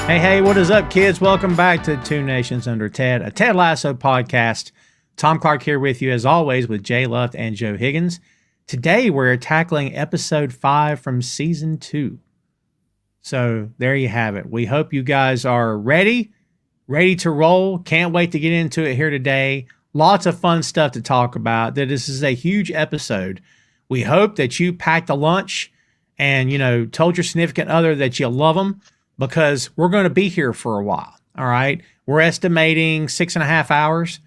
Hey, what is up, kids? Welcome back to Two Nations Under Ted, a Ted Lasso podcast. Tom Clark here with you, as always, with Jay Luft and Joe Higgens. Today, we're tackling episode 5 from season 2. So there you have it. We hope you guys are ready to roll. Can't wait to get into it here today. Lots of fun stuff to talk about. This is a huge episode. We hope that you packed a lunch and, told your significant other that you love them, because we're going to be here for a while. All right. We're estimating 6.5 hours.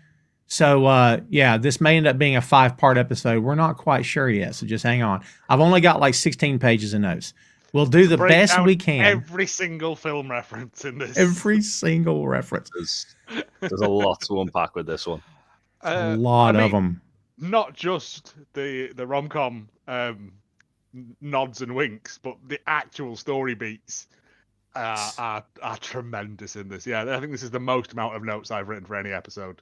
So, this may end up being a 5-part episode. We're not quite sure yet. So just hang on. I've only got like 16 pages of notes. We'll do the best we can. Every single film reference in this. Every single reference. There's a lot to unpack with this one. A lot of them. Not just the rom-com nods and winks, but the actual story beats are tremendous in this. Yeah, I think this is the most amount of notes I've written for any episode.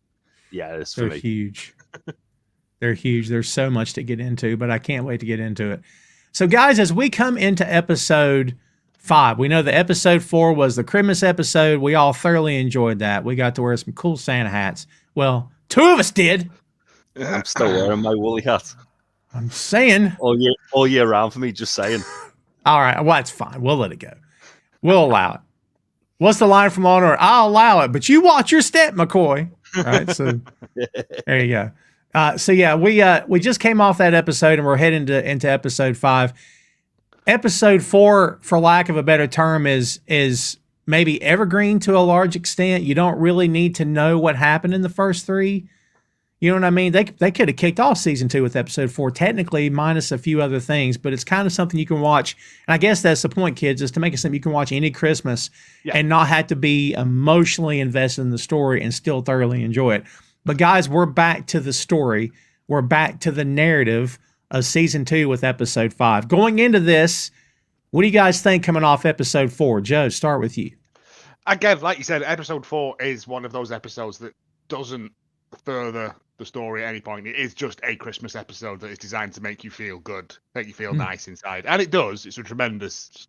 Yeah, it's They're huge. They're huge. There's so much to get into, but I can't wait to get into it. So, guys, as we come into episode 5, we know that episode 4 was the Christmas episode. We all thoroughly enjoyed that. We got to wear some cool Santa hats. Well, 2 of us did. I'm still wearing my woolly hat. I'm saying. All year round for me, just saying. All right. Well, that's fine. We'll let it go. We'll allow it. What's the line from Honor? I'll allow it, but you watch your step, McCoy. All right. So there you go. We just came off that episode and we're heading into episode 5. Episode 4, for lack of a better term, is maybe evergreen to a large extent. You don't really need to know what happened in the first 3. You know what I mean? They could have kicked off season 2 with episode 4, technically, minus a few other things, but it's kind of something you can watch. And I guess that's the point, kids, is to make it something you can watch any Christmas and not have to be emotionally invested in the story and still thoroughly enjoy it. But guys, we're back to the story. We're back to the narrative of season 2 with episode 5. Going into this, what do you guys think coming off episode 4? Joe, start with you. Again, like you said, episode 4 is one of those episodes that doesn't further the story at any point. It is just a Christmas episode that is designed to make you feel good, make you feel nice inside. And it does. It's a tremendous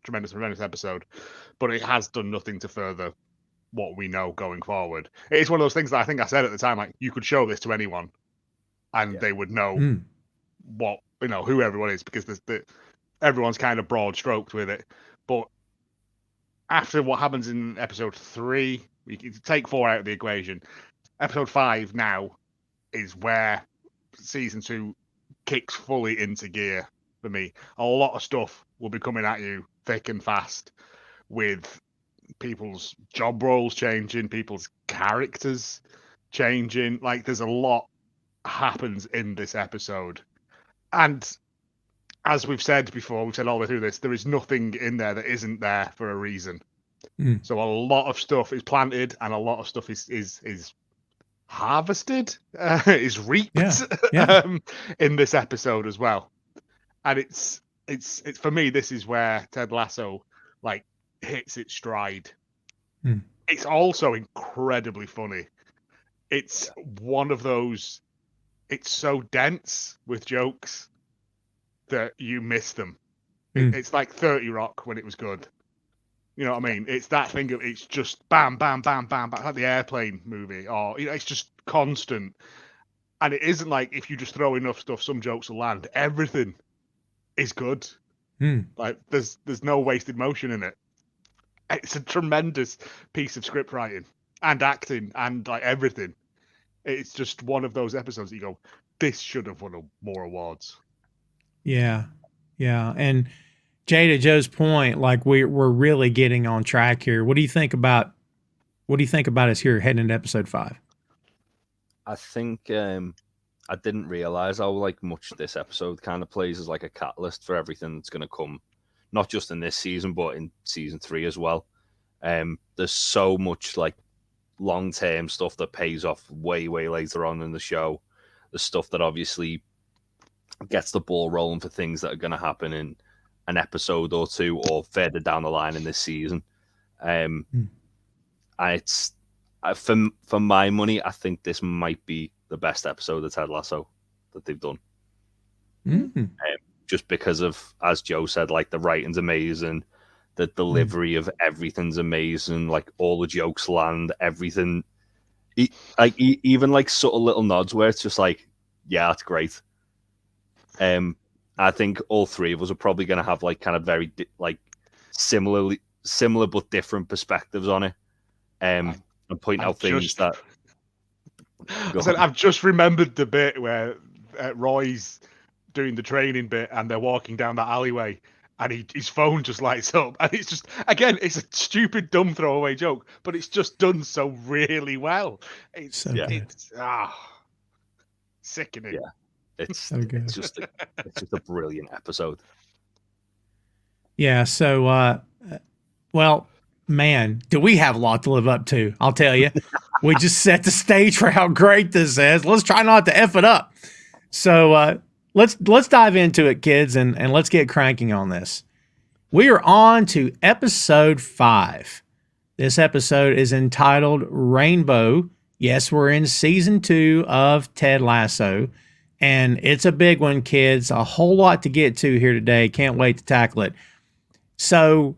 episode. But it has done nothing to further what we know going forward. It is one of those things that I think I said at the time, like, you could show this to anyone and they would know what, who everyone is, because everyone's kind of broad stroked with it. But after what happens in episode 3, we can take 4 out of the equation. Episode 5 now is where season 2 kicks fully into gear for me. A lot of stuff will be coming at you thick and fast, with people's job roles changing, people's characters changing. Like, there's a lot happens in this episode. And as we've said before, we've said all the way through this, there is nothing in there that isn't there for a reason. So a lot of stuff is planted and a lot of stuff is harvested, is reaped in this episode as well. And it's for me, this is where Ted Lasso hits its stride. It's also incredibly funny. It's one of those, it's so dense with jokes that you miss them. It's like 30 Rock when it was good. You know what I mean? It's that thing of, it's just bam, bam, bam, bam, bam, like the Airplane movie, or it's just constant. And it isn't like, if you just throw enough stuff, some jokes will land. Everything is good. Like, there's no wasted motion in it. It's a tremendous piece of script writing and acting and everything. It's just one of those episodes that you go, this should have won more awards. Yeah. And Jay, to Joe's point, we're really getting on track here. What do you think about us here heading into episode 5? I think I didn't realize how much this episode kind of plays as a catalyst for everything that's going to come, not just in this season but in season 3 as well. There's so much long-term stuff that pays off way later on in the show. The stuff that obviously gets the ball rolling for things that are going to happen in an episode or 2 or further down the line in this season. It's for my money, I think this might be the best episode of Ted Lasso that they've done. Just because of, as Joe said, the writing's amazing, The delivery of everything's amazing. Like all the jokes land, everything. Even like subtle little nods where it's just like, yeah, that's great. I think all three of us are probably going to have like kind of very like similar but different perspectives on it. And point out things that. I've just remembered the bit where Roy's doing the training bit and they're walking down that alleyway and his phone just lights up, and it's just, again, it's a stupid dumb throwaway joke, but it's just done so really well. It's sickening. Yeah, it's so good. It's just a brilliant episode. Yeah. So, well, man, do we have a lot to live up to? I'll tell you. We just set the stage for how great this is. Let's try not to F it up. So let's dive into it, kids, and let's get cranking on this. We are on to episode 5. This episode is entitled Rainbow. Yes, we're in season 2 of Ted Lasso, and it's a big one, kids. A whole lot to get to here today. Can't wait to tackle it. So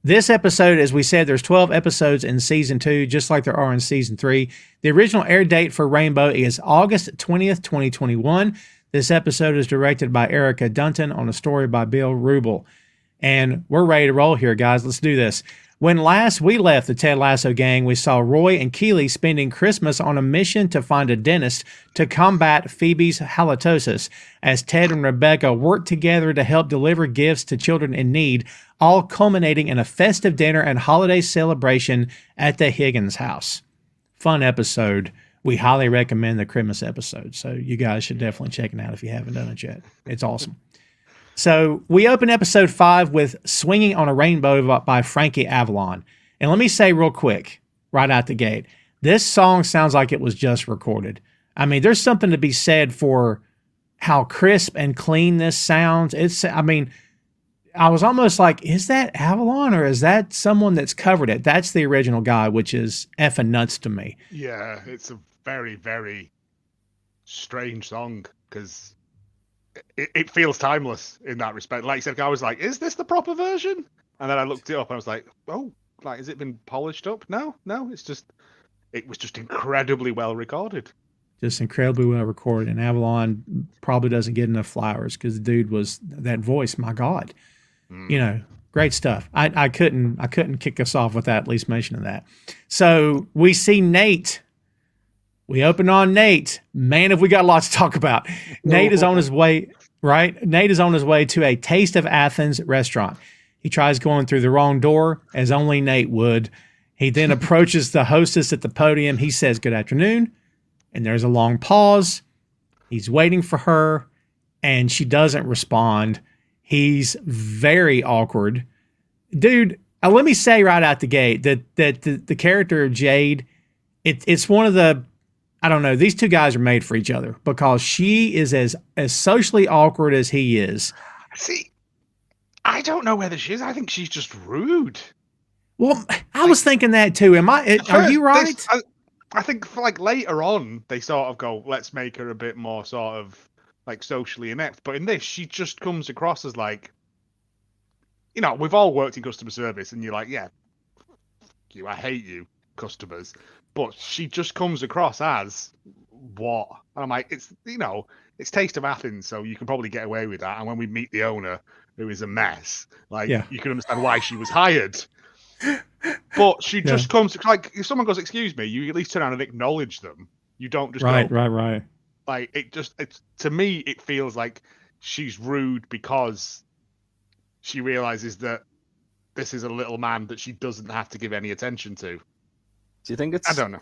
this episode, as we said, there's 12 episodes in season 2, just like there are in season 3. The original air date for Rainbow is August 20th, 2021. This episode is directed by Erica Dunton on a story by Bill Wrubel. And we're ready to roll here, guys. Let's do this. When last we left the Ted Lasso gang, we saw Roy and Keeley spending Christmas on a mission to find a dentist to combat Phoebe's halitosis, as Ted and Rebecca worked together to help deliver gifts to children in need, all culminating in a festive dinner and holiday celebration at the Higgens house. Fun episode. We highly recommend the Christmas episode, so you guys should definitely check it out if you haven't done it yet. It's awesome. So we open episode 5 with Swinging on a Rainbow by Frankie Avalon. And let me say real quick, right out the gate, this song sounds like it was just recorded. I mean, there's something to be said for how crisp and clean this sounds. I was almost like, is that Avalon or is that someone that's covered it? That's the original guy, which is effing nuts to me. Yeah, it's a very, very strange song because it feels timeless in that respect. Like you said, I was like, is this the proper version? And then I looked it up and I was like, oh, like, has it been polished up? No, it was just incredibly well recorded. Just incredibly well recorded. And Avalon probably doesn't get enough flowers because the dude was that voice. My God, you know, great stuff. I couldn't kick us off without at least mentioning that. So we see Nate. We open on Nate. Man, have we got lots to talk about. Nate is on his way, right? Nate is on his way to a Taste of Athens restaurant. He tries going through the wrong door, as only Nate would. He then approaches the hostess at the podium. He says, "Good afternoon." And there's a long pause. He's waiting for her, and she doesn't respond. He's very awkward. Dude, let me say right out the gate that the character of Jade, it's one of the, I don't know, these two guys are made for each other because she is as socially awkward as he is. See, I don't know whether she is. I think she's just rude. Well, I was thinking that too. Are you right? I think for like later on, they sort of go, let's make her a bit more sort of like socially inept. But in this, she just comes across as like, you know, we've all worked in customer service and you're like, yeah, I hate you, customers. But she just comes across as what? And I'm like, it's, you know, it's Taste of Athens, so you can probably get away with that. And when we meet the owner, who is a mess, like, you can understand why she was hired. But she just comes, like, if someone goes, excuse me, you at least turn around and acknowledge them. You don't just right. Like, it's to me, it feels like she's rude because she realizes that this is a little man that she doesn't have to give any attention to. Do you think it's? I don't know.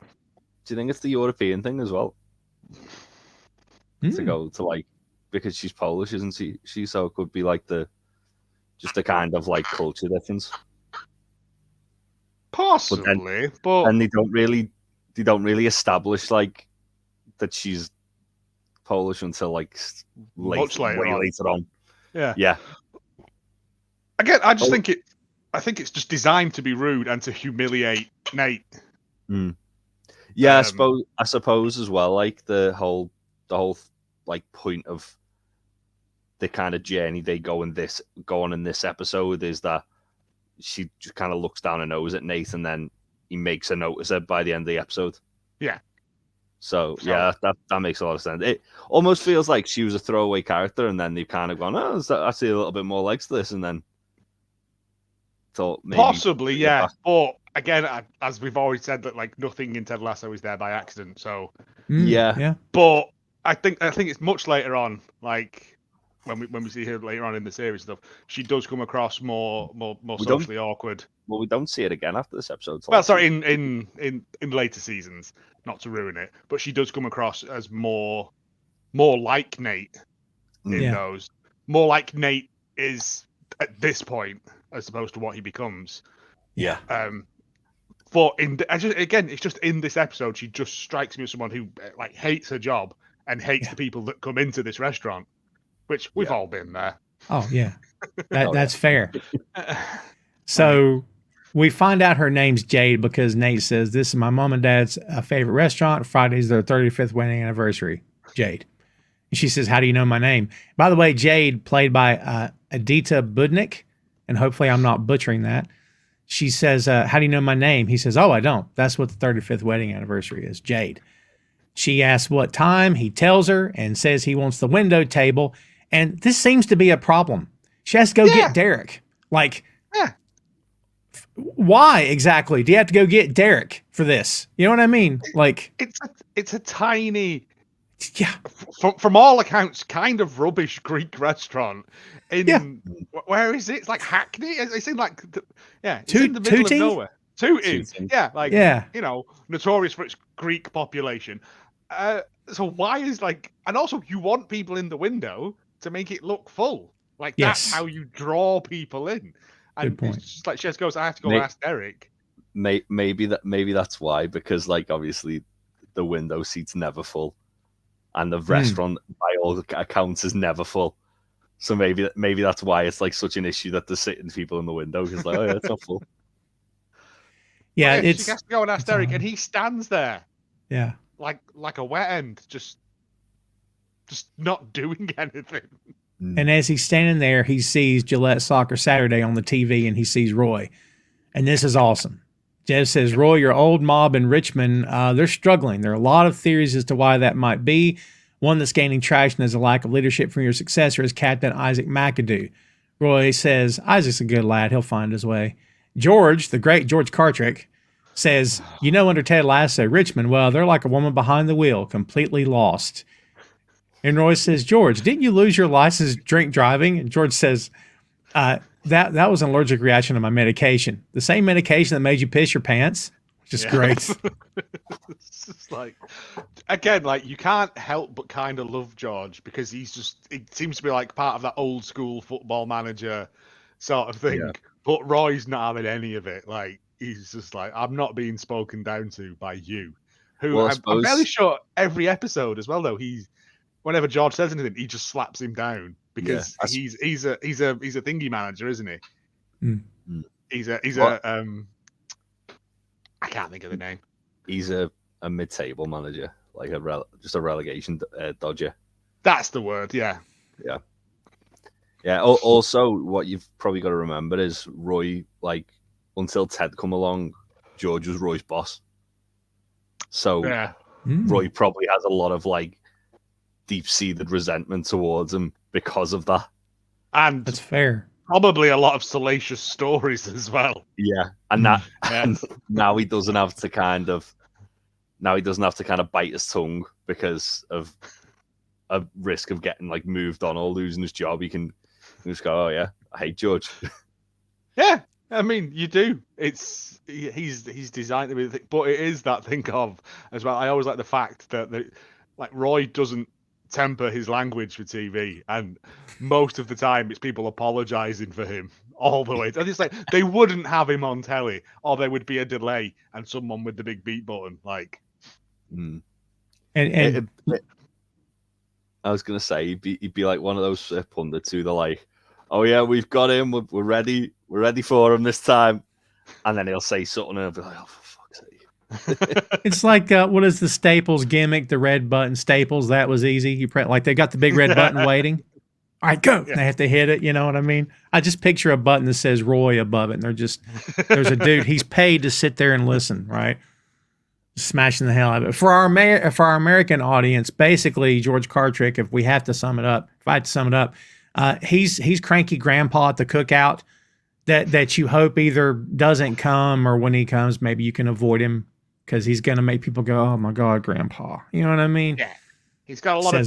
Do you think it's the European thing as well? To go to like, because she's Polish, isn't she? So it could be like the kind of like culture difference. Possibly, but and they don't really establish like that she's Polish until like much later on. Yeah. Again, I just think it's just designed to be rude and to humiliate Nate. Yeah, I suppose as well. Like the whole like point of the kind of journey they go on in this episode is that she just kind of looks down her nose at Nate, and then he makes a notice it by the end of the episode. Yeah. So yeah, that makes a lot of sense. It almost feels like she was a throwaway character, and then they've kind of gone, oh, I see a little bit more legs to this, and then thought maybe possibly, yeah. But again, as we've always said, that like nothing in Ted Lasso is there by accident. So yeah. But I think it's much later on, like when we see her later on in the series stuff, she does come across more socially awkward. Well, we don't see it again after this episode. Well, sorry, in later seasons, not to ruin it, but she does come across as more like Nate in those. More like Nate is at this point, as opposed to what he becomes. Yeah. But it's just in this episode, she just strikes me as someone who like hates her job and hates the people that come into this restaurant, which we've all been there. Oh yeah, that's fair. So we find out her name's Jade because Nate says, this is my mom and dad's favorite restaurant. Friday's their 35th wedding anniversary. Jade. And she says, how do you know my name? By the way, Jade, played by Adita Budnick, and hopefully I'm not butchering that. She says, how do you know my name? He says, oh, I don't. That's what the 35th wedding anniversary is, Jade. She asks what time. He tells her and says he wants the window table. And this seems to be a problem. She has to go get Derek. Like, why exactly do you have to go get Derek for this? You know what I mean? Like, it's a tiny, from all accounts, kind of rubbish Greek restaurant. Where is it? It's like Hackney. It's in like, it's in the middle of nowhere. Tooting. You know, notorious for its Greek population. So why is and also you want people in the window to make it look full. Like that's how you draw people in. And it's just like Jess goes, I have to go ask Derek. Maybe that's why, because like obviously the window seat's never full, and the restaurant by all accounts is never full. So maybe that's why it's like such an issue that they're sitting people in the window, because like, oh yeah, it's not full. Yeah, she has to go and ask Derek, and he stands there. Yeah, like a wet end, just not doing anything. And as he's standing there, he sees Gillette Soccer Saturday on the TV, and he sees Roy. And this is awesome. Jeff says, Roy, your old mob in Richmond, they're struggling. There are a lot of theories as to why that might be. One that's gaining traction is a lack of leadership from your successor is Captain Isaac McAdoo. Roy says, Isaac's a good lad. He'll find his way. George, the great George Cartrick, says, under Ted Lasso, Richmond, well, they're like a woman behind the wheel, completely lost. And Roy says, George, didn't you lose your license drink driving? And George says, that was an allergic reaction to my medication. The same medication that made you piss your pants, which is great. It's just like, again, like you can't help but kind of love George because it seems to be like part of that old school football manager sort of thing. Yeah. But Roy's not having any of it. Like, he's just like, I'm not being spoken down to by you. I'm fairly sure every episode as well, though, whenever George says anything, he just slaps him down because he's a thingy manager, isn't he? Mm. He's a I can't think of the name. He's a mid-table manager, like just a relegation dodger. That's the word. Yeah. Also, what you've probably got to remember is Roy, like until Ted come along, George was Roy's boss. So Roy probably has a lot of like deep-seated resentment towards him because of that. And that's fair. Probably a lot of salacious stories as well. Yeah, and and now he doesn't have to kind of bite his tongue because of a risk of getting like moved on or losing his job. He can just go, oh yeah, I hate George. Yeah, I mean you do. He's designed to be, but it is that thing of as well. I always like the fact that like Roy doesn't temper his language for TV, and most of the time it's people apologizing for him all the way. And it's like they wouldn't have him on telly, or there would be a delay and someone with the big beat button. Like, and I was gonna say he'd be like one of those pundits who they're like, "Oh yeah, we've got him. We're ready for him this time," and then he'll say something, and I'll be like, "Oh, for fuck's sake." It's like what is the Staples gimmick? The red button Staples. That was easy. Like they got the big red button waiting. All right, go. Yeah. They have to hit it. You know what I mean? I just picture a button that says Roy above it, and there's a dude. He's paid to sit there and listen, right? Smashing the hell out of it. For our American audience, basically, George Cartrick, if I had to sum it up, he's cranky grandpa at the cookout that you hope either doesn't come, or when he comes, maybe you can avoid him because he's going to make people go, oh my God, grandpa. You know what I mean? Yeah. He's got a lot of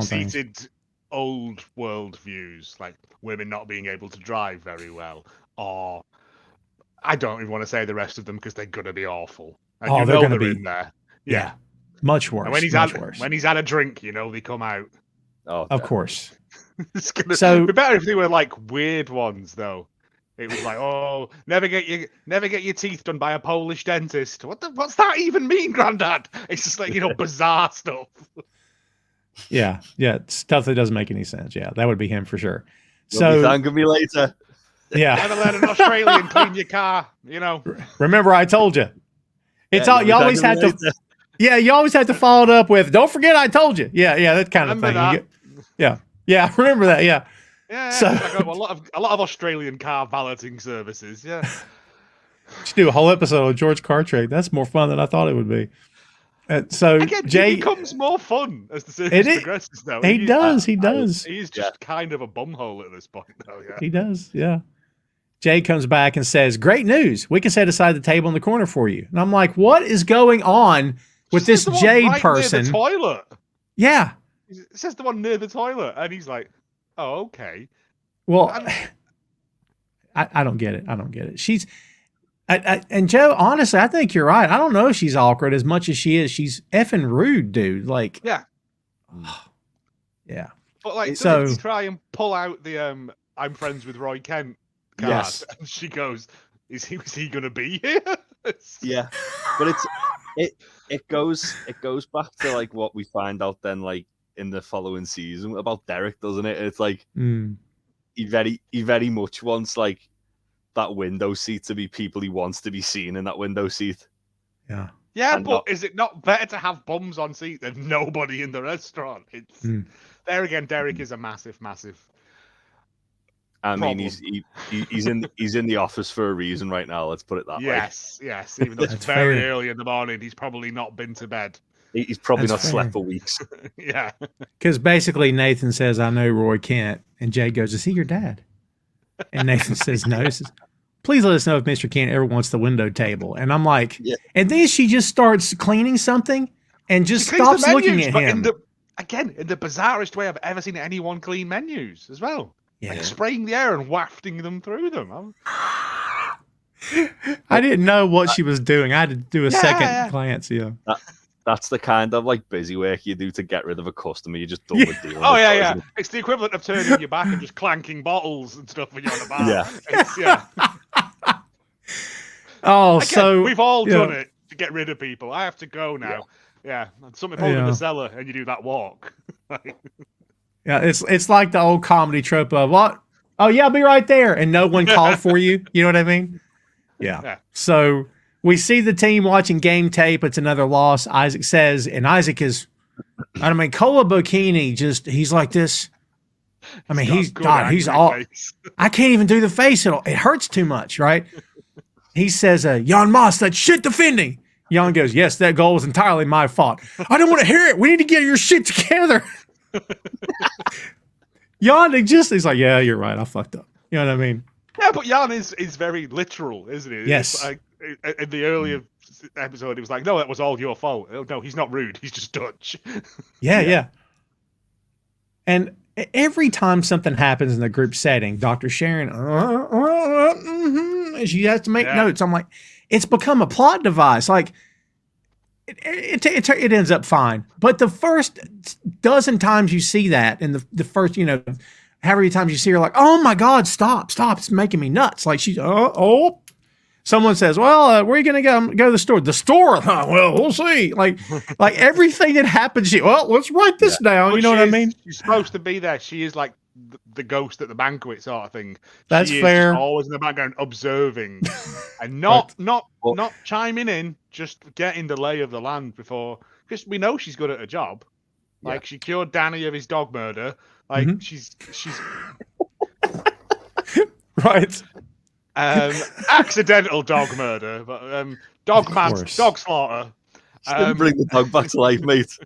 deep-seated old world views, like women not being able to drive very well, or I don't even want to say the rest of them because they're going to be awful. And they're going to be in there. Yeah. Much worse. And when he's had a drink, they come out. Oh, of course. It's it'd be better if they were like weird ones, though. It was like, oh, never get your teeth done by a Polish dentist. What's that even mean, Grandad? It's just like, bizarre stuff. Yeah, stuff that doesn't make any sense. Yeah, that would be him for sure. You'll be thanking me later. Yeah. Never let an Australian clean your car, Remember I told you. It's all you always have to. Yeah, you always have to follow it up with, don't forget I told you. Yeah, that kind of thing. Yeah, remember that. Yeah. Yeah, so I got a lot of Australian car balloting services. Yeah. Should do a whole episode of George Cartrick. That's more fun than I thought it would be. So again, Jay becomes more fun as the series progresses. Now he does. He's just kind of a bumhole at this point, though. Yeah, he does. Yeah. Jay comes back and says, "Great news! We can set aside the table in the corner for you." And I'm like, "What is going on with this Jade person?" Near the toilet. Yeah. It says the one near the toilet, and he's like, "Oh, okay." Well, I don't get it. She's. And Joe, honestly, I think you're right. I don't know if she's awkward as much as she is. She's effing rude, dude. Like, yeah. But like, so you try and pull out the "I'm friends with Roy Kent" card, yes. And she goes, "Is he going to be here?" Yeah, but it goes back to like what we find out then, like in the following season about Derek, doesn't it? It's like he very much wants like that window seat to be people he wants to be seen in that window seat. Yeah. Yeah, but is it not better to have bums on seat than nobody in the restaurant? It's there again. Derek is a massive. I mean, he's in the office for a reason right now. Let's put it that way. Yes. Even though it's very early in the morning, he's probably not been to bed. He's probably not slept for weeks. Yeah. Because basically Nathan says, "I know Roy Kent," and Jay goes, "Is he your dad?" And Nathan says, "No." He says, "Please let us know if Mr. Kent ever wants the window table." And I'm like, And then she just starts cleaning something and just stops looking at him. In the bizarrest way I've ever seen anyone clean menus as well. Yeah. Like spraying the air and wafting them through them. I didn't know what she was doing. I had to do a second glance. Yeah. That's the kind of like busy work you do to get rid of a customer. You just don't deal. Oh yeah. It's the equivalent of turning your back and just clanking bottles and stuff when you're on the bar. Oh, again, so we've all done it to get rid of people. I have to go now. Yeah. Something in the cellar, and you do that walk. Yeah, it's like the old comedy trope of what? Oh yeah, I'll be right there, and no one called for you. You know what I mean? Yeah. So we see the team watching game tape. It's another loss. Isaac says, and Isaac is, Kola Bokini he's like this. I mean, he's all. I can't even do the face. It hurts too much, right? He says, Jan Moss, that shit defending. Jan goes, yes, that goal was entirely my fault. I don't want to hear it. We need to get your shit together. Jan he's like, yeah, you're right. I fucked up. You know what I mean? Yeah, but Jan is very literal, isn't he? Yes. Like, in the earlier episode, he was like, no, that was all your fault. Oh, no, he's not rude. He's just Dutch. Yeah. And every time something happens in the group setting, Dr. Sharon, she has to make notes. I'm like, it's become a plot device. Like, it ends up fine. But the first dozen times you see that, and the first, however many times you see her, like, oh my God, stop, it's making me nuts. Like she's, someone says, well, where are you going to go? Go to the store. The store? Well, we'll see. Like everything that happens, let's write this down. You know what I mean? She's supposed to be there. She is like the ghost at the banquet sort of thing. That's fair. Always in the background observing and not chiming in, just getting the lay of the land before, because we know she's good at her job. Like she cured Danny of his dog murder. Like she's right. Accidental dog murder, but dog slaughter. Didn't bring the dog back to life, mate.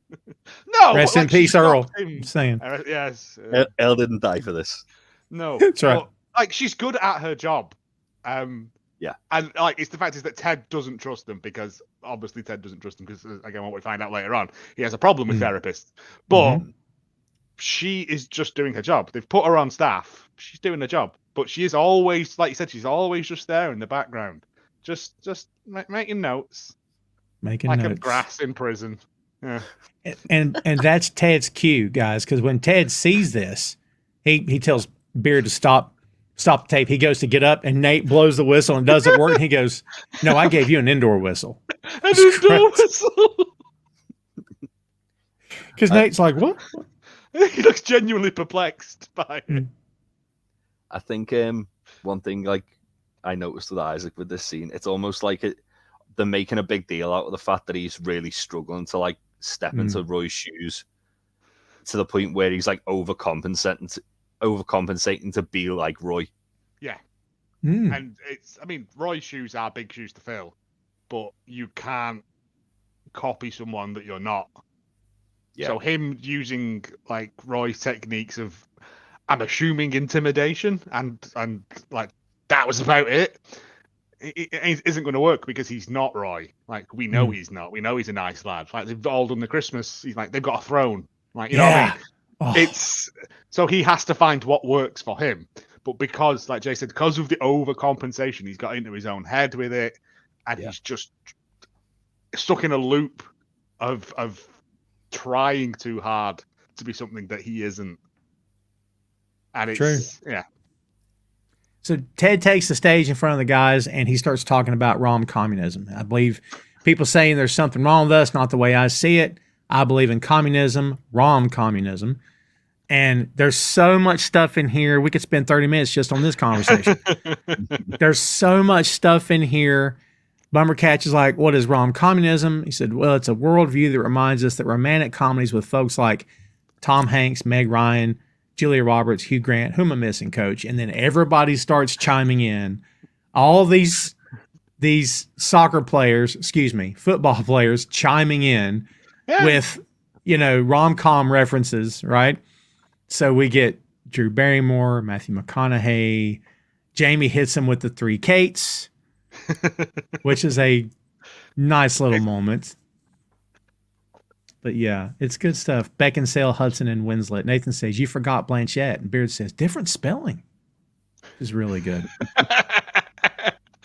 No, rest in peace, Earl. I'm saying. Yes, Earl didn't die for this. No, that's right. But, like she's good at her job. Yeah, and like it's the fact is that Ted doesn't trust them because obviously Ted doesn't trust them because again, what we find out later on, he has a problem with therapists. But she is just doing her job. They've put her on staff. She's doing her job, but she is always, like you said, she's always just there in the background, just making notes, making like notes. a grass in prison. Yeah. And that's Ted's cue, guys, because when Ted sees this, he tells Beard to stop the tape. He goes to get up, and Nate blows the whistle and doesn't work. And he goes, "No, I gave you an indoor whistle." An indoor whistle. Because Nate's like, "What?" He looks genuinely perplexed by it. I think one thing like I noticed with Isaac with this scene, it's almost like they're making a big deal out of the fact that he's really struggling to like step into Roy's shoes to the point where he's like overcompensating to be like Roy. Yeah. And Roy's shoes are big shoes to fill, but you can't copy someone that you're not. Yeah. So him using like Roy's techniques of, I'm assuming, intimidation and like that was about it. It isn't going to work because he's not Roy. Like we know he's not. We know he's a nice lad. Like they've all done the Christmas. He's like they've got a throne. Like you know what I mean? Oh. It's so he has to find what works for him. But because, like Jay said, because of the overcompensation, he's got into his own head with it, and he's just stuck in a loop of trying too hard to be something that he isn't. And it's true. So Ted takes the stage in front of the guys, and he starts talking about rom-communism. I believe people saying there's something wrong with us, not the way I see it. I believe in communism, rom-communism. And there's so much stuff in here. We could spend 30 minutes just on this conversation. There's so much stuff in here. Bummercatch is like, what is rom-communism? He said, well, it's a worldview that reminds us that romantic comedies with folks like Tom Hanks, Meg Ryan, Julia Roberts, Hugh Grant, who am I missing, Coach? And then everybody starts chiming in. All these football players chiming in with, rom-com references, right? So we get Drew Barrymore, Matthew McConaughey. Jamie hits him with the three Kates, which is a nice little moment. But yeah, it's good stuff. Beckinsale, Hudson, and Winslet. Nathan says, you forgot Blanchett. And Beard says, different spelling. Is really good.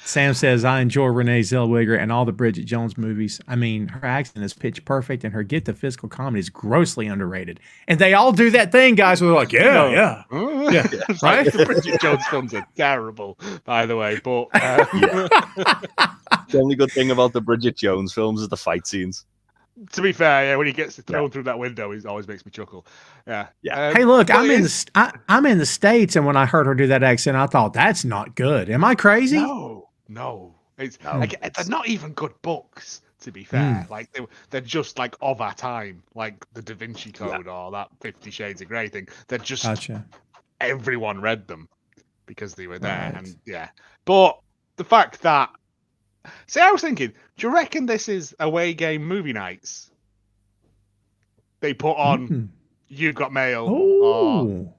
Sam says, I enjoy Renee Zellweger and all the Bridget Jones movies. I mean, her accent is pitch perfect and her gift of physical comedy is grossly underrated. And they all do that thing, guys, where they're like, yeah. Right? The Bridget Jones films are terrible, by the way. But the only good thing about the Bridget Jones films is the fight scenes. To be fair, when he gets thrown through that window, he always makes me chuckle. Yeah. Hey, look, I'm in the States, and when I heard her do that accent, I thought that's not good. Am I crazy? No. They're not even good books. To be fair, like they're just like of our time, like the Da Vinci Code or that 50 Shades of Grey thing. They're just everyone read them because they were there, and But the fact that. See, I was thinking, do you reckon this is away game movie nights? They put on You've Got Mail.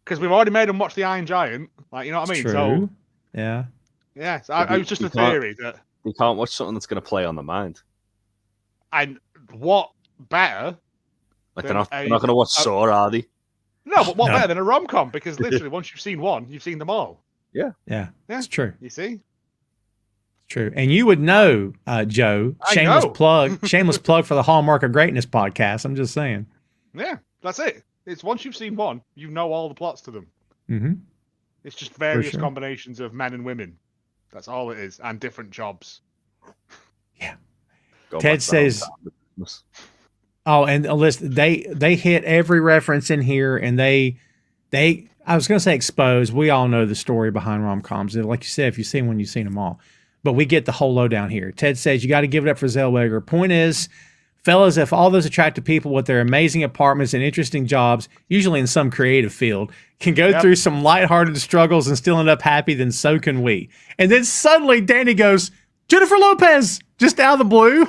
Because we've already made them watch The Iron Giant. Like, you know what I mean? True. So, yeah. Yeah, so I was just a theory that... You can't watch something that's going to play on the mind. And what better... Like, they're not going to watch Saw, are they? No, but what better than a rom-com? Because literally, once you've seen one, you've seen them all. Yeah. It's true. You see? True. And you would know, Joe, shameless plug for the Hallmark of Greatness podcast. I'm just saying. Yeah, that's it. It's once you've seen one, you know all the plots to them. Mm-hmm. It's just various combinations of men and women. That's all it is. And different jobs. Yeah. Ted says, and listen, they hit every reference in here, and I was going to say expose. We all know the story behind rom-coms. Like you said, if you've seen one, you've seen them all. But we get the whole lowdown here. Ted says, you got to give it up for Zellweger. Point is, Fellas, if all those attractive people with their amazing apartments and interesting jobs, usually in some creative field, can go through some lighthearted struggles and still end up happy, then so can we. And then suddenly Danny goes, Jennifer Lopez, just out of the blue.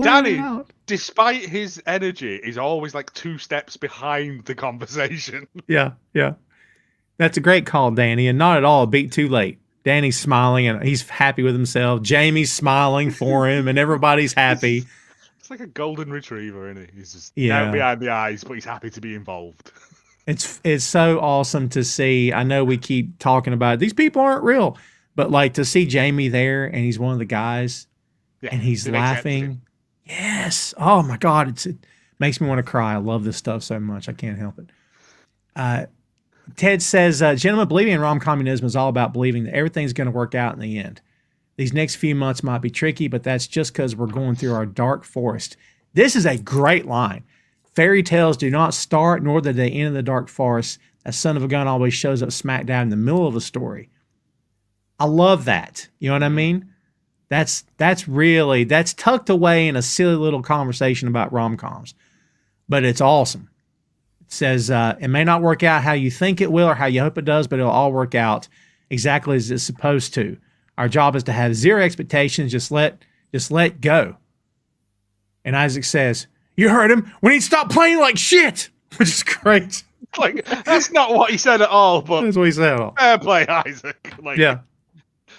Danny, despite his energy, is always like 2 steps behind the conversation. Yeah. That's a great call, Danny, and not at all a beat too late. Danny's smiling and he's happy with himself. Jamie's smiling for him, and everybody's happy. It's like a golden retriever, isn't he? He's just down behind the eyes, but he's happy to be involved. It's so awesome to see. I know we keep talking about it. These people aren't real, but like to see Jamie there and he's one of the guys and he's laughing. Yes. Oh my God. It makes me want to cry. I love this stuff so much. I can't help it. Ted says, gentlemen, believing in rom-communism is all about believing that everything's going to work out in the end. These next few months might be tricky, but that's just because we're going through our dark forest. This is a great line. Fairy tales do not start, nor do they end in the dark forest. A son of a gun always shows up smack dab in the middle of the story. I love that. You know what I mean? That's tucked away in a silly little conversation about rom-coms, but it's awesome. It says, it may not work out how you think it will or how you hope it does, but it'll all work out exactly as it's supposed to. Our job is to have zero expectations. Just let go. And Isaac says, you heard him. We need to stop playing like shit, which is great. Like, that's not what he said at all, but that's what he said at all. Fair play, Isaac. Like, yeah.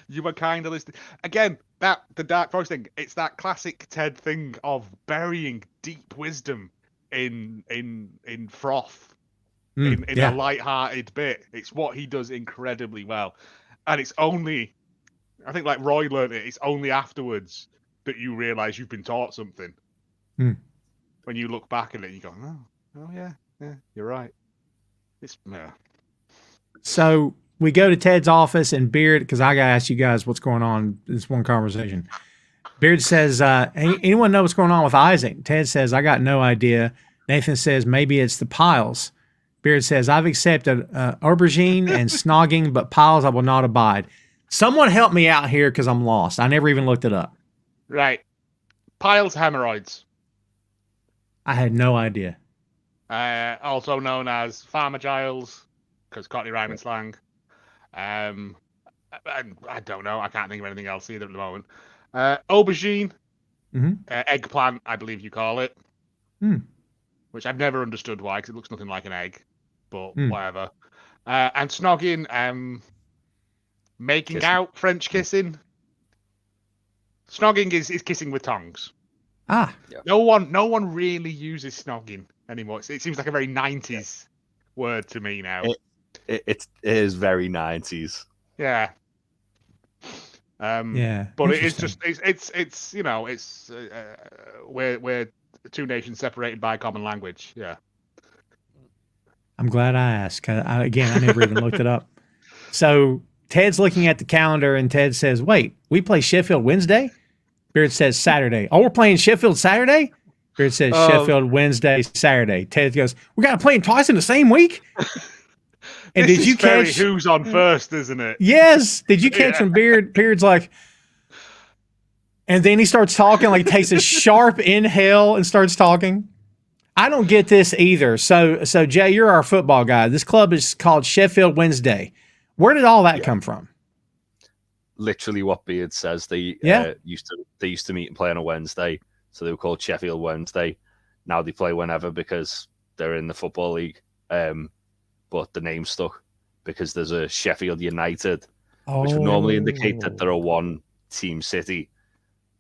You were kind of listening. Again, the Dark Forest thing, it's that classic Ted thing of burying deep wisdom in froth, in a light-hearted bit. It's what he does incredibly well. And it's only, I think like Roy learned it, it's only afterwards that you realise you've been taught something. When you look back at it, you go, oh yeah, you're right. So we go to Ted's office and Beard, because I got to ask you guys what's going on in this one conversation. Beard says, anyone know what's going on with Isaac? Ted says, I got no idea. Nathan says, maybe it's the piles. Beard says, I've accepted aubergine and snogging, but piles I will not abide. Someone help me out here because I'm lost. I never even looked it up. Right. Piles hemorrhoids. I had no idea. Also known as Farmer Giles, because Cockney rhyming slang. I don't know. I can't think of anything else either at the moment. Aubergine, eggplant, I believe you call it, which I've never understood why, because it looks nothing like an egg, but whatever. And snogging, making out, French kissing. Snogging is kissing with tongues. Ah, no one really uses snogging anymore. It seems like a very 90s word to me now. It is very 90s. Yeah. But it is just it's you know it's we're two nations separated by a common language. Yeah. I'm glad I asked. I never even looked it up. So Ted's looking at the calendar and Ted says, "Wait, we play Sheffield Wednesday." Beard says Saturday. Oh, we're playing Sheffield Saturday? Beard says Sheffield Wednesday, Saturday. Ted goes, we got to play them twice in the same week? And did you catch who's on first, isn't it? Yes. Did you catch when Beard's like, and then he starts talking, like takes a sharp inhale and starts talking? I don't get this either. So Jay, you're our football guy. This club is called Sheffield Wednesday. Where did all that come from? Literally what Beard says. They used to meet and play on a Wednesday, so they were called Sheffield Wednesday. Now they play whenever because they're in the football league. But the name stuck because there's a Sheffield United, which would normally indicate that they're a one-team city.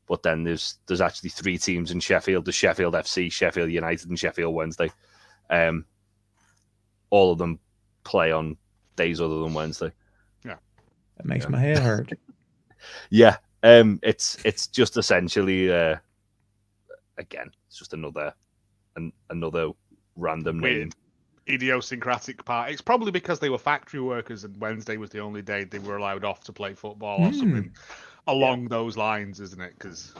But then there's actually 3 teams in Sheffield: the Sheffield FC, Sheffield United, and Sheffield Wednesday. All of them play on days other than Wednesday. Yeah, that makes my head hurt. Yeah, it's just essentially again, it's just another random name. Idiosyncratic part. It's probably because they were factory workers and Wednesday was the only day they were allowed off to play football or something along those lines, isn't it? Because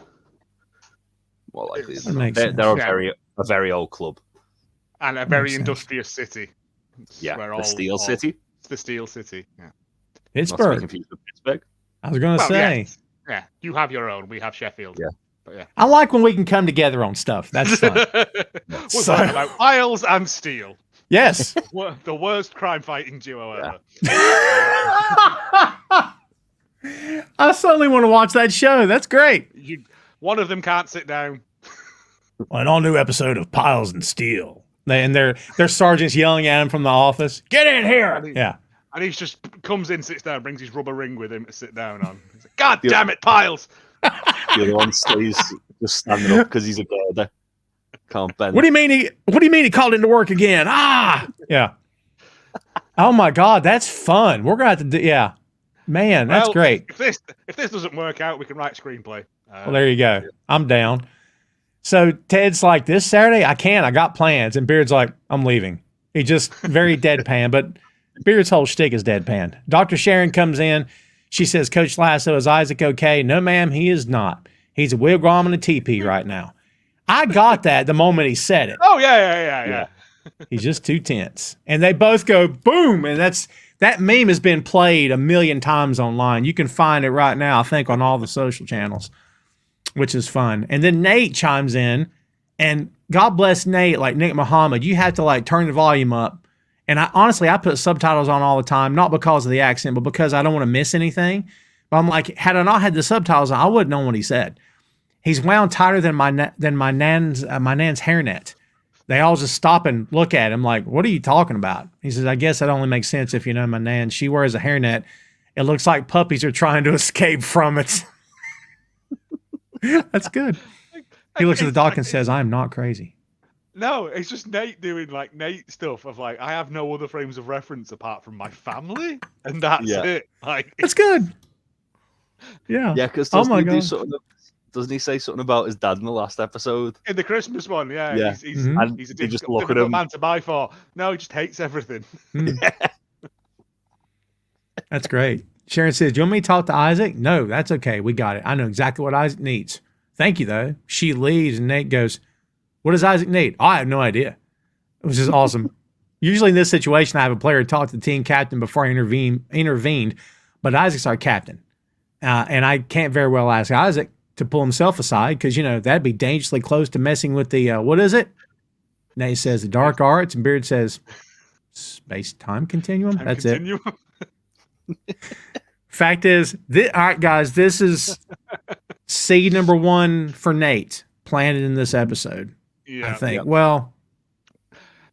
more likely they're a very old club and a very industrious city. The Steel City. It's the Steel City. Yeah, Pittsburgh. Not to be confused with Pittsburgh. I was going to say. Yes. Yeah, you have your own. We have Sheffield. Yeah. But yeah. I like when we can come together on stuff. That's fun. We're talking about Piles and Steel. Yes. The worst crime fighting duo ever. I suddenly want to watch that show. That's great. One of them can't sit down. An all new episode of Piles and Steel. And their sergeant's yelling at him from the office. Get in here. Yeah. And he just comes in, sits down, brings his rubber ring with him to sit down on. He's like, God damn it, Piles. The other one stays just standing up because he's a girder. Can't bend. What do you mean he called into work again? Ah, yeah. Oh my God, that's fun. We're gonna have to do. Yeah, man, that's great. If this doesn't work out, we can write screenplay. Well, there you go. I'm down. So Ted's like, this Saturday I can't. I got plans, and Beard's like, I'm leaving. He just very deadpan, but Beard's whole shtick is deadpan. Dr. Sharon comes in. She says, Coach Lasso, is Isaac okay? No, ma'am, he is not. He's a wigwam and a teepee right now. I got that the moment he said it. Oh, yeah. He's just too tense. And they both go, boom. And that meme has been played a million times online. You can find it right now, I think, on all the social channels, which is fun. And then Nate chimes in, and God bless Nate, like Nick Muhammad, you have to like turn the volume up. And I put subtitles on all the time, not because of the accent, but because I don't want to miss anything. But I'm like, had I not had the subtitles on, I wouldn't know what he said. He's wound tighter than my nan's hairnet. They all just stop and look at him like, what are you talking about? He says, I guess that only makes sense if you know my nan. She wears a hairnet. It looks like puppies are trying to escape from it. That's good. He looks at the doc and says, I'm not crazy. No, it's just Nate doing like Nate stuff of like, I have no other frames of reference apart from my family. And that's it. Like, it's good. Yeah. Yeah, because doesn't he say something about his dad in the last episode? In the Christmas one, yeah. He's a difficult man to buy for. No, he just hates everything. That's great. Sharon says, do you want me to talk to Isaac? No, that's okay. We got it. I know exactly what Isaac needs. Thank you, though. She leaves, and Nate goes, what does Isaac need? Oh, I have no idea. It was just awesome. Usually in this situation, I have a player talk to the team captain before I intervened, but Isaac's our captain. And I can't very well ask Isaac to pull himself aside because, that'd be dangerously close to messing with the, what is it? Nate says the dark arts, and Beard says space-time continuum. That's it. Fact is, all right, guys, this is seed number 1 for Nate planted in this episode. Yeah, I think. Yep. Well,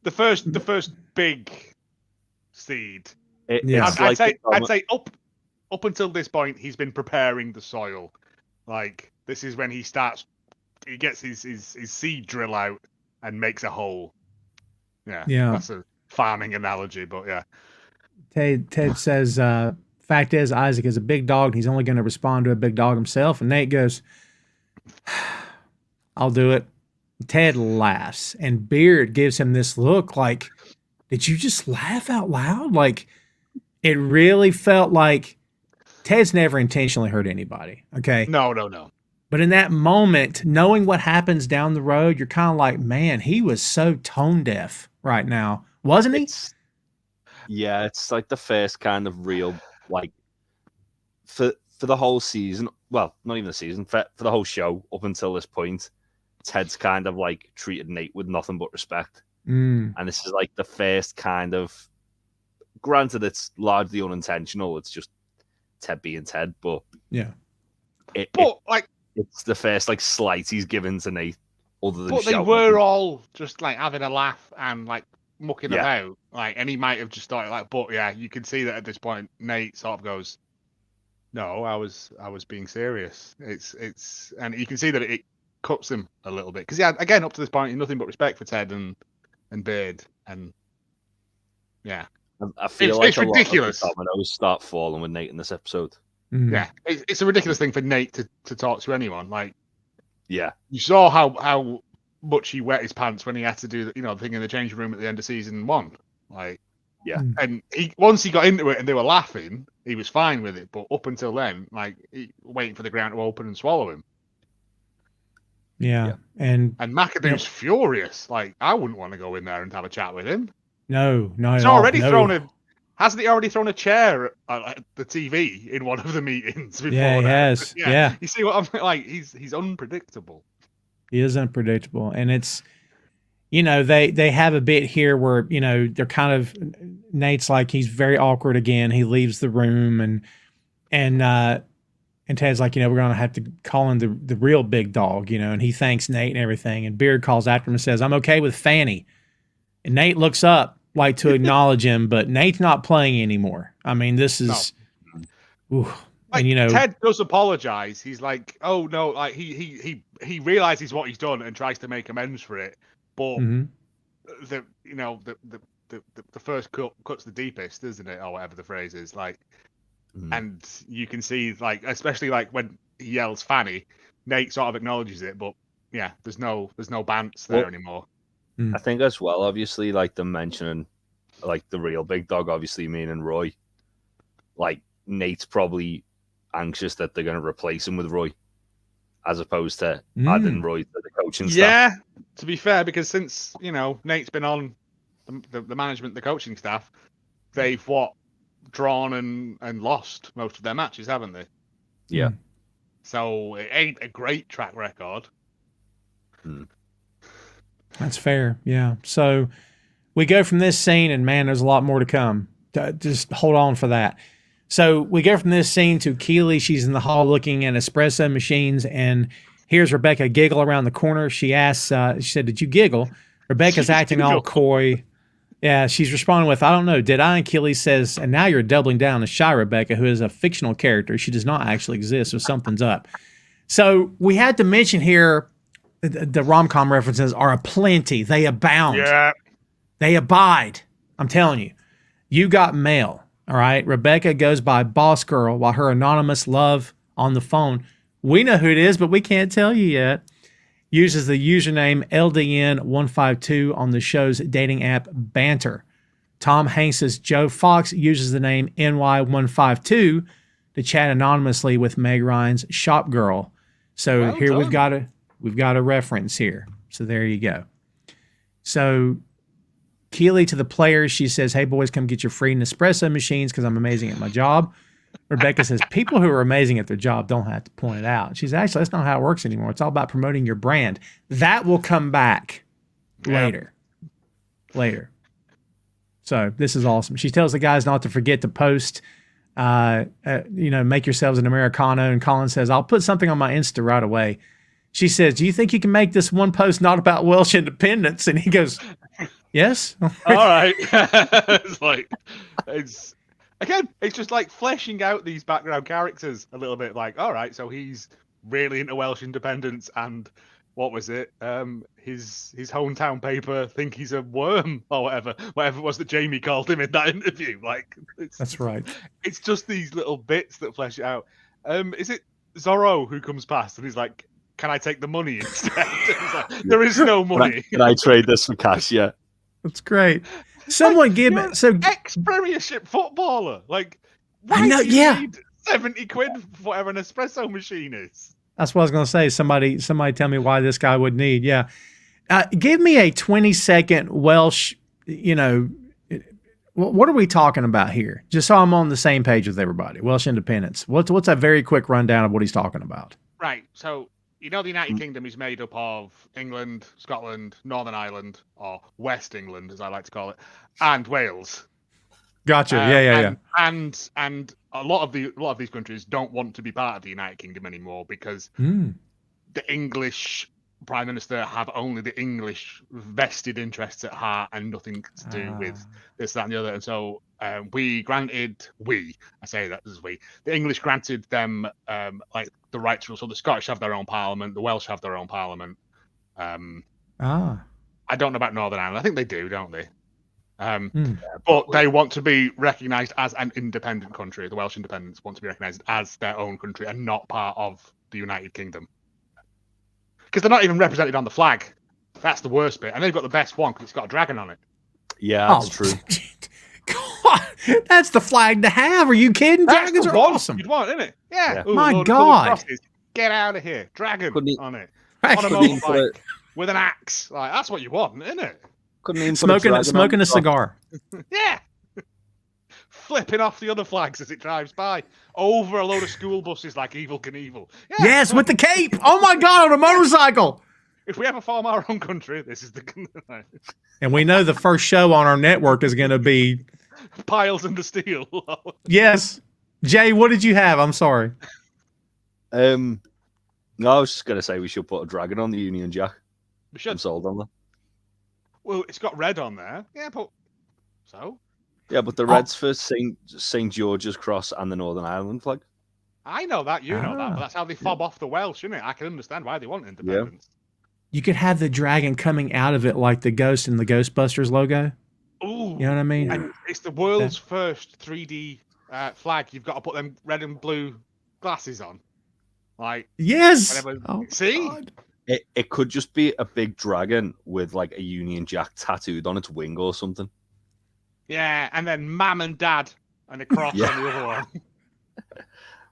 the first big seed. I'd say up until this point, he's been preparing the soil. Like, this is when he gets his seed drill out and makes a hole. Yeah. That's a farming analogy, but yeah. Ted says, fact is, Isaac is a big dog. And he's only going to respond to a big dog himself. And Nate goes, I'll do it. Ted laughs, and Beard gives him this look like, did you just laugh out loud? Like, it really felt like Ted's never intentionally hurt anybody. Okay. No. But in that moment, knowing what happens down the road, you're kind of like, man, he was so tone deaf right now, wasn't he? Yeah, it's like the first kind of real, like, for the whole season. Well, not even the season, for the whole show up until this point, Ted's kind of like treated Nate with nothing but respect. And this is like the first kind of, granted, it's largely unintentional. It's just Ted being Ted, but yeah, it's the first like slight he's given to Nate. Other than they were all just like having a laugh and like mucking about, like, and he might have just started like, but yeah, you can see that at this point, Nate sort of goes, "No, I was being serious." It's, and you can see that it cuts him a little bit because again, up to this point, he's nothing but respect for Ted and Beard, and yeah. I feel like it's ridiculous. A lot of the dominoes start falling with Nate in this episode. Yeah, it's a ridiculous thing for Nate to talk to anyone. Like, yeah, you saw how much he wet his pants when he had to do the thing in the changing room at the end of season 1. Like, yeah, and once he got into it and they were laughing, he was fine with it. But up until then, like, waiting for the ground to open and swallow him. Yeah. And McAdoo's furious. Like, I wouldn't want to go in there and have a chat with him. No. He's already thrown Hasn't he already thrown a chair at the TV in one of the meetings before? Yeah, he has. Yeah. You see what I'm like? He's unpredictable. He is unpredictable, and it's, they have a bit here where they're kind of, Nate's like, he's very awkward again. He leaves the room, and Ted's like, we're gonna have to call in the real big dog, and he thanks Nate and everything. And Beard calls after him and says, "I'm okay with Fanny." And Nate looks up like to acknowledge him, but Nate's not playing anymore. I mean, this is, ooh. Like, and Ted does apologize. He's like, "Oh no!" Like he realizes what he's done and tries to make amends for it. But the first cut's the deepest, isn't it, or whatever the phrase is. Like, and you can see, like, especially like when he yells Fanny, Nate sort of acknowledges it, but yeah, there's no bants there anymore. I think as well, obviously, like them mentioning like the real big dog, obviously meaning Roy. Like Nate's probably anxious that they're going to replace him with Roy, as opposed to adding Roy to the coaching staff. Yeah, to be fair, because since Nate's been on the management, the coaching staff, they've drawn and lost most of their matches, haven't they? Yeah. So it ain't a great track record. That's fair. Yeah. So we go from this scene, and man, there's a lot more to come. Just hold on for that. So we go from this scene to Keeley. She's in the hall looking at espresso machines, and here's Rebecca giggle around the corner. She asks, she said, "Did you giggle?" Rebecca's acting all coy. Yeah, she's responding with, "I don't know, did I?" And Keeley says, "And now you're doubling down to shy Rebecca, who is a fictional character. She does not actually exist, so something's up." So we had to mention here, the rom-com references are aplenty. They abound. Yeah. They abide. I'm telling you. You got mail. All right. Rebecca goes by Boss Girl while her anonymous love on the phone, we know who it is, but we can't tell you yet, uses the username LDN152 on the show's dating app Banter. Tom Hanks' Joe Fox uses the name NY152 to chat anonymously with Meg Ryan's Shop Girl. So here we've got a reference here. So there you go. So Keeley to the players, she says, "Hey boys, come get your free Nespresso machines because I'm amazing at my job." Rebecca says, "People who are amazing at their job don't have to point it out." She's actually, that's not how it works anymore. It's all about promoting your brand. That will come back later. So this is awesome. She tells the guys not to forget to post, make yourselves an Americano. And Colin says, "I'll put something on my Insta right away." She says, "Do you think you can make this one post not about Welsh independence?" And he goes, "Yes." All right. It's just like fleshing out these background characters a little bit. Like, all right, so he's really into Welsh independence, and what was it? His hometown paper think he's a worm or whatever it was that Jamie called him in that interview. Like, that's right. It's just these little bits that flesh it out. Is it Zorro who comes past and he's like, "Can I take the money instead?" Like, there is no money. Can I trade this for cash? Yeah. That's great. Someone like, give it. So ex-Premiership footballer. Like, why I know, do you need 70 quid for whatever an espresso machine is? That's what I was going to say. Somebody tell me why this guy would need. Yeah. Give me a 20-second Welsh, what are we talking about here? Just so I'm on the same page with everybody. Welsh independence. What's a very quick rundown of what he's talking about? Right. So, the United Kingdom is made up of England, Scotland, Northern Ireland, or West England, as I like to call it, and Wales. Gotcha. Yeah. And a lot of these countries don't want to be part of the United Kingdom anymore because the English Prime Minister have only the English vested interests at heart and nothing to do with this, that, and the other. And so the English granted them the right to rule. So the Scottish have their own parliament, the Welsh have their own parliament. I don't know about Northern Ireland. I think they do, don't they? But they want to be recognised as an independent country. The Welsh independents want to be recognised as their own country and not part of the United Kingdom. Because they're not even represented on the flag. That's the worst bit. And they've got the best one because it's got a dragon on it. Yeah, that's true. God, that's the flag to have. Are you kidding? That's Dragons are awesome. You'd want, isn't it? Yeah. Ooh, my God. Get out of here. Dragon on it. On a motorbike with an axe. Like, that's what you want, isn't it? Couldn't even smoking a cigar. Yeah. flipping off the other flags as it drives by over a load of school buses like Evel Knievel. Yeah, yes, with the cape. Oh my God, on a motorcycle. If we ever form our own country, this is the. And we know the first show on our network is going to be Piles and the Steel. Yes. Jay, what did you have? I'm sorry. No, I was just going to say we should put a dragon on the Union Jack. We should. I'm sold on that. Well, it's got red on there. Yeah, but so? Yeah, but the red's for St. George's Cross and the Northern Ireland flag. I know that, you know that, but that's how they fob off the Welsh, isn't it? I can understand why they want independence. You could have the dragon coming out of it like the ghost in the Ghostbusters logo. Ooh. You know what I mean? And it's the world's first 3D flag. You've got to put them red and blue glasses on. Like, yes. See? God. It could just be a big dragon with like a Union Jack tattooed on its wing or something. Yeah, and then Mam and Dad and a cross on the other one.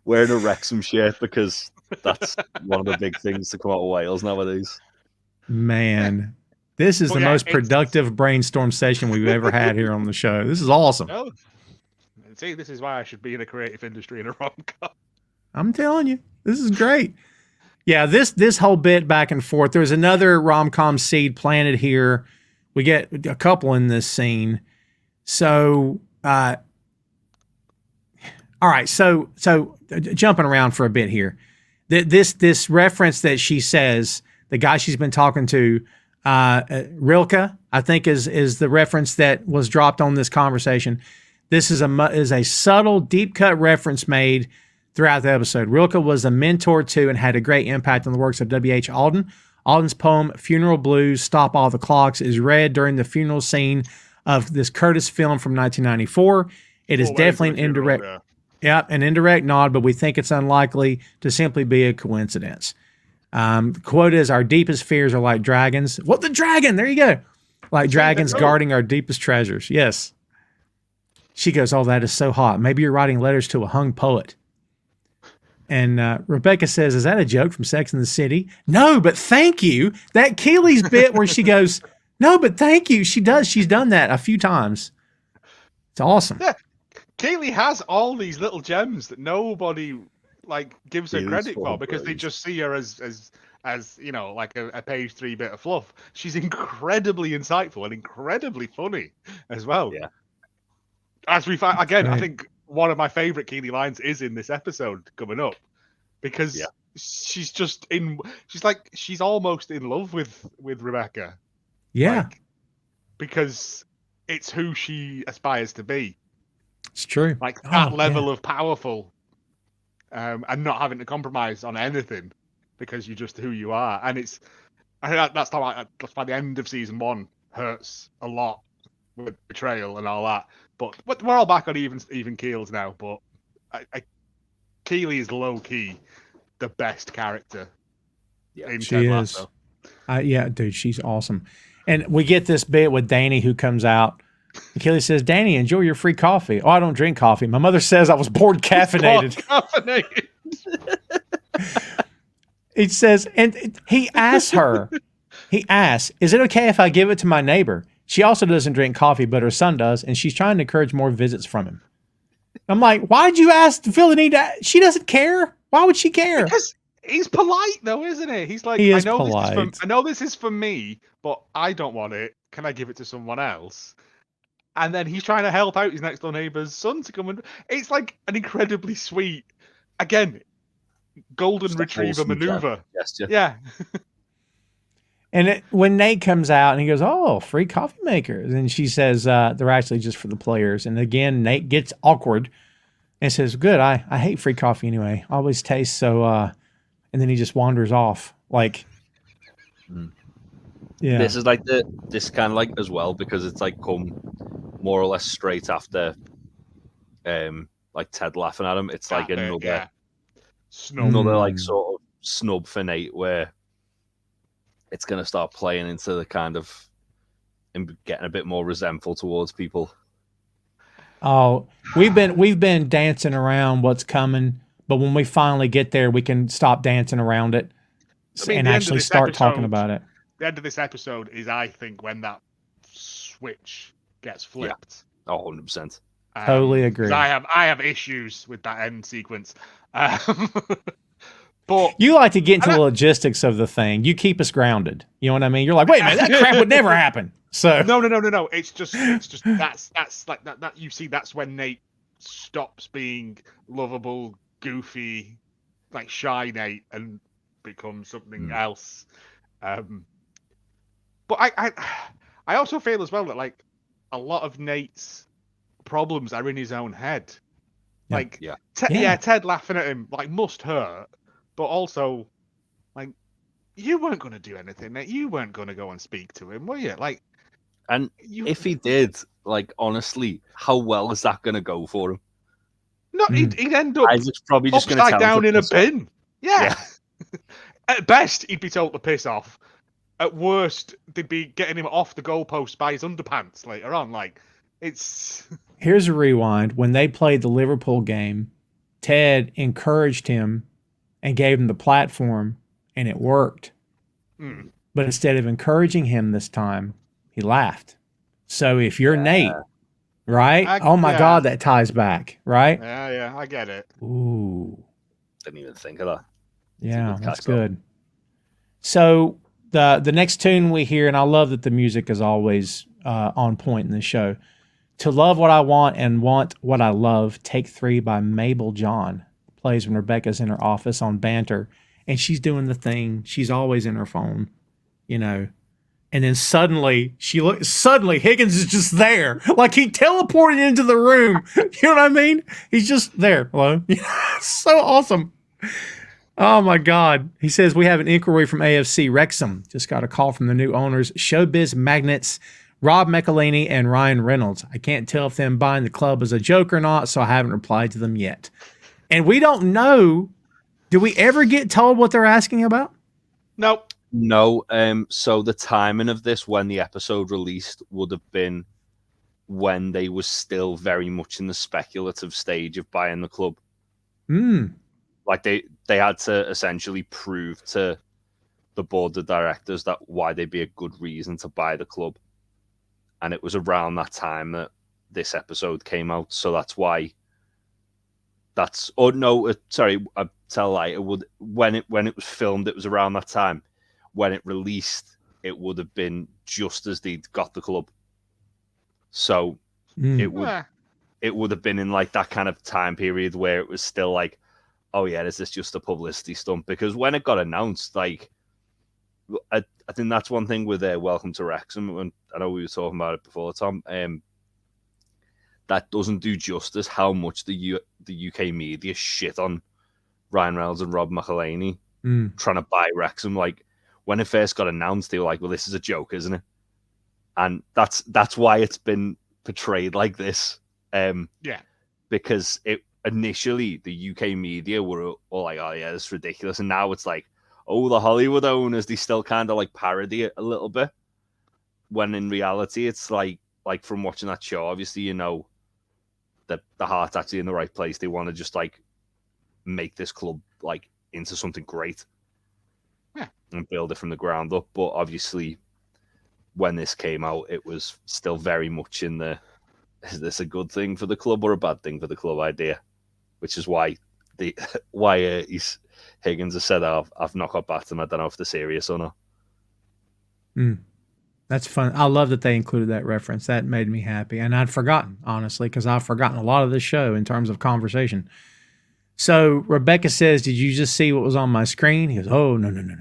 Wearing a Wrexham shirt because that's one of the big things to come out of Wales nowadays. Man, this is the most productive brainstorm session we've ever had here on the show. This is awesome. No. See, this is why I should be in a creative industry in a rom-com. I'm telling you, this is great. Yeah, this whole bit back and forth. There's another rom-com seed planted here. We get a couple in this scene. So, all right. So jumping around for a bit here. This reference that she says, the guy she's been talking to, Rilke, I think is the reference that was dropped on this conversation. This is a subtle, deep cut reference made throughout the episode. Rilke was a mentor to and had a great impact on the works of W.H. Auden. Auden's poem, Funeral Blues, Stop All the Clocks, is read during the funeral scene of this Curtis film from 1994. It is definitely an indirect, an indirect nod, but we think it's unlikely to simply be a coincidence. The quote is, "Our deepest fears are like dragons." What the dragon? There you go. Like dragons guarding our deepest treasures. Yes. She goes, "Oh, that is so hot. Maybe you're writing letters to a hung poet." And Rebecca says, "Is that a joke from Sex and the City?" "No, but thank you." That Keeley's bit where she goes, "No, but thank you." She does. She's done that a few times. It's awesome. Yeah. Keeley has all these little gems that nobody gives her credit for because they just see her as you know, like a page 3 bit of fluff. She's incredibly insightful and incredibly funny as well. Yeah. As we find again, I think one of my favorite Keeley lines is in this episode coming up because she's she's almost in love with Rebecca. Yeah. Because it's who she aspires to be. It's true. Like that level of powerful and not having to compromise on anything because you're just who you are. And that's why the end of season 1 hurts a lot with betrayal and all that. But we're all back on even keels now. But Keeley is low key the best character in Ted Lasso. Yeah, dude, she's awesome. And we get this bit with Danny who comes out. And Keeley says, "Danny, enjoy your free coffee." "Oh, I don't drink coffee. My mother says I was born caffeinated." He says, and he asks her, "Is it okay if I give it to my neighbor? She also doesn't drink coffee, but her son does, and she's trying to encourage more visits from him." I'm like, why'd you feel the need to? She doesn't care. Why would she care? Because he's polite, though, isn't he? He's like, I know this is for me, but I don't want it. Can I give it to someone else? And then he's trying to help out his next door neighbor's son to come and. It's like an incredibly sweet, again, golden retriever maneuver. Yeah. And when Nate comes out and he goes, "Oh, free coffee makers," and she says they're actually just for the players. And again, Nate gets awkward and says, "Good, I hate free coffee anyway. Always tastes so." And then he just wanders off. Like, yeah. This is like this kind of like as well because it's like come more or less straight after, like Ted laughing at him. It's like another like sort of snub for Nate where. It's going to start playing into the kind of getting a bit more resentful towards people. Oh, we've been dancing around what's coming, but when we finally get there, we can stop dancing around it and actually start talking about it. The end of this episode is, I think, when that switch gets flipped. Yeah. 100%. Totally agree. I have issues with that end sequence. But you like to get into the logistics of the thing. You keep us grounded. You know what I mean? You're like, wait a minute, that crap would never happen. So no. It's just that's like that you see, that's when Nate stops being lovable, goofy, like shy Nate and becomes something else. But I also feel as well that like a lot of Nate's problems are in his own head. Like Ted laughing at him like must hurt, but also like you weren't going to do anything, Nate. You weren't going to go and speak to him, were you? Like, and if he did, like honestly, how well is that going to go for him? No, he'd end up probably just upside down in a bin. Yeah. At best, he'd be told to piss off. At worst, they'd be getting him off the goalpost by his underpants later on. Like, it's... Here's a rewind. When they played the Liverpool game, Ted encouraged him and gave him the platform, and it worked. But instead of encouraging him this time, he laughed. So if you're Nate, right? Oh my God, that ties back, right? Yeah, I get it. Ooh. Didn't even think of that. Yeah, that's good. So the next tune we hear, and I love that the music is always on point in the show. To Love What I Want and Want What I Love, Take 3 by Mabel John. Plays when Rebecca's in her office on Banter, and she's doing the thing. She's always in her phone, you know. And then suddenly Higgins is just there. Like he teleported into the room. You know what I mean? He's just there. Hello. So awesome. Oh my God. He says, we have an inquiry from AFC Wrexham. Just got a call from the new owners, Showbiz Magnates, Rob McElhaney and Ryan Reynolds. I can't tell if them buying the club is a joke or not, so I haven't replied to them yet. And we don't know. Do we ever get told what they're asking about? Nope. No. So the timing of this, when the episode released, would have been when they were still very much in the speculative stage of buying the club. Like they had to essentially prove to the board of directors that why they'd be a good reason to buy the club. And it was around that time that this episode came out. So that's why I tell a lie. It would, when it was filmed, it was around that time. When it released, it would have been just as they'd got the club. So it would have been in like that kind of time period where it was still like, oh yeah, is this just a publicity stunt? Because when it got announced, like, I think that's one thing with Welcome to Wrexham. And I know we were talking about it before, Tom. That doesn't do justice how much the UK media shit on Ryan Reynolds and Rob McElhaney trying to buy Wrexham. Like when it first got announced, they were like, "Well, this is a joke, isn't it?" And that's why it's been portrayed like this. Because it initially the UK media were all like, "Oh yeah, it's ridiculous," and now it's like, "Oh, the Hollywood owners, they still kind of like parody it a little bit." When in reality, it's like from watching that show, obviously, you know, that the heart's actually in the right place. They want to just like make this club like into something great, and build it from the ground up. But obviously, when this came out, it was still very much in the is this a good thing for the club or a bad thing for the club idea, which is why Higgins has said, I've not got back to them. I don't know if they're serious or not. That's fun. I love that they included that reference. That made me happy. And I'd forgotten, honestly, because I've forgotten a lot of this show in terms of conversation. So Rebecca says, did you just see what was on my screen? He goes, oh, no.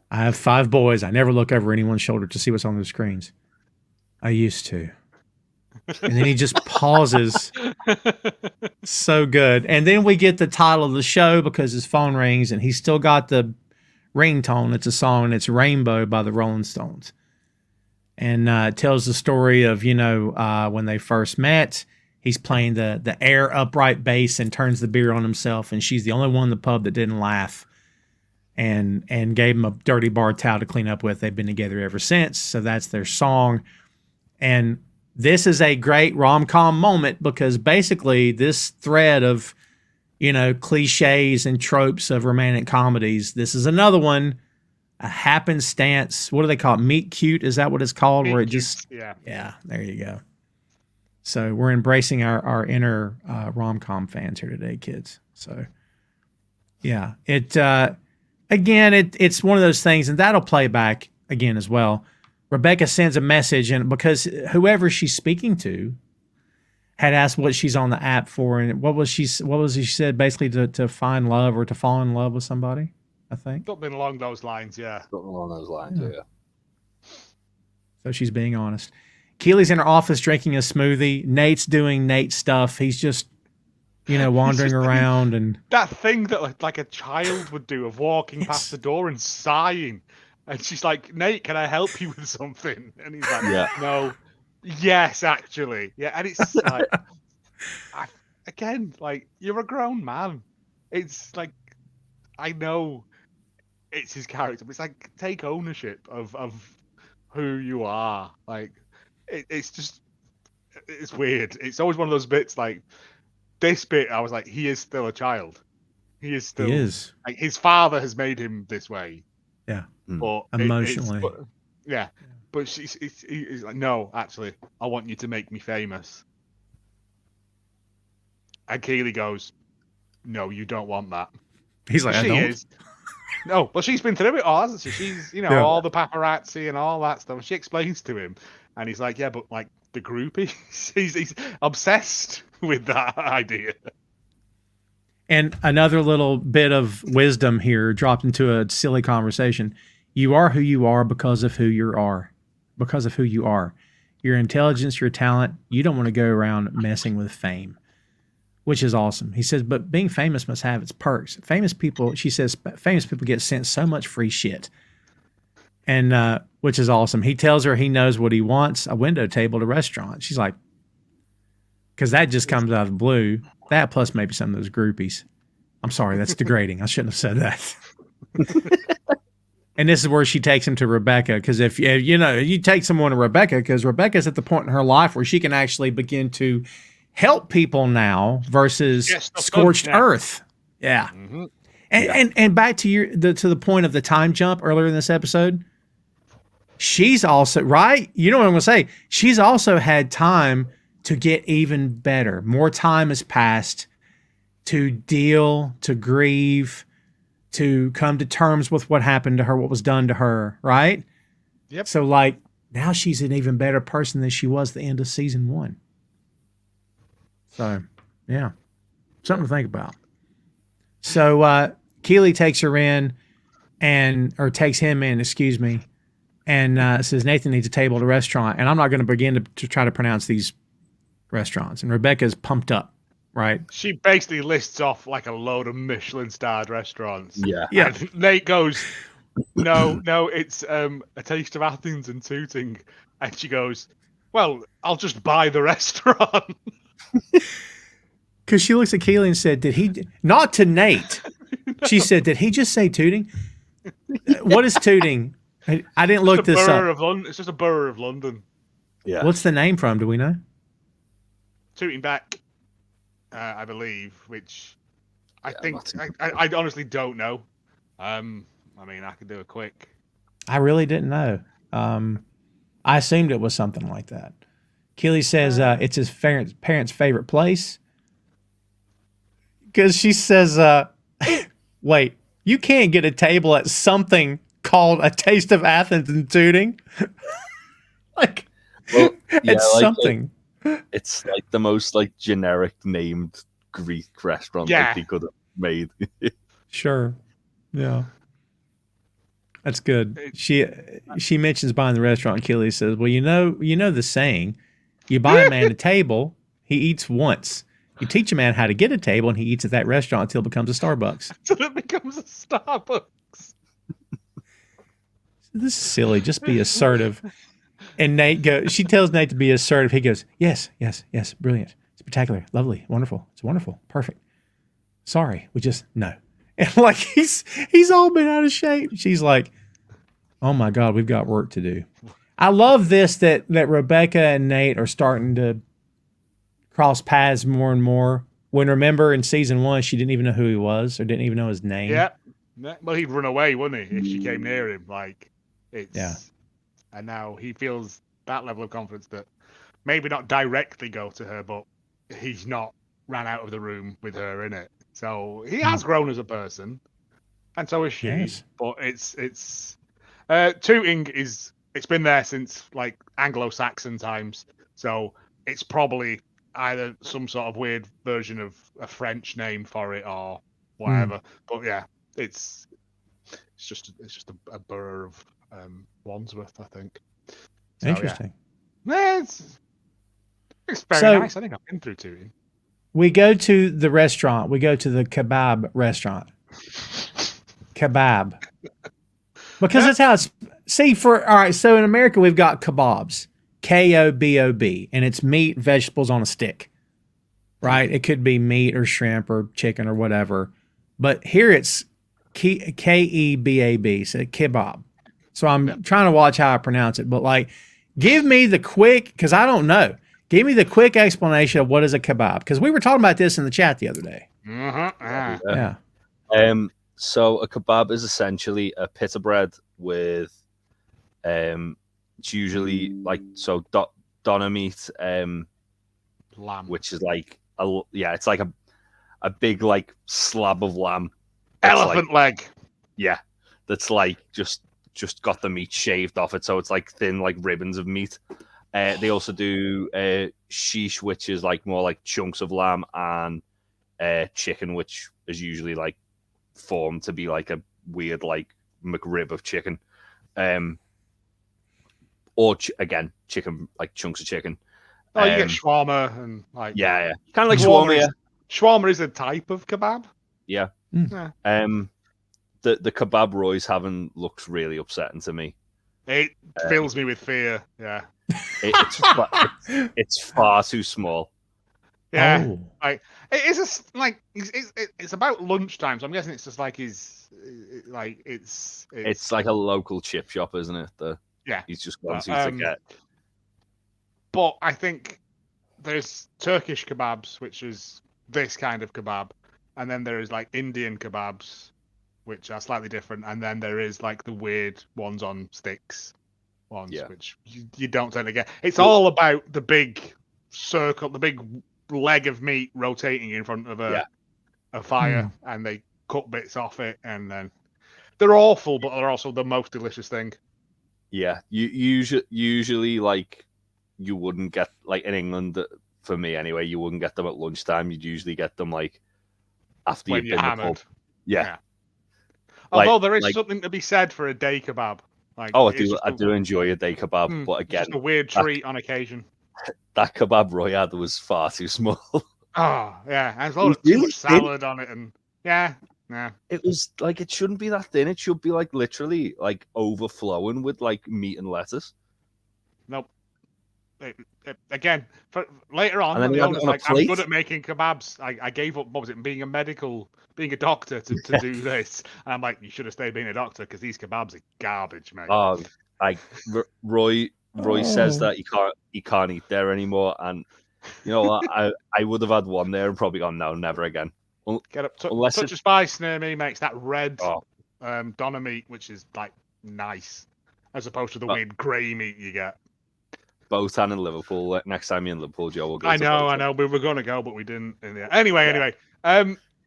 I have 5 boys. I never look over anyone's shoulder to see what's on the screens. I used to. And then he just pauses. So good. And then we get the title of the show because his phone rings and he's still got the ringtone. It's a song, and it's Rainbow by the Rolling Stones. And it tells the story of, when they first met, he's playing the air upright bass and turns the beer on himself. And she's the only one in the pub that didn't laugh and gave him a dirty bar towel to clean up with. They've been together ever since. So that's their song. And this is a great rom-com moment because basically this thread of, cliches and tropes of romantic comedies, this is another one, a happenstance. What do they call it? Meet cute? Is that what it's called? Where it just, yeah, there you go. So we're embracing our inner rom-com fans here today, kids. So yeah, it's one of those things, and that'll play back again as well. Rebecca sends a message, and because whoever she's speaking to had asked what she's on the app for, and what was she said, basically to find love or to fall in love with somebody, I think. Something along those lines, yeah. Something along those lines, yeah. So she's being honest. Keeley's in her office drinking a smoothie. Nate's doing Nate stuff. He's just, wandering around and that thing that like a child would do of walking past the door and sighing. And she's like, Nate, can I help you with something? And he's like, no. Yes, actually. Yeah, and it's like, again, like, you're a grown man. It's like, I know it's his character, but it's like, take ownership of who you are. Like, it's weird. It's always one of those bits, like, this bit, I was like, he is still a child. He is still. He is. Like, his father has made him this way. Yeah. But emotionally. Yeah. But he's like, no, actually, I want you to make me famous. And Keeley goes, no, you don't want that. He's like, I don't. Is. No, well, she's been through it all, hasn't she? She's, all the paparazzi and all that stuff. She explains to him, and he's like, yeah, but like the groupies, he's obsessed with that idea. And another little bit of wisdom here dropped into a silly conversation. You are who you are because of who you are. Because of who you are. Your intelligence, your talent, you don't want to go around messing with fame, which is awesome. He says, but being famous must have its perks. Famous people, she says, famous people get sent so much free shit. And which is awesome. He tells her he knows what he wants, a window table at a restaurant. She's like, because that just comes out of the blue. That plus maybe some of those groupies. I'm sorry, that's degrading. I shouldn't have said that. And this is where she takes him to Rebecca, because if you take someone to Rebecca, because Rebecca's at the point in her life where she can actually begin to help people now versus scorched earth. Yeah. Mm-hmm. And back to the point of the time jump earlier in this episode. She's also right. You know what I'm going to say? She's also had time to get even better. More time has passed to deal, to grieve, to come to terms with what happened to her, what was done to her, right? Yep. So, like, now she's an even better person than she was at the end of season 1. So, yeah. Something to think about. So, Keeley takes her in or takes him in, excuse me, and says Nathan needs a table at a restaurant. And I'm not going to begin to try to pronounce these restaurants. And Rebecca's pumped up. Right. She basically lists off like a load of Michelin-starred restaurants. Yeah. And Nate goes, no, it's a taste of Athens and Tooting. And she goes, well, I'll just buy the restaurant. Because she looks at Keeley and said, not to Nate. No. She said, did he just say Tooting? What is Tooting? I didn't look this up. It's just a borough of London. Yeah. What's the name from? Do we know? Tooting Back. I believe, which I think I honestly don't know. I mean, I could do a quick. I really didn't know. I assumed it was something like that. Keeley says it's his parents' favorite place because she says, "Wait, you can't get a table at something called a Taste of Athens and Tooting." It's something. It's like the most like generic named Greek restaurant like he could have made. Sure. Yeah. That's good. She mentions buying the restaurant. Keeley says, well, you know the saying, you buy a man a table, he eats once. You teach a man how to get a table and he eats at that restaurant until it becomes a Starbucks. Until it becomes a Starbucks. This is silly. Just be assertive. And she tells Nate to be assertive. He goes, yes, brilliant. Spectacular, lovely, wonderful. It's wonderful, perfect. Sorry, no. And like he's all been out of shape. She's like, oh my God, we've got work to do. I love this that Rebecca and Nate are starting to cross paths more and more. When remember in season 1, she didn't even know who he was or didn't even know his name. Yeah. Well, he'd run away, wouldn't he, if she came near him? Like, it's... Yeah. And now he feels that level of confidence that maybe not directly go to her, but he's not ran out of the room with her in it. So he has grown as a person, and so is she. Yes. But it's tooting it's been there since like Anglo-Saxon times. So it's probably either some sort of weird version of a French name for it or whatever. But yeah, it's just a borough of Wandsworth, I think. So, Interesting. Yeah, it's very nice. I think I've been through tooting. We go to the restaurant. We go to the kebab restaurant. Kebab. Because that's how it's. See, all right, so in America, we've got kebabs. K-O-B-O-B. And it's meat, vegetables on a stick. Right? It could be meat or shrimp or chicken or whatever. But here it's K-E-B-A-B. So kebab. So I'm trying to watch how I pronounce it. But like, give me the quick, because I don't know. Give me the quick explanation of what is a kebab, because we were talking about this in the chat the other day. Yeah. So a kebab is essentially a pita bread with, it's usually like doner meat, lamb, which is like it's like a big like slab of lamb, elephant leg. Yeah, that's like just got the meat shaved off it, so it's like thin like ribbons of meat. They also do sheesh, which is like more like chunks of lamb, and chicken, which is usually like formed to be like a weird like McRib of chicken, or again chicken, like chunks of chicken. Oh, you get shawarma and like kind of like shawarma. Shawarma is a type of kebab. Yeah. The kebab Roy's having looks really upsetting to me. It fills me with fear. Yeah. It's far too small. Yeah, like it's about lunchtime, so I'm guessing it's just like it's like a local chip shop, isn't it? He's just gone to get. But I think there's Turkish kebabs, which is this kind of kebab, and then there is like Indian kebabs, which are slightly different, and then there is like the weird ones on sticks. Which you don't tend to get. It's all about the big circle, the big leg of meat rotating in front of a fire, and they cut bits off it, and then they're awful, but they're also the most delicious thing. Yeah, you usually like you wouldn't get like in England, for me anyway. You wouldn't get them at lunchtime. You'd usually get them like after when you're hammered. Yeah. Although there is something to be said for a day kebab. Like, I do enjoy a day kebab, but again, just a weird treat on occasion. That kebab Roy had was far too small. Oh yeah, and there's too much salad on it, and it was like it shouldn't be that thin. It should be like literally like overflowing with like meat and lettuce. Nope. Again, for later on, and then I'm good at making kebabs. I gave up. What was it? Being a doctor to do this. And I'm like, you should have stayed being a doctor because these kebabs are garbage, mate. Oh, like Roy says that he can't eat there anymore, and you know what? I would have had one there and probably gone no, never again. Get up, touch of spice near me makes that red doner meat, which is like nice, as opposed to the weird grey meat you get. Botan in Liverpool. Next time you're in Liverpool, Joe, we'll go. I know. We were going to go, but we didn't. Anyway.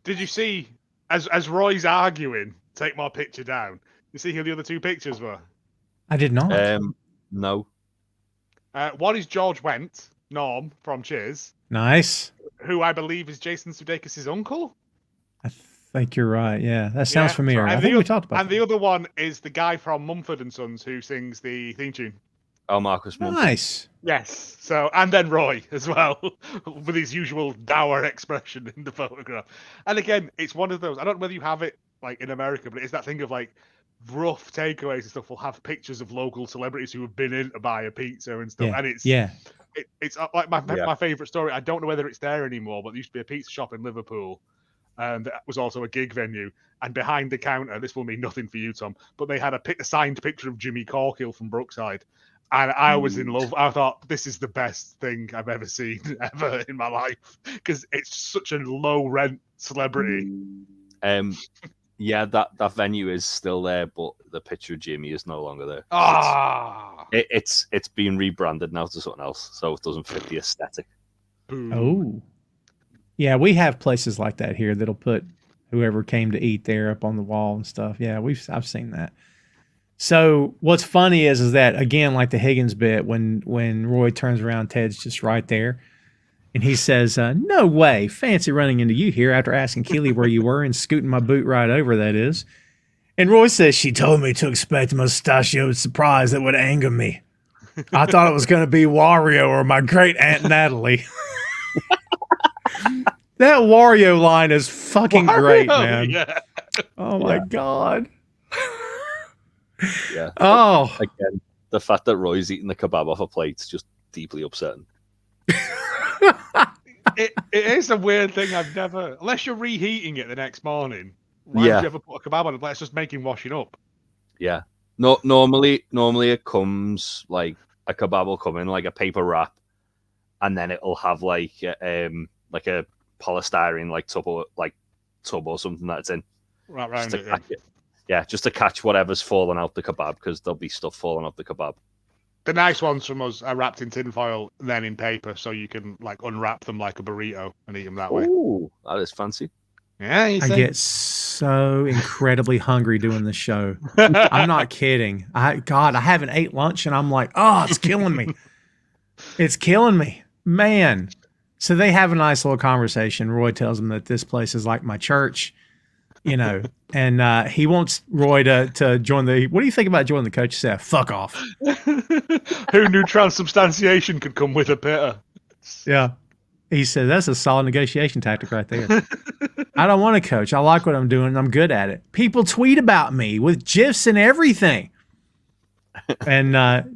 Did you see as Roy's arguing? Take my picture down. You see who the other two pictures were? I did not. No. One is George Wendt, Norm from Cheers. Nice. Who I believe is Jason Sudeikis' uncle. I think you're right. Yeah, that sounds familiar. I think we talked about. And the other one is the guy from Mumford and Sons who sings the theme tune. Oh, Marcus Mumford. Nice. Yes. So, and then Roy as well, with his usual dour expression in the photograph. And again, it's one of those. I don't know whether you have it like in America, but it's that thing of like rough takeaways and stuff will have pictures of local celebrities who have been in to buy a pizza and stuff. Yeah. And it's it's like my favorite story. I don't know whether it's there anymore, but there used to be a pizza shop in Liverpool. That was also a gig venue. And behind the counter, this will mean nothing for you, Tom, but they had a signed picture of Jimmy Corkill from Brookside. And I was in love. I thought, this is the best thing I've ever seen ever in my life because it's such a low rent celebrity. Yeah, that venue is still there, but the picture of Jimmy is no longer there. It's been rebranded now to something else, so it doesn't fit the aesthetic. Oh, yeah, we have places like that here that'll put whoever came to eat there up on the wall and stuff. Yeah, I've seen that. So what's funny is that, again, like the Higgens bit, when Roy turns around, Ted's just right there. And he says, no way, fancy running into you here after asking Keeley where you were and scooting my boot right over, that is. And Roy says, she told me to expect a mustachioed surprise that would anger me. I thought it was going to be Wario or my great Aunt Natalie. That Wario line is fucking great, man. Yeah. Oh, my God. Yeah. Oh. Again, the fact that Roy's eating the kebab off a plate is just deeply upsetting. It is a weird thing. I've never, unless you're reheating it the next morning. Why would you ever put a kebab on it? Let's just make him washing up. Yeah. No. Normally it comes like a kebab will come in like a paper wrap, and then it'll have like a polystyrene tub or something that's in. Right round it. Yeah, just to catch whatever's fallen out the kebab, because there'll be stuff falling off the kebab. The nice ones from us are wrapped in tinfoil, then in paper, so you can like unwrap them like a burrito and eat them that way. Ooh, that is fancy. Yeah, I get so incredibly hungry doing this show. I'm not kidding. I haven't ate lunch and I'm like, oh, it's killing me. It's killing me, man. So they have a nice little conversation. Roy tells him that this place is like my church, and he wants Roy to join the. What do you think about joining the coach staff? Fuck off. Who knew transubstantiation could come with a pitter? Yeah. He said, that's a solid negotiation tactic right there. I don't want to coach. I like what I'm doing, and I'm good at it. People tweet about me with GIFs and everything. And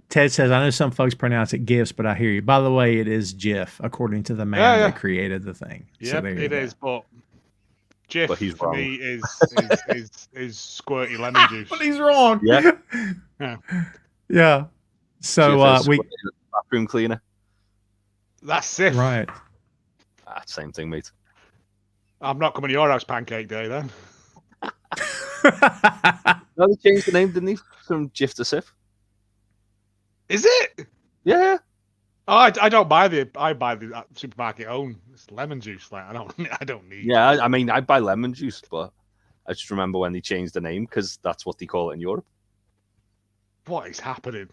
Ted says, I know some folks pronounce it GIFs, but I hear you. By the way, it is GIF, according to the man that created the thing. Yeah, so it is, but GIF he's for wrong. me is squirty lemon juice. But he's wrong. Yeah. Yeah. So we bathroom cleaner. That's Sif. right. Same thing, mate. I'm not coming to your house pancake day then. No, they changed the name, didn't they? From GIF to Sif. Is it? Yeah. Oh, I don't buy I buy the supermarket own. It's lemon juice. Like I don't need. Yeah, I mean, I buy lemon juice, but I just remember when they changed the name because that's what they call it in Europe. What is happening?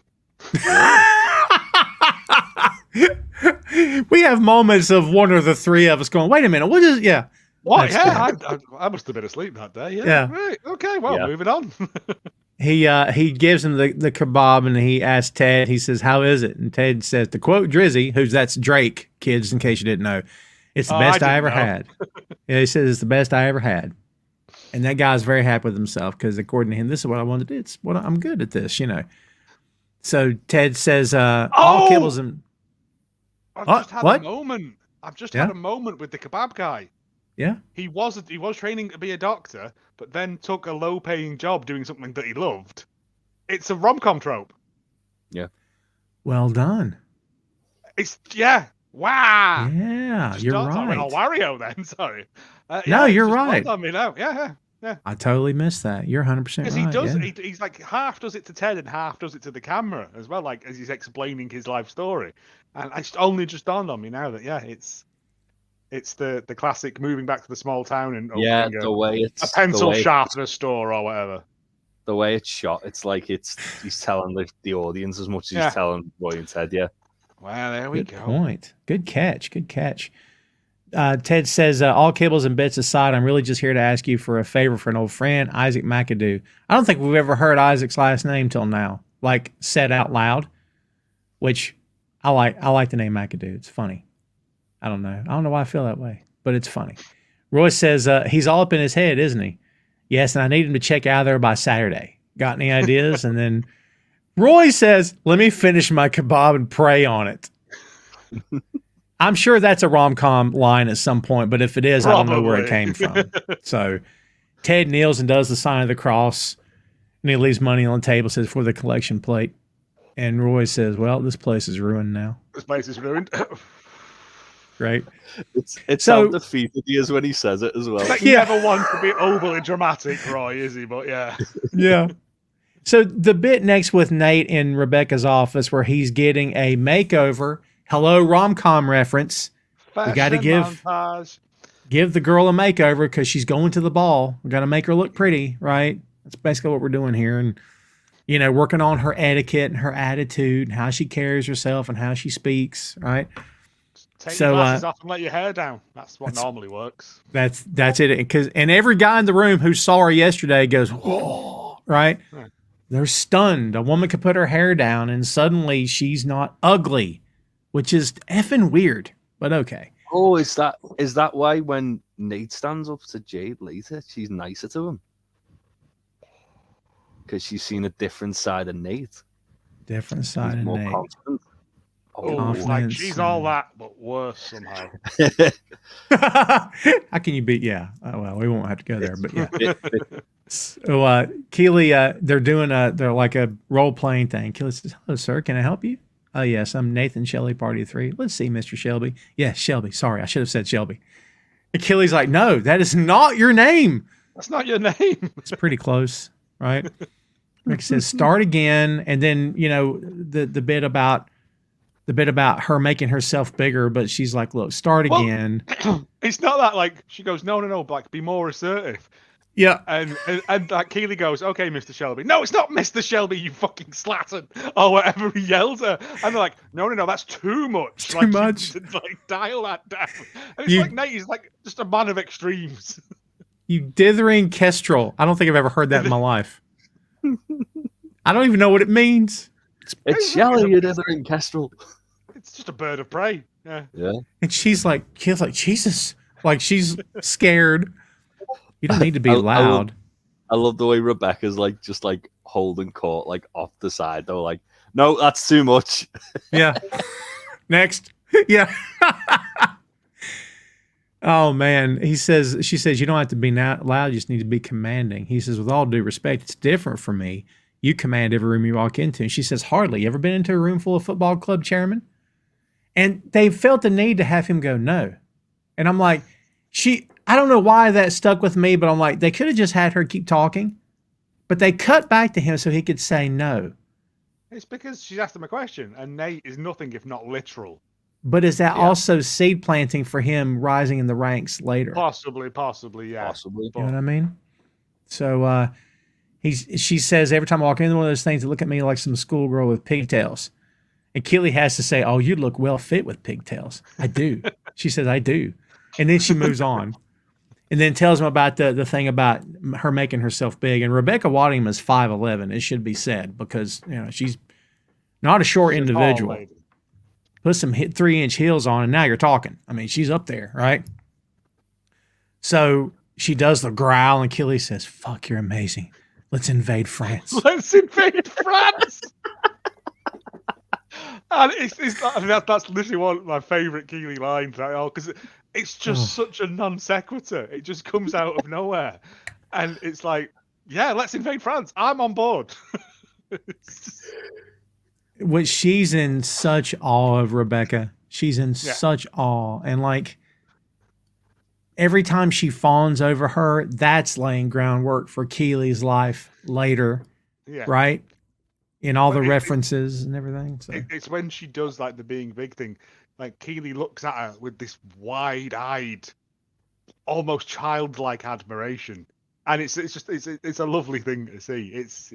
We have moments of one or the three of us going, wait a minute, what is, yeah. What? That's Yeah, I must have been asleep that day. Yeah. Right. Okay. Well, moving on. He gives him the kebab and he asks Ted, he says, how is it? And Ted says, to quote Drizzy, that's Drake, kids, in case you didn't know, it's the best I ever had. Yeah, he says, it's the best I ever had. And that guy's very happy with himself because according to him, this is what I want to do. It's what I'm good at this, So Ted says, all kibbles and... I've just had a moment. I've just had a moment with the kebab guy. Yeah. He was training to be a doctor, but then took a low-paying job doing something that he loved. It's a rom-com trope. Yeah. Well done. Wow. Yeah, you're right. Oh, Wario then. Sorry. No, you're right. On me now. Yeah. I totally missed that. You're 100% right. Because he does. Yeah. He's like half does it to Ted and half does it to the camera as well. Like as he's explaining his life story, and it's only just dawned on me now that it's the classic moving back to the small town and opening the way it's a pencil sharpener store or whatever. The way it's shot, it's like he's telling the audience as much as he's telling Roy and Ted. Yeah. Well, there we go. Good point. Good catch. Ted says, all kibbles and bits aside, I'm really just here to ask you for a favor for an old friend, Isaac McAdoo. I don't think we've ever heard Isaac's last name till now, like said out loud, which I like the name McAdoo. It's funny. I don't know why I feel that way, but it's funny. Roy says, he's all up in his head, isn't he? Yes, and I need him to check out of there by Saturday. Got any ideas? And then Roy says, let me finish my kebab and pray on it. I'm sure that's a rom-com line at some point, but if it is, probably. I don't know where it came from. So Ted kneels and does the sign of the cross, and he leaves money on the table, says, for the collection plate. And Roy says, well, this place is ruined now. This place is ruined. Right. It's So- how defeated he is when he says it as well. Like, he never wants to be overly dramatic, Roy, is he? But yeah. Yeah. So the bit next with Nate in Rebecca's office where he's getting a makeover. Hello, rom-com reference. We got to give the girl a makeover because she's going to the ball. We got to make her look pretty, right? That's basically what we're doing here. And, you know, working on her etiquette and her attitude, and how she carries herself and how she speaks, right? Take your glasses off and let your hair down. That's what normally works. That's it. And every guy in the room who saw her yesterday goes, whoa, right? Right. They're stunned. A woman could put her hair down and suddenly she's not ugly, which is effing weird, but okay. Oh, is that why when Nate stands up to Jade later, she's nicer to him? Because she's seen a different side of Nate. Different side He's of more Nate. confident. Oh, it's like she's all that, but worse somehow. How can you beat? Yeah. Well, we won't have to go there, but yeah. So, Keeley, they're doing they're like a role playing thing. Keeley says, "Hello, sir. Can I help you?" "Oh, yes. I'm Nathan Shelby, party of 3. Let's see, Mr. Shelby." "Yes, Shelby. Sorry, I should have said Shelby." And Keeley's like, "No, that is not your name." That's not your name. It's pretty close, right? Rick says, "Start again," and then you know the bit about her making herself bigger, but she's like, "Look, start again." It's not that like she goes, no, like be more assertive. Yeah. And like Keeley goes, "Okay, Mr. Shelby." "No, it's not Mr. Shelby, you fucking slattern," or whatever he yells at her. And they're like, no, that's too much. Too much. Like dial that down. And it's like Nate is like just a man of extremes. You dithering kestrel. I don't think I've ever heard that in my life. I don't even know what it means. It's Shelley, you dithering kestrel. It's just a bird of prey. Yeah. And she's like, Jesus. Like she's scared. You don't need to be loud. I love the way Rebecca's like just like holding court like off the side though. Like, no, that's too much. Yeah. Next. Yeah. Oh man. She says, "You don't have to be loud, you just need to be commanding." He says, "With all due respect, it's different for me. You command every room you walk into." And she says, "Hardly. You ever been into a room full of football club chairmen?" And they felt the need to have him go, "No." And I'm like, I don't know why that stuck with me, but I'm like, they could have just had her keep talking, but they cut back to him so he could say no. It's because she's asked him a question, and Nate is nothing if not literal. But is that also seed planting for him rising in the ranks later? Possibly, yeah. Possibly. You know what I mean? So she says, "Every time I walk into one of those things, they look at me like some schoolgirl with pigtails." And Keeley has to say, "Oh, you look well fit with pigtails." "I do." She says, "I do." And then she moves on. And then tells him about the thing about her making herself big. And Rebecca Waddingham is 5'11", it should be said, because you know she's not a short individual. Put some 3-inch heels on, and now you're talking. I mean, she's up there, right? So she does the growl, and Keeley says, "Fuck, you're amazing. Let's invade France." Let's invade France. And that's literally one of my favourite Keeley lines, because it's just such a non sequitur. It just comes out of nowhere, and it's like, yeah, let's invade France. I'm on board. Which she's in such awe of Rebecca. She's in such awe, and like every time she fawns over her, that's laying groundwork for Keeley's life later, right? In all the references and everything. So it's when she does like the being big thing, like Keeley looks at her with this wide-eyed, almost childlike admiration, and it's a lovely thing to see. It's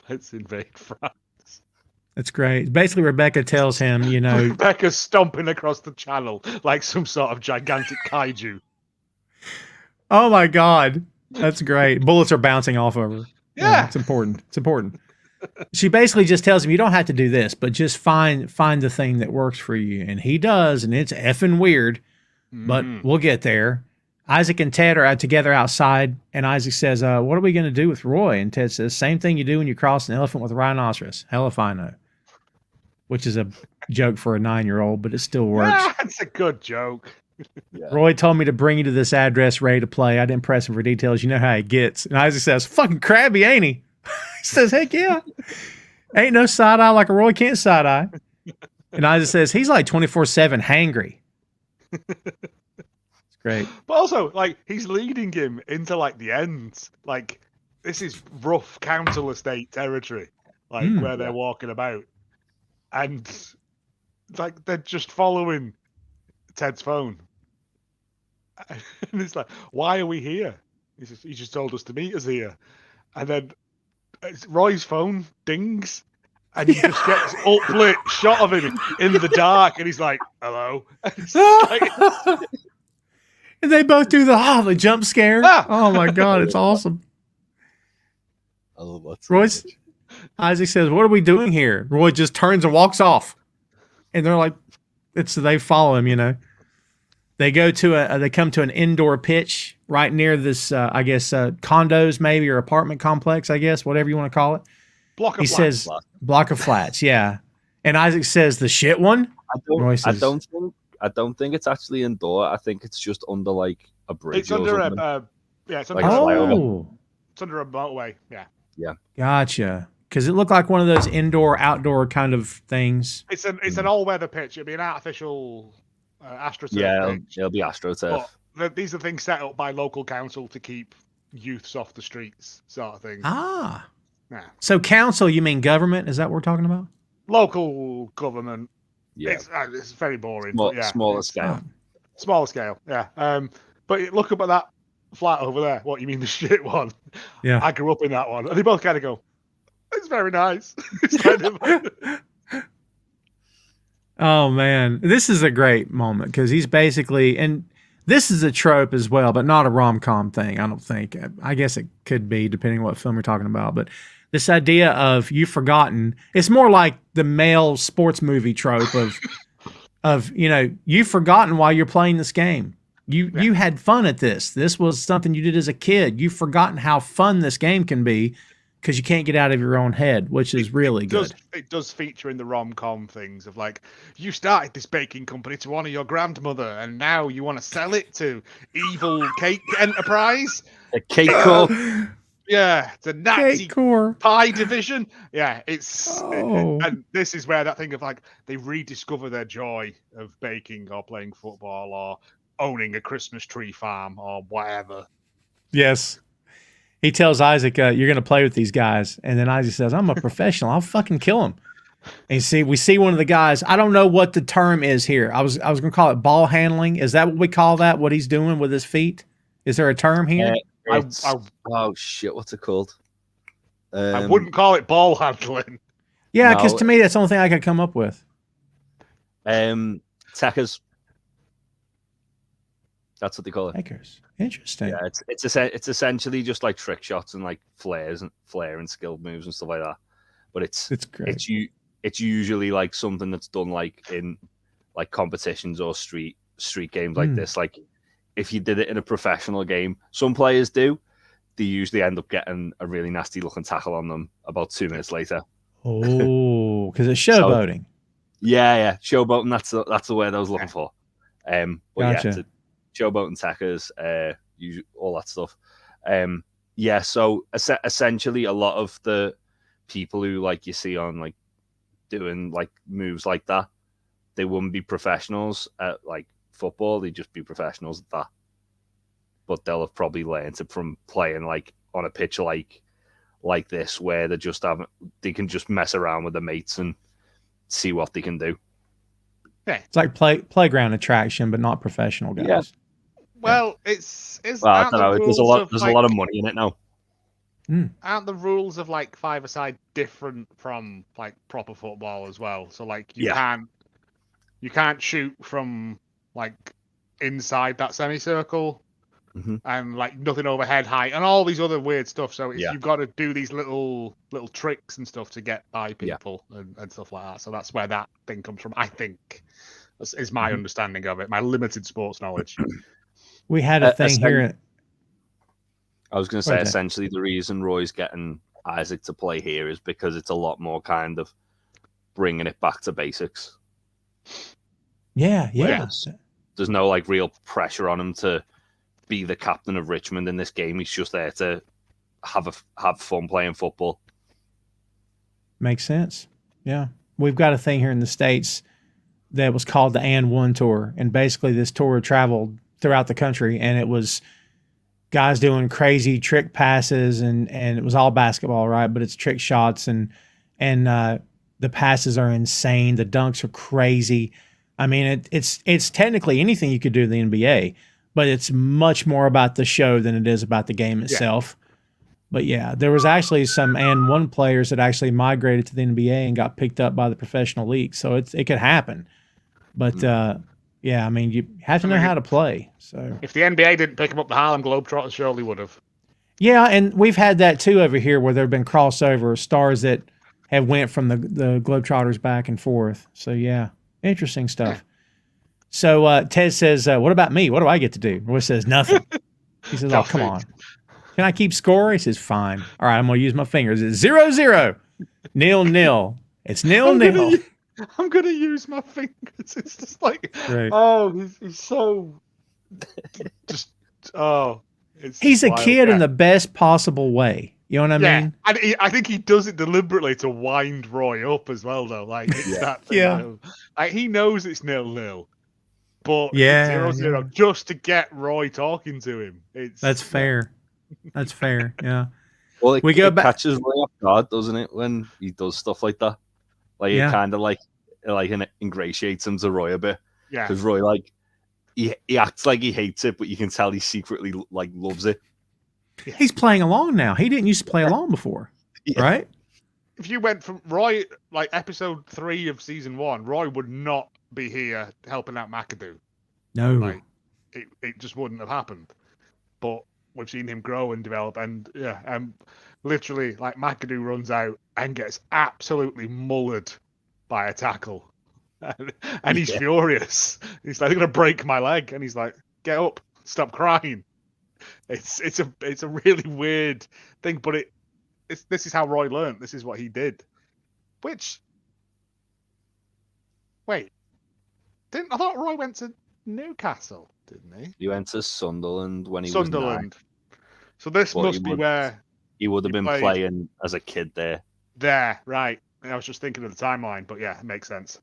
let's invade France. That's great. Basically, Rebecca tells him, you know, Rebecca's stomping across the channel like some sort of gigantic kaiju. Oh my God, that's great. Bullets are bouncing off of her. Yeah, it's important. It's important. She basically just tells him, "You don't have to do this, but just find the thing that works for you." And he does, and it's effing weird, but we'll get there. Isaac and Ted are out together outside, and Isaac says, "What are we going to do with Roy?" And Ted says, "Same thing you do when you cross an elephant with a rhinoceros." Hell if I know. Which is a joke for a 9-year-old, but it still works. Yeah, it's a good joke. Yeah. Roy told me to bring you to this address ready to play. I didn't press him for details. You know how he gets. And Isaac says, "Fucking crabby, ain't he?" He says, "Heck yeah. Ain't no side eye like a Roy can't side eye." And Isaac says he's like 24/7 hangry. It's great. But also, like, he's leading him into like the end. Like, this is rough council estate territory, like where they're walking about, and like they're just following Ted's phone. And it's like, why are we here? He just told us to meet us here. And then Roy's phone dings, and he just gets uplit shot of him in the dark, and he's like, hello. And they both do the jump scare. Oh my God, it's awesome. I love that. Isaac says, what are we doing here? Roy just turns and walks off. And they're like, they follow him, you know. They go to they come to an indoor pitch right near this, I guess, condos maybe, or apartment complex, I guess, whatever you want to call it. Block of flats. Says, block of flats, yeah. And Isaac says, the shit one? I don't think it's actually indoor. I think it's just under like a bridge. It's under it's under it's under a motorway. Yeah. Gotcha. Because it looked like one of those indoor-outdoor kind of things. It's an all-weather pitch. It'll be an artificial AstroTurf. Yeah, it'll be AstroTurf. But these are things set up by local council to keep youths off the streets, sort of thing. Yeah. So council, you mean government? Is that what we're talking about? Local government. Yeah. It's very boring. Smaller scale. Smaller scale, yeah. But look up at that flat over there. What, you mean the shit one? Yeah. I grew up in that one. And they both kind of go, it's very nice. It's kind of... Oh, man. This is a great moment because he's basically, and this is a trope as well, but not a rom-com thing, I don't think. I guess it could be, depending on what film you're talking about. But this idea of you've forgotten, it's more like the male sports movie trope of you've forgotten why you're playing this game. You had fun at this. This was something you did as a kid. You've forgotten how fun this game can be because you can't get out of your own head, which is really good. It does feature in the rom-com things of like, you started this baking company to honor your grandmother, and now you want to sell it to evil cake enterprise. A cake core. Yeah, the Nazi core pie division. Yeah, and this is where that thing of like they rediscover their joy of baking or playing football or owning a Christmas tree farm or whatever. Yes. He tells Isaac, you're going to play with these guys. And then Isaac says, I'm a professional. I'll fucking kill him. And we see one of the guys. I don't know what the term is here. I was going to call it ball handling. Is that what we call that? What he's doing with his feet? Is there a term here? Oh shit! What's it called? I wouldn't call it ball handling. Yeah, because to me that's the only thing I could come up with. Tackers. That's what they call it. Tackers. Interesting. Yeah, it's essentially just like trick shots and like flair and skilled moves and stuff like that. But it's great. It's usually like something that's done like in like competitions or street games like this. Like if you did it in a professional game, some players do. They usually end up getting a really nasty looking tackle on them about 2 minutes later. Oh, because it's showboating. Yeah, showboating. That's the word I was looking for. But gotcha. Showboating tackers, all that stuff. So essentially, a lot of the people who like you see on like doing like moves like that, they wouldn't be professionals at like football. They'd just be professionals at that. But they'll have probably learned it from playing like on a pitch like this, where they can just mess around with their mates and see what they can do. Yeah, it's like playground attraction, but not professional guys. Yeah. Well, it's I don't know. There's a lot of money in it now. Aren't the rules of like five-a-side different from like proper football as well? So like you can't shoot from like inside that semicircle, and like nothing overhead height and all these other weird stuff. So you've got to do these little tricks and stuff to get by people and stuff like that. So that's where that thing comes from. I think is my understanding of it. My limited sports knowledge. We had a thing here. I was going to say, essentially, the reason Roy's getting Isaac to play here is because it's a lot more kind of bringing it back to basics. Yeah. There's no like real pressure on him to be the captain of Richmond in this game. He's just there to have fun playing football. Makes sense. Yeah. We've got a thing here in the States. that was called the And One Tour. And basically this tour traveled throughout the country, and it was guys doing crazy trick passes, and it was all basketball, right? But it's trick shots, and the passes are insane. The dunks are crazy. I mean, it's technically anything you could do in the NBA, but it's much more about the show than it is about the game itself. But yeah, there was actually some And One players that actually migrated to the NBA and got picked up by the professional league. So it could happen. But yeah, I mean, you have to know how to play. So if the NBA didn't pick him up, the Harlem Globetrotters surely would have. Yeah, and we've had that too over here where there have been crossover stars that have went from the Globetrotters back and forth. So yeah, interesting stuff. So Ted says, what about me? What do I get to do? Roy says, nothing. He says, oh, come on. Can I keep score? He says, fine. All right, I'm going to use my fingers. It's 0-0. 0-0. It's 0-0. I'm going to use my fingers. It's just like, right. Oh, he's so just, oh. He's a kid in the best possible way. You know what I mean? And I think he does it deliberately to wind Roy up as well, though. Like, it's that thing. Like, he knows it's 0-0, but it's 0-0 just to get Roy talking to him. That's fair. That's fair. Yeah. Well, it catches Roy off guard, doesn't it, when he does stuff like that? Like, it kind of like ingratiates him to Roy a bit. Yeah. Because Roy, like, he acts like he hates it, but you can tell he secretly like loves it. He's playing along now. He didn't used to play along before, right? If you went from Roy, like episode 3 of season 1, Roy would not be here helping out McAdoo. No, like it just wouldn't have happened. But we've seen him grow and develop, and literally, like McAdoo runs out and gets absolutely mullered by a tackle. And he's furious. He's like, they're gonna break my leg, and he's like, get up, stop crying. It's a really weird thing, but this is how Roy learned. This is what he did. Which, wait, I thought Roy went to Newcastle, didn't he? He went to Sunderland when he was 9. So this must be where he would have been playing as a kid there. There, right. I was just thinking of the timeline, but yeah, it makes sense.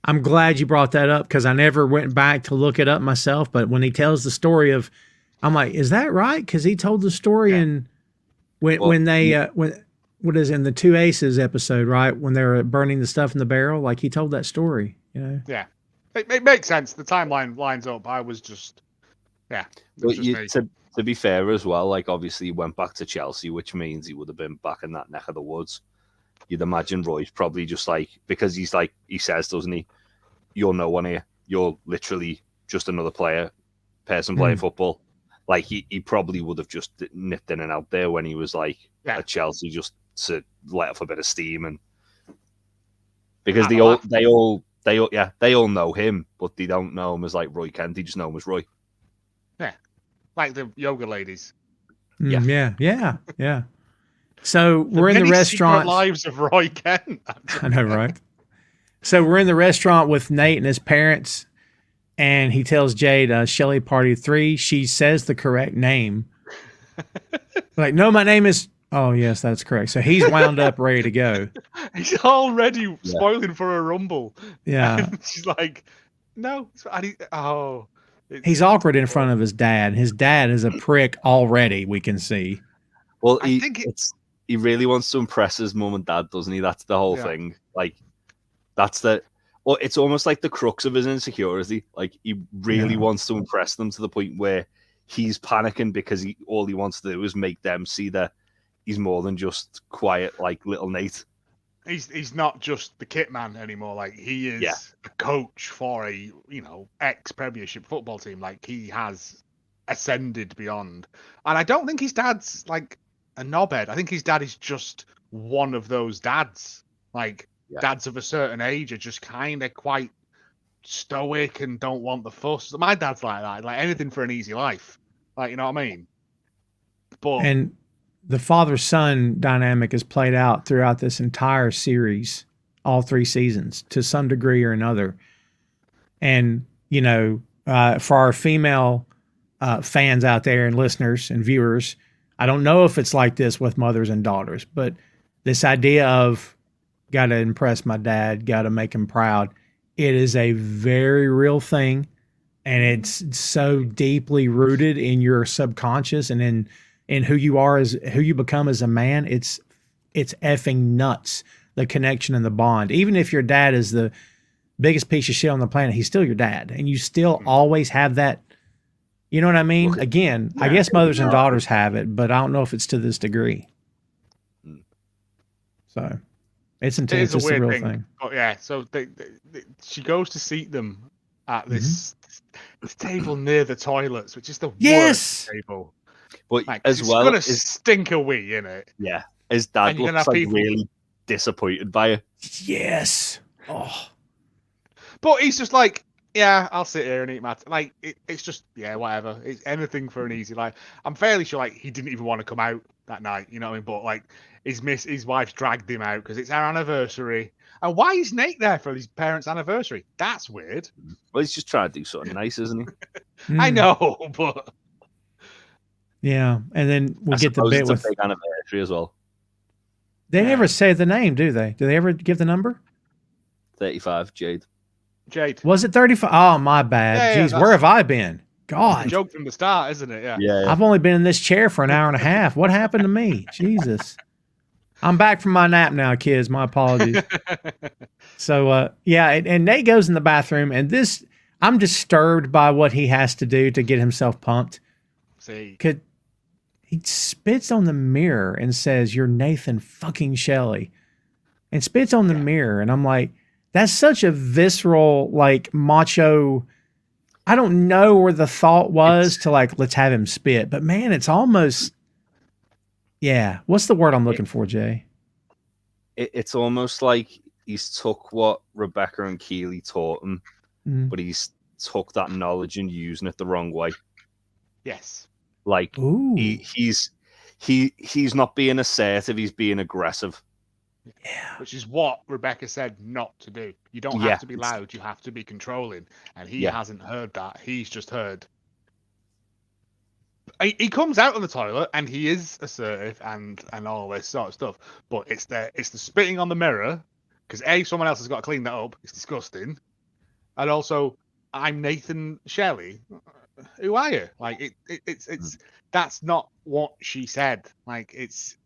I'm glad you brought that up because I never went back to look it up myself. But when he tells the story of, I'm like, is that right? Because he told the story in when what is in the Two Aces episode, right? When they were burning the stuff in the barrel, like he told that story, you know? Yeah, it makes sense. The timeline lines up. I was just, But to be fair as well, like obviously he went back to Chelsea, which means he would have been back in that neck of the woods. You'd imagine Roy's probably just like, because he's like, he says, doesn't he? You're no one here. You're literally just another person playing football. Like he probably would have just nipped in and out there when he was like at Chelsea, just to let off a bit of steam, and because they all know him, but they don't know him as like Roy Kent. They just know him as Roy. Yeah, like the yoga ladies. Yeah. So we're in the restaurant. Lives of Roy Kent. I know, right? So we're in the restaurant with Nate and his parents, and he tells Jade, Shelley Party 3. She says the correct name. Like, no, my name is. Oh, yes, that's correct. So he's wound up, ready to go. He's already spoiling for a rumble. Yeah. And she's like, no. He's awkward in front of his dad. His dad is a prick already, we can see. Well, he really wants to impress his mum and dad, doesn't he? That's the whole thing. Like, it's almost like the crux of his insecurity. Like, he really wants to impress them to the point where he's panicking because all he wants to do is make them see that he's more than just quiet, like little Nate. He's not just the kit man anymore. Like, he is a coach for a ex-Premiership football team. Like, he has ascended beyond. And I don't think his dad's like a knobhead. I think his dad is just one of those dads. Like, dads of a certain age are just kind of quite stoic and don't want the fuss. My dad's like that. Like, anything for an easy life. Like, you know what I mean? And the father-son dynamic is played out throughout this entire series, all 3 seasons, to some degree or another. And, for our female fans out there and listeners and viewers, I don't know if it's like this with mothers and daughters, but this idea of got to impress my dad, got to make him proud, it is a very real thing, and it's so deeply rooted in your subconscious and in who you are as who you become as a man. It's effing nuts, the connection and the bond. Even if your dad is the biggest piece of shit on the planet, he's still your dad, and you still always have that. You know what I mean? Okay. Again, I guess mothers and daughters have it, but I don't know if it's to this degree. So it's intense. It's a real thing. But yeah, so she goes to seat them at this table near the toilets, which is the worst table. But like, as well, it's gonna stink a wee in it. Yeah, his dad looks like really disappointed by it. Yes. Oh. But he's just like, yeah, I'll sit here and eat my like. It's just whatever. It's anything for an easy life. I'm fairly sure like he didn't even want to come out that night. You know what I mean? But like his wife's dragged him out because it's our anniversary. And why is Nate there for his parents' anniversary? That's weird. Well, he's just trying to do something nice, isn't he? I know, but yeah. And then we get the bit with a big anniversary as well. They never say the name, do they? Do they ever give the number? 35, Jade. Was it 35? Oh, my bad. Jeez, where have I been? God. A joke from the start, isn't it? Yeah. I've only been in this chair for an hour and a half. What happened to me? Jesus. I'm back from my nap now, kids. My apologies. So, and Nate goes in the bathroom, and I'm disturbed by what he has to do to get himself pumped. See. He spits on the mirror and says, "You're Nathan fucking Shelley," and spits on the mirror. And I'm like, that's such a visceral, like, macho. I don't know where the thought was to like, let's have him spit, but man, it's almost, what's the word I'm looking for, Jay? It's almost like he's took what Rebecca and Keeley taught him, but he's took that knowledge and using it the wrong way. Yes. Like he's not being assertive, he's being aggressive. Yeah. Which is what Rebecca said not to do. You don't have to be loud, you have to be controlling. And he hasn't heard that. He's just heard. He comes out of the toilet and he is assertive and all this sort of stuff. But it's the spitting on the mirror, because someone else has got to clean that up. It's disgusting. And also, I'm Nathan Shelley. Who are you? Like it's that's not what she said. Like it's.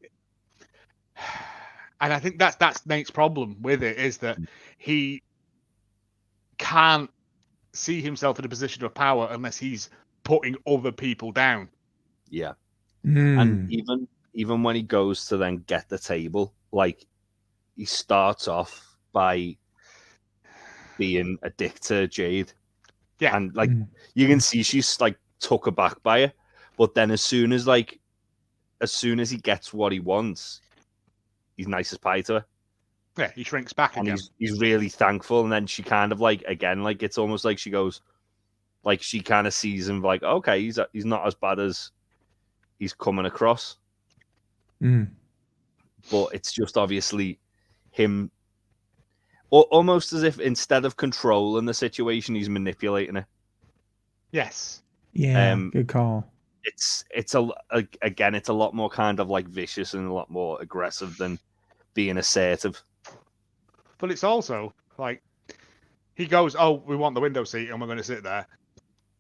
And I think that's Nate's problem with it, is that he can't see himself in a position of power unless he's putting other people down. Yeah. And even when he goes to then get the table, like he starts off by being a dick to Jade. Yeah. And like you can see she's like took aback by it. But then as soon as he gets what he wants, he's nice as pie to her. Yeah, he shrinks back and again. He's really thankful. And then she kind of like, again, like it's almost like she goes, like she kind of sees him like, okay, he's not as bad as he's coming across. But it's just obviously him, almost as if instead of controlling the situation, he's manipulating it. Yes. Yeah, good call. It's a lot more kind of like vicious and a lot more aggressive than being assertive. But it's also like he goes, "Oh, we want the window seat and we're going to sit there,"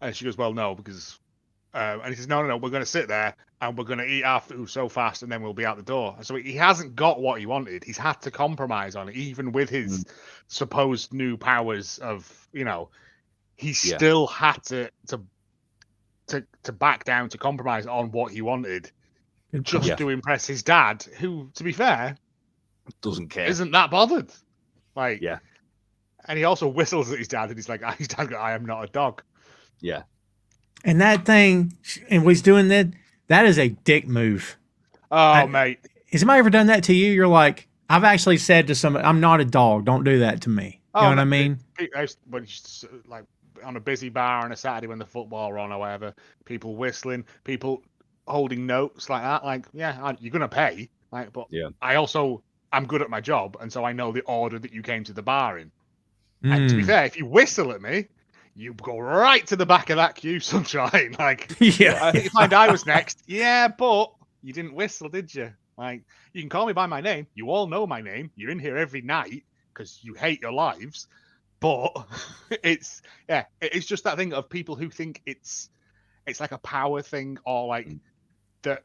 and she goes, "Well, no, because," and he says, "No, we're going to sit there and we're going to eat our food so fast and then we'll be out the door." So he hasn't got what he wanted. He's had to compromise on it, even with his supposed new powers of, he still had to back down, to compromise on what he wanted, just to impress his dad, who, to be fair, doesn't care, isn't that bothered. Like, and he also whistles at his dad, and he's like, his dad goes, "I am not a dog." Yeah. And that thing, and he's doing that is a dick move. Oh, mate. Has anybody ever done that to you? You're like, I've actually said to somebody, "I'm not a dog. Don't do that to me." You know what I mean? When like on a busy bar on a Saturday when the football are on or whatever, people whistling, people holding notes like that. Like, you're gonna pay. Like, but I'm good at my job, and so I know the order that you came to the bar in. And to be fair, if you whistle at me, you go right to the back of that queue, sunshine. Like, I think you find I was next. Yeah, but you didn't whistle, did you? Like, you can call me by my name. You all know my name. You're in here every night because you hate your lives. But it's just that thing of people who think it's like a power thing, or like that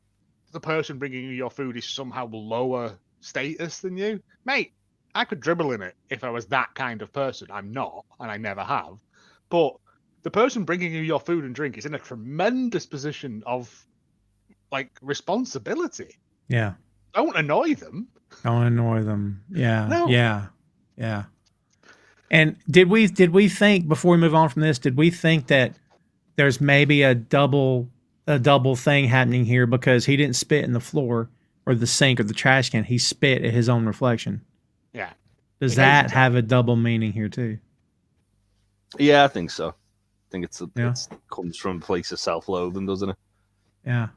the person bringing you your food is somehow lower status than you. Mate, I could dribble in it if I was that kind of person. I'm not, and I never have. But the person bringing you your food and drink is in a tremendous position of like responsibility. Yeah. Don't annoy them. Don't annoy them. Yeah. No. Yeah. And did we think, before we move on from this, did we think that there's maybe a double thing happening here because he didn't spit in the floor or the sink or the trash can? He spit at his own reflection. Yeah. Does that have a double meaning here too? Yeah, I think so. I think it comes from a place of self-loathing, doesn't it? Yeah.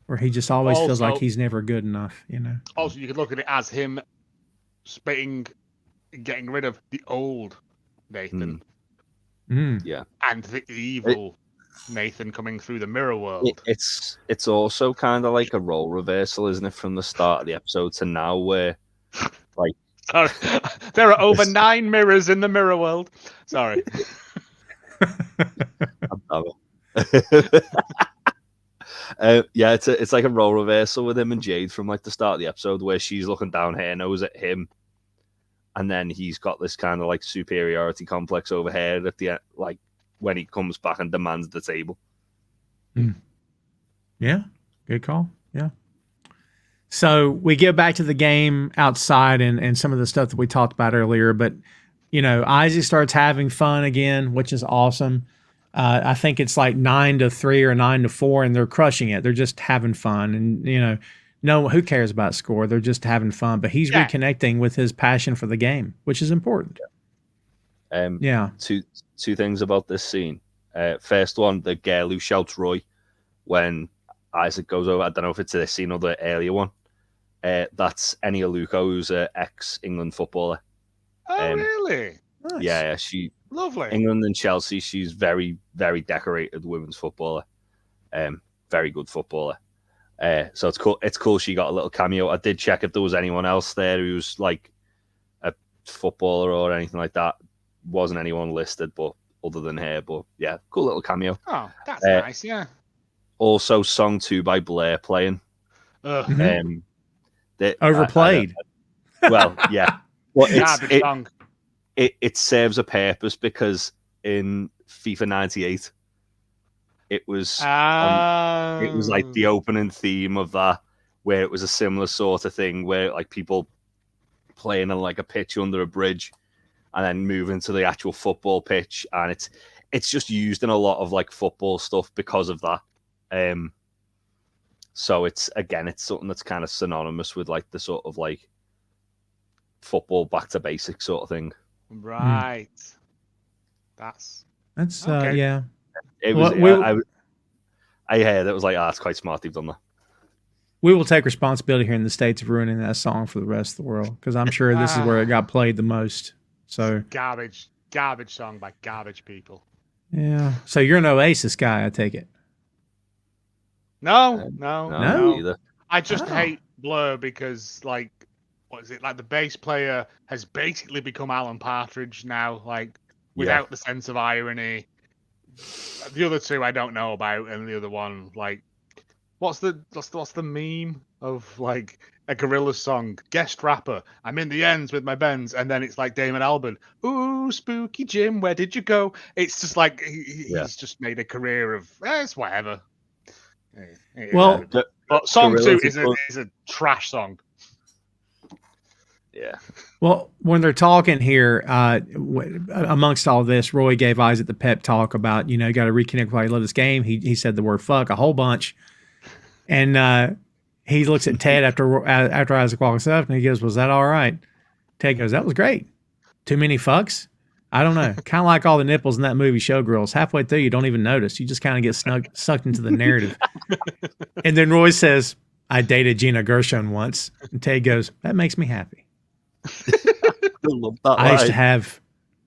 Or he just always feels like he's never good enough, you know? Also, you could look at it as him spitting, getting rid of the old Nathan. Yeah. And the evil Nathan coming through the mirror world. It's also kind of like a role reversal, isn't it, from the start of the episode to now, where like there are over 9 mirrors in the mirror world. Sorry. Yeah, it's like a role reversal with him and Jade from like the start of the episode, where she's looking down her nose at him, and then he's got this kind of like superiority complex over her at the end, like when he comes back and demands the table. Yeah, good call. Yeah. So we get back to the game outside and some of the stuff that we talked about earlier, but you know, Isaac starts having fun again, which is awesome. I think it's like 9-3 or 9-4, and they're crushing it. They're just having fun, and you know, no, who cares about score? They're just having fun. But he's reconnecting with his passion for the game, which is important. Two things about this scene. First one, the girl who shouts Roy when Isaac goes over. I don't know if it's this scene or the earlier one. That's Enia Luco, who's an ex-England footballer. Oh, really? Nice. Yeah, she lovely. England and Chelsea. She's very, very decorated women's footballer. Very good footballer. So it's cool. It's cool she got a little cameo. I did check if there was anyone else there who was like a footballer or anything like that. Wasn't anyone listed, but other than her. But yeah, cool little cameo. Oh, that's nice. Yeah. Also, Song 2 by Blair playing. Overplayed. Well, yeah. Well, song. It serves a purpose because in FIFA 98, it was like the opening theme of that, where it was a similar sort of thing where like people playing on like a pitch under a bridge and then moving to the actual football pitch, and it's just used in a lot of like football stuff because of that. So it's something that's kind of synonymous with like the sort of like football back to basics sort of thing. Right. That's okay. Yeah. It was. I heard it was like, it's quite smart they've done that. We will take responsibility here in the States of ruining that song for the rest of the world, because I'm sure this is where it got played the most. So garbage song by garbage people. Yeah. So you're an Oasis guy, I take it. No. Either. I just hate Blur because, like, what is it? Like, the bass player has basically become Alan Partridge now, like, without the sense of irony. The other two I don't know about, and the other one, like, what's the meme of like a Gorillaz song? Guest rapper, I'm in the ends with my Benz, and then it's like Damon Albarn. Ooh, spooky Jim, where did you go? It's just like he's just made a career of it's whatever. Well, but song 2 is a trash song. Yeah. Well, when they're talking here, amongst all this, Roy gave Isaac the pep talk about, you know, got to reconnect with how you love this game. He said the word fuck a whole bunch. And he looks at Ted after Isaac walks up and he goes, was that all right? Ted goes, that was great. Too many fucks? I don't know. Kind of like all the nipples in that movie Showgirls. Halfway through, you don't even notice. You just kind of get sucked into the narrative. And then Roy says, I dated Gina Gershon once. And Ted goes, that makes me happy. I used to have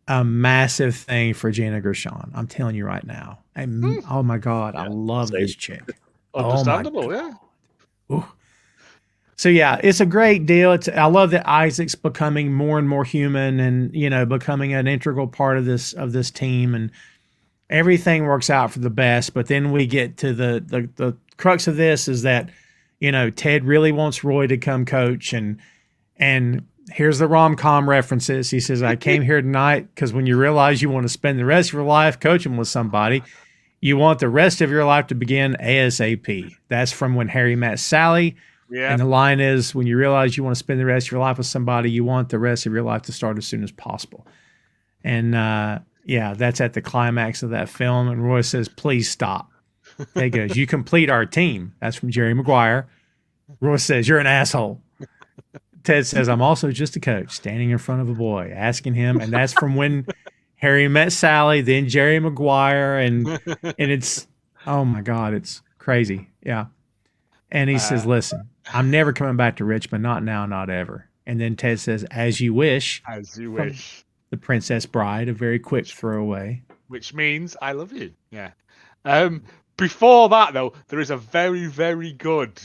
a massive thing for Gina Gershon. I'm telling you right now. Oh my God, I love this chick. Understandable, yeah. Ooh. So yeah, it's a great deal. I love that Isaac's becoming more and more human, and becoming an integral part of this team, and everything works out for the best. But then we get to the crux of this is that Ted really wants Roy to come coach, and here's the rom-com references. He says, I came here tonight because when you realize you want to spend the rest of your life coaching with somebody, you want the rest of your life to begin ASAP. That's from When Harry Met Sally. Yeah. And the line is, when you realize you want to spend the rest of your life with somebody, you want the rest of your life to start as soon as possible. And that's at the climax of that film. And Roy says, please stop. He goes, you complete our team. That's from Jerry Maguire. Roy says, you're an asshole. Ted says, I'm also just a coach standing in front of a boy asking him. And that's from When Harry Met Sally, then Jerry Maguire. And it's, oh my God, it's crazy. Yeah. And he says, listen, I'm never coming back to Richmond. Not now, not ever. And then Ted says, as you wish. As you wish. The Princess Bride, a very quick throwaway. Which means I love you. Yeah. Before that, though, there is a very, very good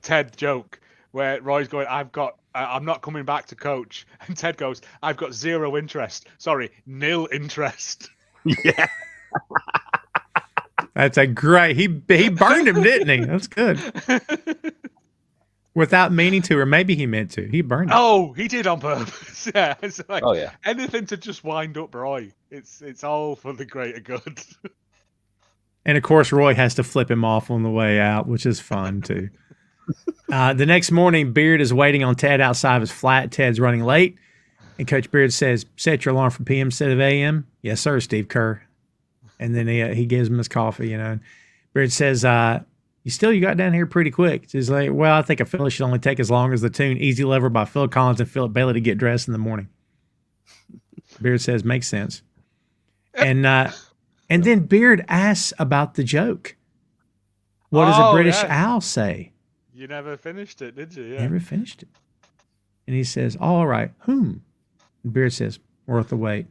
Ted joke where Roy's going, I'm not coming back to coach. And Ted goes, I've got zero interest. Sorry, nil interest. Yeah. That's a great, he burned him, didn't he? That's good. Without meaning to, or maybe he meant to. He burned him. Oh, he did on purpose. Yeah. It's like, anything to just wind up Roy. It's all for the greater good. And of course, Roy has to flip him off on the way out, which is fun too. The next morning, Beard is waiting on Ted outside of his flat. Ted's running late. And Coach Beard says, set your alarm for PM instead of AM. Yes, sir, Steve Kerr. And then he gives him his coffee, And Beard says, you got down here pretty quick. He's like, well, I think a fella should only take as long as the tune Easy Lover by Phil Collins and Philip Bailey to get dressed in the morning. Beard says, makes sense. And then Beard asks about the joke. What does a British owl say? You never finished it, did you? Yeah. Never finished it. And he says, all right, whom? And Beard says, worth the wait.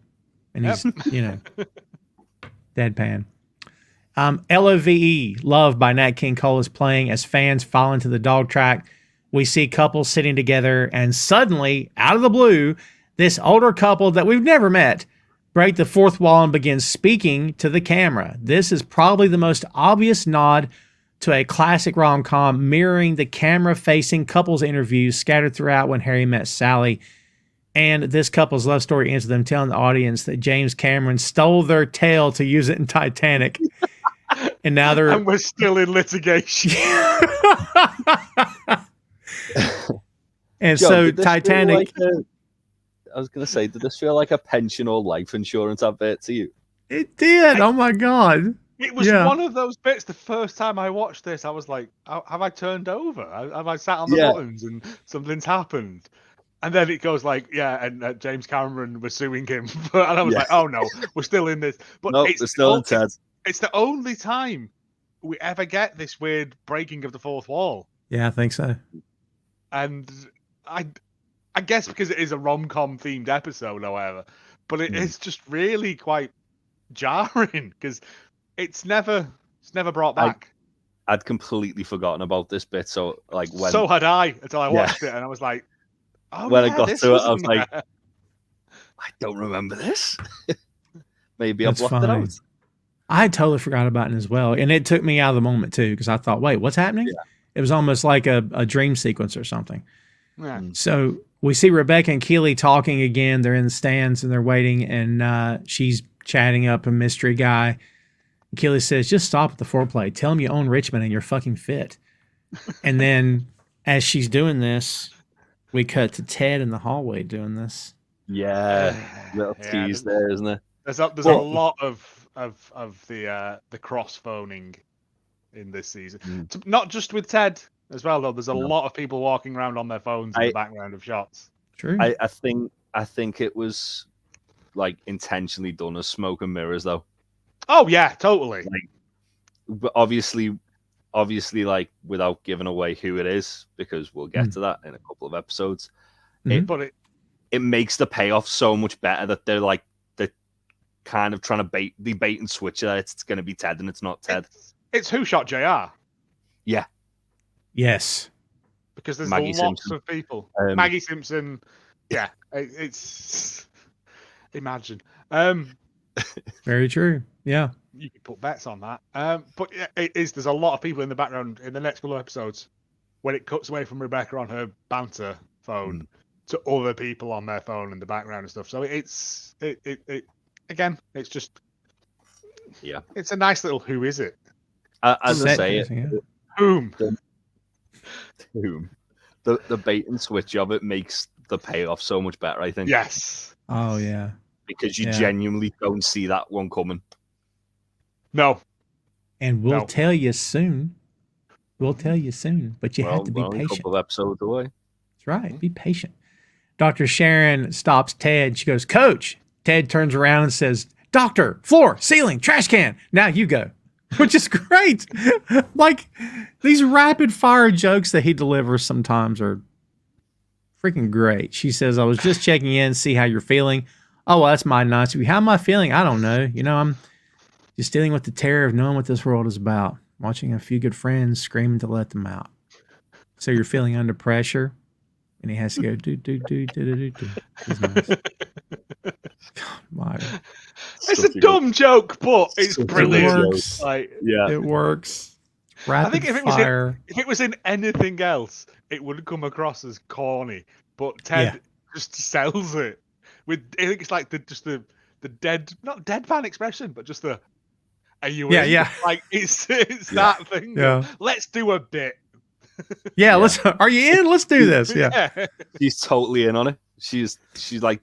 And he's, deadpan. LOVE, Love by Nat King Cole is playing. As fans fall into the dog track, we see couples sitting together, and suddenly, out of the blue, this older couple that we've never met break the fourth wall and begin speaking to the camera. This is probably the most obvious nod to a classic rom-com, mirroring the camera-facing couples interviews scattered throughout When Harry Met Sally. And this couple's love story ends with them telling the audience that James Cameron stole their tale to use it in Titanic. And now and we're still in litigation. And Joe, so Titanic. I was going to say, did this feel like a pension or life insurance advert to you? It did. Oh my God. It was one of those bits. The first time I watched this, I was like, have I turned over? Have I sat on the buttons and something's happened? And then it goes like, and James Cameron was suing him. And I was like, oh no, we're still in this. But no, it's still in Ted. It's the only time we ever get this weird breaking of the fourth wall. Yeah, I think so. And I guess because it is a rom-com themed episode or whatever, but it is just really quite jarring because it's never brought back. I'd completely forgotten about this bit. So so had I until I watched it, and I was like, oh, when I got to it, I was like, I don't remember this. Maybe I blocked it out. I totally forgot about it as well. And it took me out of the moment too, because I thought, wait, what's happening? Yeah. It was almost like a dream sequence or something. Yeah. So we see Rebecca and Keeley talking again. They're in the stands and they're waiting, and she's chatting up a mystery guy. And Keeley says, just stop at the foreplay. Tell him you own Richmond and you're fucking fit. And then as she's doing this, we cut to Ted in the hallway doing this. Yeah. Little tease there, isn't there? There's a lot of the cross phoning in this season. Not just with Ted as well, though. There's a lot of people walking around on their phones in the background of shots. True. I think it was like intentionally done as smoke and mirrors, though. Oh yeah, totally. But obviously, like without giving away who it is, because we'll get to that in a couple of episodes. But it makes the payoff so much better that they're kind of trying to bait and switch that it's going to be Ted and it's not Ted. It's who shot JR. Yeah. Yes. because there's Maggie lots Simpson. of people. Maggie Simpson, yeah, it's imagine. Very true. Yeah. You could put bets on that. But yeah, there's a lot of people in the background in the next couple of episodes when it cuts away from Rebecca on her banter phone to other people on their phone in the background and stuff. So it's again, it's just it's a nice little who is it? As I say, whom? The bait and switch of it makes the payoff so much better, I think. Yes. Oh yeah. Because you genuinely don't see that one coming. No. And we'll tell you soon. We'll tell you soon, but you have to be patient. A couple of episodes away. That's right. Be patient. Dr. Sharon stops Ted. She goes, Coach. Ted turns around and says, Doctor, floor, ceiling, trash can. Now you go. Which is great. Like, these rapid fire jokes that he delivers sometimes are freaking great. She says, I was just checking in, see how you're feeling. Oh, well, that's my nice of you. How am I feeling? I don't know. You know, I'm just dealing with the terror of knowing what this world is about. Watching a few good friends screaming to let them out. So you're feeling under pressure, and he has to go do. He's nice. God, my. It's a dumb joke, but it's brilliant. It works. It works. Rapid I think if it was in anything else, it would come across as corny. But Ted just sells it with. I think it's like the not deadpan expression, but just the. Are you in? Yeah. Like it's that thing. Yeah. Let's do a bit. Let's. Are you in? Let's do this. Yeah. She's totally in on it. She's like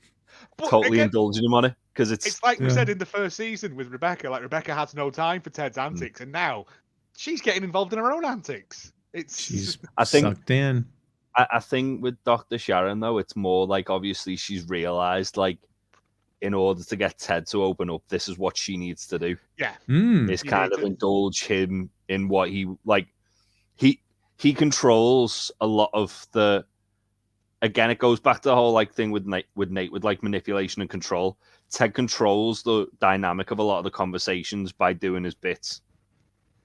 totally indulging him on it because it's like we said in the first season with Rebecca. Like Rebecca has no time for Ted's antics, and now she's getting involved in her own antics. She's sucked in. I think with Dr. Sharon though, it's more like obviously she's realized like. In order to get Ted to open up, this is what she needs to do. Yeah. Is kind of indulge him in what he like. He controls a lot of the. Again, it goes back to the whole like thing with Nate with like manipulation and control. Ted controls the dynamic of a lot of the conversations by doing his bits,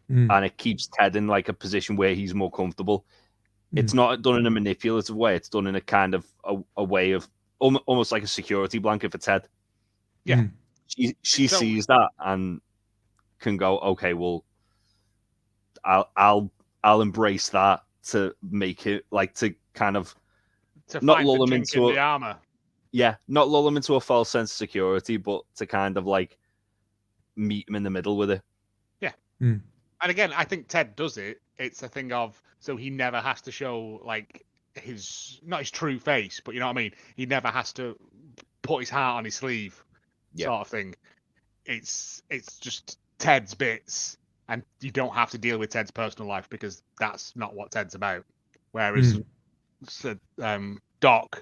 and it keeps Ted in like a position where he's more comfortable. It's not done in a manipulative way. It's done in a kind of a way of almost like a security blanket for Ted. Yeah, she sees that and can go, okay, well, I'll embrace that to make it like to kind of not lull him into the armor. Yeah, not lull him into a false sense of security, but to kind of like meet him in the middle with it. Yeah, and again, I think Ted does it. It's a thing of so he never has to show like not his true face, but you know what I mean. He never has to put his heart on his sleeve. Sort of thing. It's just Ted's bits, and you don't have to deal with Ted's personal life because that's not what Ted's about. Whereas Doc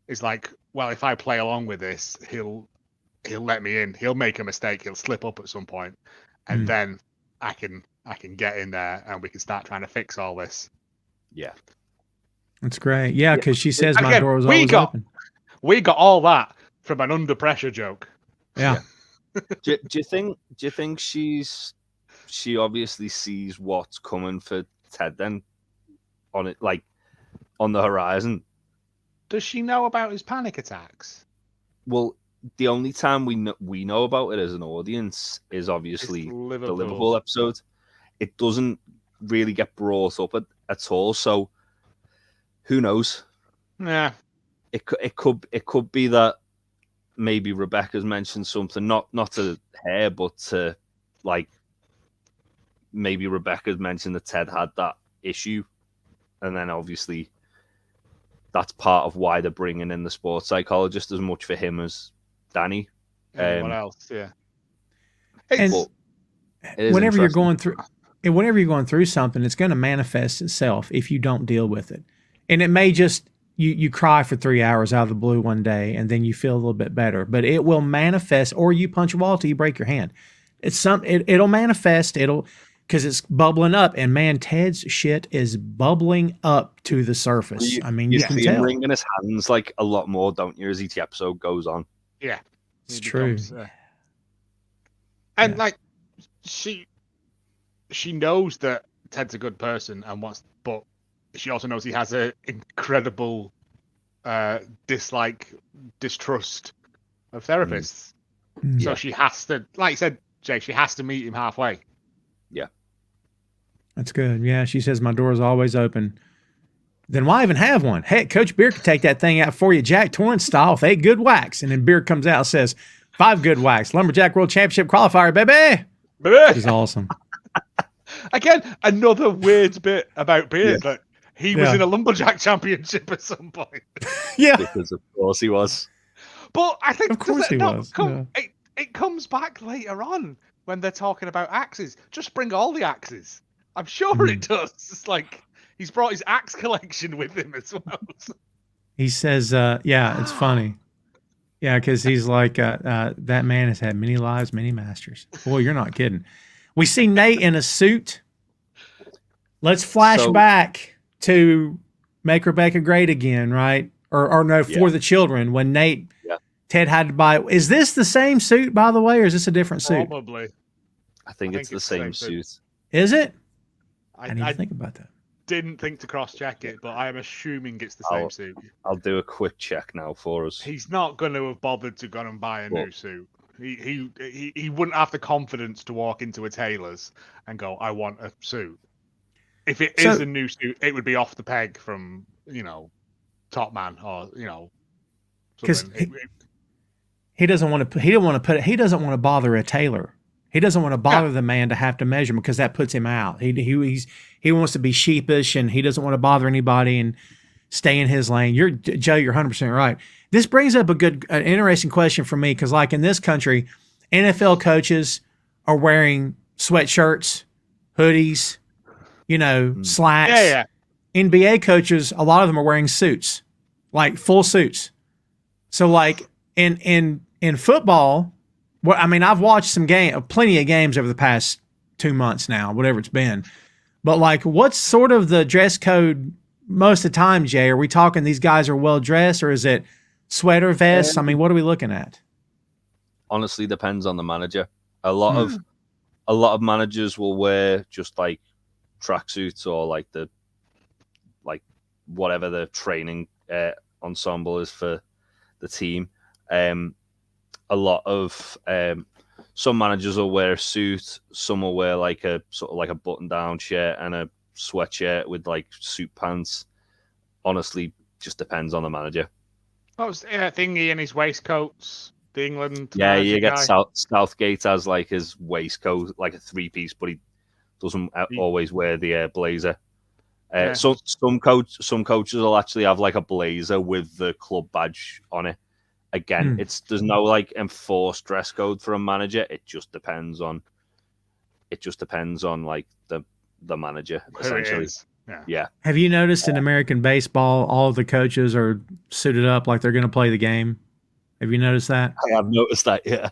is like, well, if I play along with this, he'll let me in. He'll make a mistake. He'll slip up at some point, and then I can get in there, and we can start trying to fix all this. Yeah, that's great. Yeah, because she says my door was always open. We got all that. From an under pressure joke. Yeah. do you think she obviously sees what's coming for Ted then on it like on the horizon? Does she know about his panic attacks? Well, the only time we know about it as an audience is obviously the Liverpool episode. It doesn't really get brought up at all. So who knows? Yeah. It could be that maybe Rebecca's mentioned something, not to her, but to like maybe Rebecca's mentioned that Ted had that issue, and then obviously that's part of why they're bringing in the sports psychologist as much for him as Danny. What else? Yeah. And whenever you're going through something, it's going to manifest itself if you don't deal with it, and it may just. You cry for 3 hours out of the blue one day, and then you feel a little bit better. But it will manifest, or you punch a wall till you break your hand. It'll manifest. Because it's bubbling up, and man, Ted's shit is bubbling up to the surface. I mean, you can see tell. him wringing his hands like a lot more, don't you, as each episode goes on? Yeah, it's true. And like she knows that Ted's a good person and but she also knows he has an incredible distrust of therapists. So she has to, like you said, Jay, she has to meet him halfway. Yeah. That's good. Yeah, she says my door is always open. Then why even have one? Heck, Coach Beer could take that thing out for you, Jack Torrance style, with 8 good whacks. And then Beer comes out and says, 5 good whacks. Lumberjack World Championship qualifier, baby. Which is awesome. Again, another weird bit about Beer that he was in a Lumberjack Championship at some point. Yeah. Because of course he was. But I think of course he was. It comes back later on when they're talking about axes. Just bring all the axes. I'm sure it does. It's like he's brought his axe collection with him as well. He says, it's funny. Yeah, because he's like, that man has had many lives, many masters. Boy, you're not kidding. We see Nate in a suit. Let's flash back to Make Rebecca Great Again, right? Or no, For the Children, when Ted had to buy. Is this the same suit, by the way, or is this a different suit? Probably. I think it's the same suit. Is it? I need to think about that. Didn't think to cross-check it, but I am assuming it's the same suit. I'll do a quick check now for us. He's not going to have bothered to go and buy a new suit. He wouldn't have the confidence to walk into a tailor's and go, I want a suit. If it is a new suit, it would be off the peg from, Top Man or, because he doesn't want to bother a tailor. He doesn't want to bother the man to have to measure him because that puts him out. He wants to be sheepish and he doesn't want to bother anybody and stay in his lane. Joe, you're 100% right. This brings up an interesting question for me because, like in this country, NFL coaches are wearing sweatshirts, hoodies, slacks. Yeah. NBA coaches, a lot of them are wearing suits, like full suits. So, like in football. Well, I mean, I've watched plenty of games over the past 2 months now, whatever it's been. But like, what's sort of the dress code most of the time, Jay? Are we talking these guys are well dressed, or is it sweater vests? I mean, what are we looking at? Honestly, depends on the manager. A lot of managers will wear just like tracksuits or like whatever the training ensemble is for the team. A lot of some managers will wear a suit. Some will wear like a sort of like a button-down shirt and a sweatshirt with like suit pants. Honestly, just depends on the manager. What was Thingy in his waistcoats? The England. Yeah, you get Southgate has like his waistcoat, like a 3-piece, but he doesn't always wear the blazer. So some coaches will actually have like a blazer with the club badge on it. Again, there's no like enforced dress code for a manager. It just depends on like the manager essentially. Yeah. Have you noticed in American baseball, all of the coaches are suited up like they're going to play the game? Have you noticed that? I have noticed that. Yeah.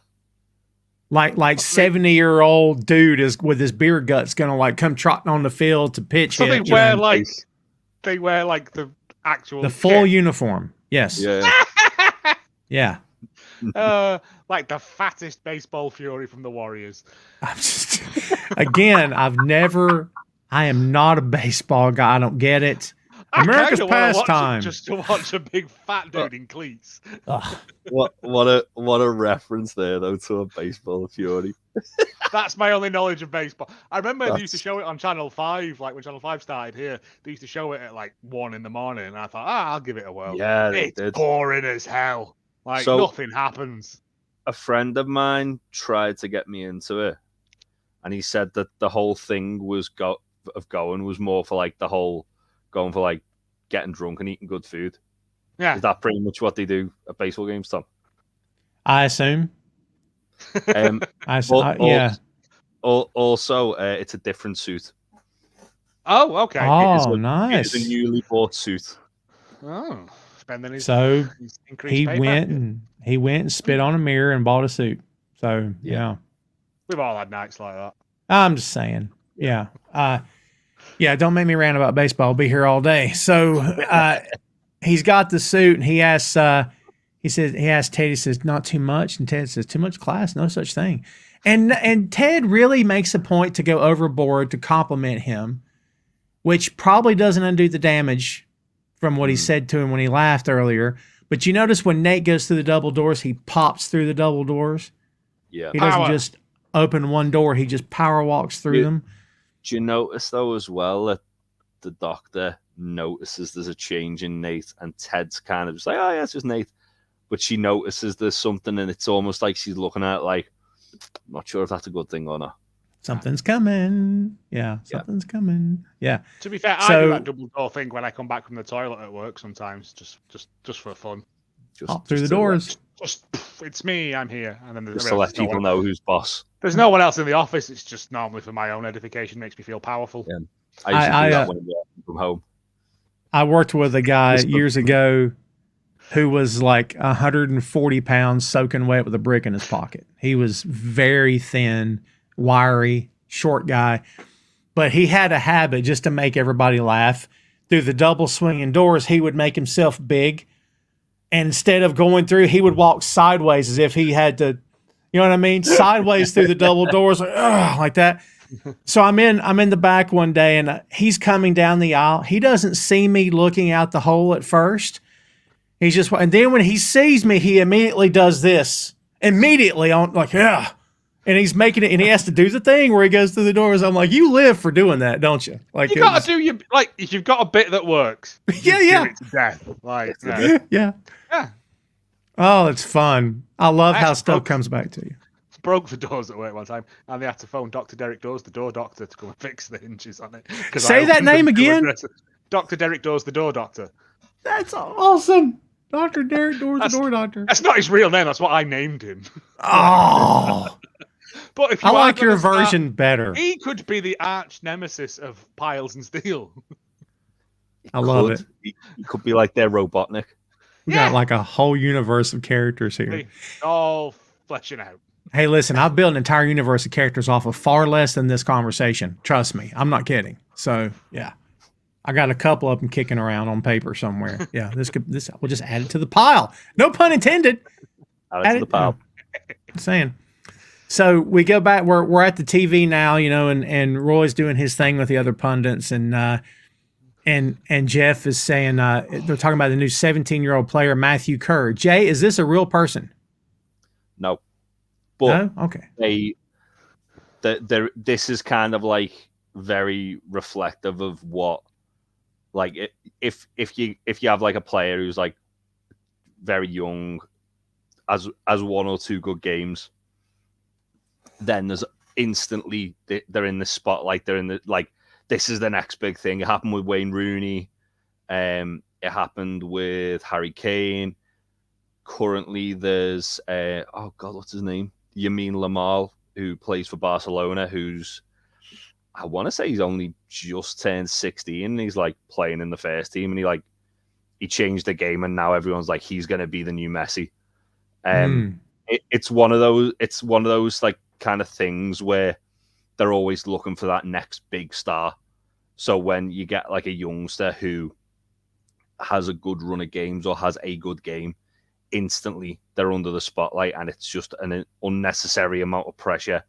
Like 70-year-old dude is with his beer guts going to like come trotting on the field to pitch. So they wear like the actual full uniform. Yes. Yeah. Yeah. Like the fattest baseball fury from the Warriors. I am not a baseball guy. I don't get it. America's pastime. Just to watch a big fat dude in cleats. What a reference there though to a baseball fury. That's my only knowledge of baseball. I remember they used to show it on Channel 5, like when Channel 5 started here. They used to show it at like 1 a.m, and I thought, I'll give it a whirl. Yeah, it's boring as hell. Like nothing happens. A friend of mine tried to get me into it, and he said that the whole thing was was more for like the whole going for like getting drunk and eating good food. Yeah, is that pretty much what they do at baseball games, Tom? I assume. Yeah. Also, it's a different suit. Oh, okay. Oh, nice. It's a newly bought suit. Oh, spending his he went and spit on a mirror and bought a suit. So yeah, we've all had nights like that. I'm just saying. Yeah. Don't make me rant about baseball. I'll be here all day. So he's got the suit and he asks Ted, he says, not too much. And Ted says, too much class, no such thing. And Ted really makes a point to go overboard to compliment him. which probably doesn't undo the damage from what he said to him when he laughed earlier. But you notice when Nate goes through the double doors, he pops through the double doors. Yeah. He doesn't just open one door, he just power walks through them. Do you notice, though, as well, that the doctor notices there's a change in Nate, and Ted's kind of just like, oh, yeah, it's just Nate. But she notices there's something, and it's almost like she's looking at it like, I'm not sure if that's a good thing or not. Something's coming. Yeah, something's coming. Yeah. To be fair, I do that double door thing when I come back from the toilet at work sometimes, just for fun. Hop through the doors. Just, it's me, I'm here. And then just to let people know who's boss. There's no one else in the office. It's just normally for my own edification. Makes me feel powerful. Yeah. I used to do that when I worked from home. I worked with a guy years ago who was like 140 pounds soaking wet with a brick in his pocket. He was very thin, wiry, short guy, but he had a habit just to make everybody laugh. Through the double swinging doors, he would make himself big. And instead of going through, he would walk sideways as if he had to, you know what I mean? Sideways through the double doors, like that. So I'm in the back one day, and he's coming down the aisle. He doesn't see me looking out the hole at first. He's just, and then when he sees me, he immediately does this. Immediately on, like, yeah. And he's making it, and he has to do the thing where he goes through the doors. I'm like, you live for doing that, don't you? Like, you gotta do your, like, if you've got a bit that works. Yeah. Do it to death. Like, yeah. Oh, it's fun. I love how stuff comes back to you. Broke the doors at work one time, and they had to phone Dr. Derek Dawes, the door doctor, to come and fix the hinges on it. Say that name again. Dr. Derek Dawes, the door doctor. That's awesome. Dr. Derek Dawes, the door doctor. That's not his real name. That's what I named him. Oh. But if you I like your version better. He could be the arch nemesis of Piles and Steel. I love it. He could be like their Robotnik. We got like a whole universe of characters here. All fleshing out. Hey, listen, I've built an entire universe of characters off of far less than this conversation. Trust me. I'm not kidding. So, yeah. I got a couple of them kicking around on paper somewhere. Yeah, we'll just add it to the pile. No pun intended. Add it to the pile. Saying. So we go back. We're at the TV now, you know, and Roy's doing his thing with the other pundits, and Jeff is saying they're talking about the new 17-year-old player Matthew Kerr. Jay, is this a real person? No. But no? Okay. This is kind of like very reflective of what, like, if you have like a player who's like very young, as one or two good games, then there's instantly they're in the spotlight. They're in the, like, this is the next big thing. It happened with Wayne Rooney. It happened with Harry Kane. Currently, there's what's his name? Yamin Lamal, who plays for Barcelona, who's, I want to say he's only just turned 16. And he's like playing in the first team, and he changed the game, and now everyone's like, he's going to be the new Messi. It's one of those like kind of things where they're always looking for that next big star. So when you get like a youngster who has a good run of games or has a good game, instantly they're under the spotlight, and it's just an unnecessary amount of pressure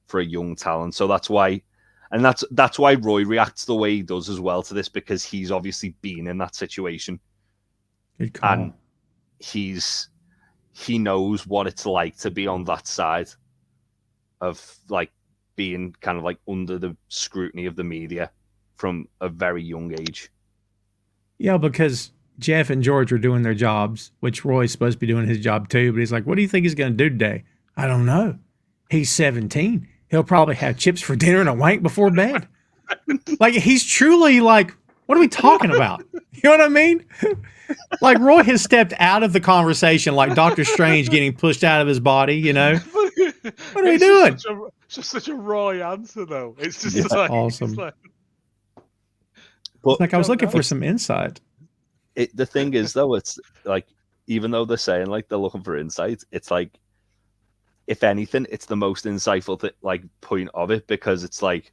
for a young talent. So that's why Roy reacts the way he does as well to this, because he's obviously been in that situation. Good call. And he knows what it's like to be on that side of like being kind of like under the scrutiny of the media from a very young age. Yeah, because Jeff and George are doing their jobs, which Roy's supposed to be doing his job too. But he's like, what do you think he's going to do today? I don't know. He's 17. He'll probably have chips for dinner and a wank before bed. Like, he's truly like, what are we talking about? You know what I mean? Like, Roy has stepped out of the conversation like Doctor Strange getting pushed out of his body, you know? What are we doing? It's just such a Roy answer, though. It's just like awesome. It's like I was looking for some insight. The thing is, though, it's like, even though they're saying like they're looking for insight, it's like, if anything, it's the most insightful point of it, because it's like,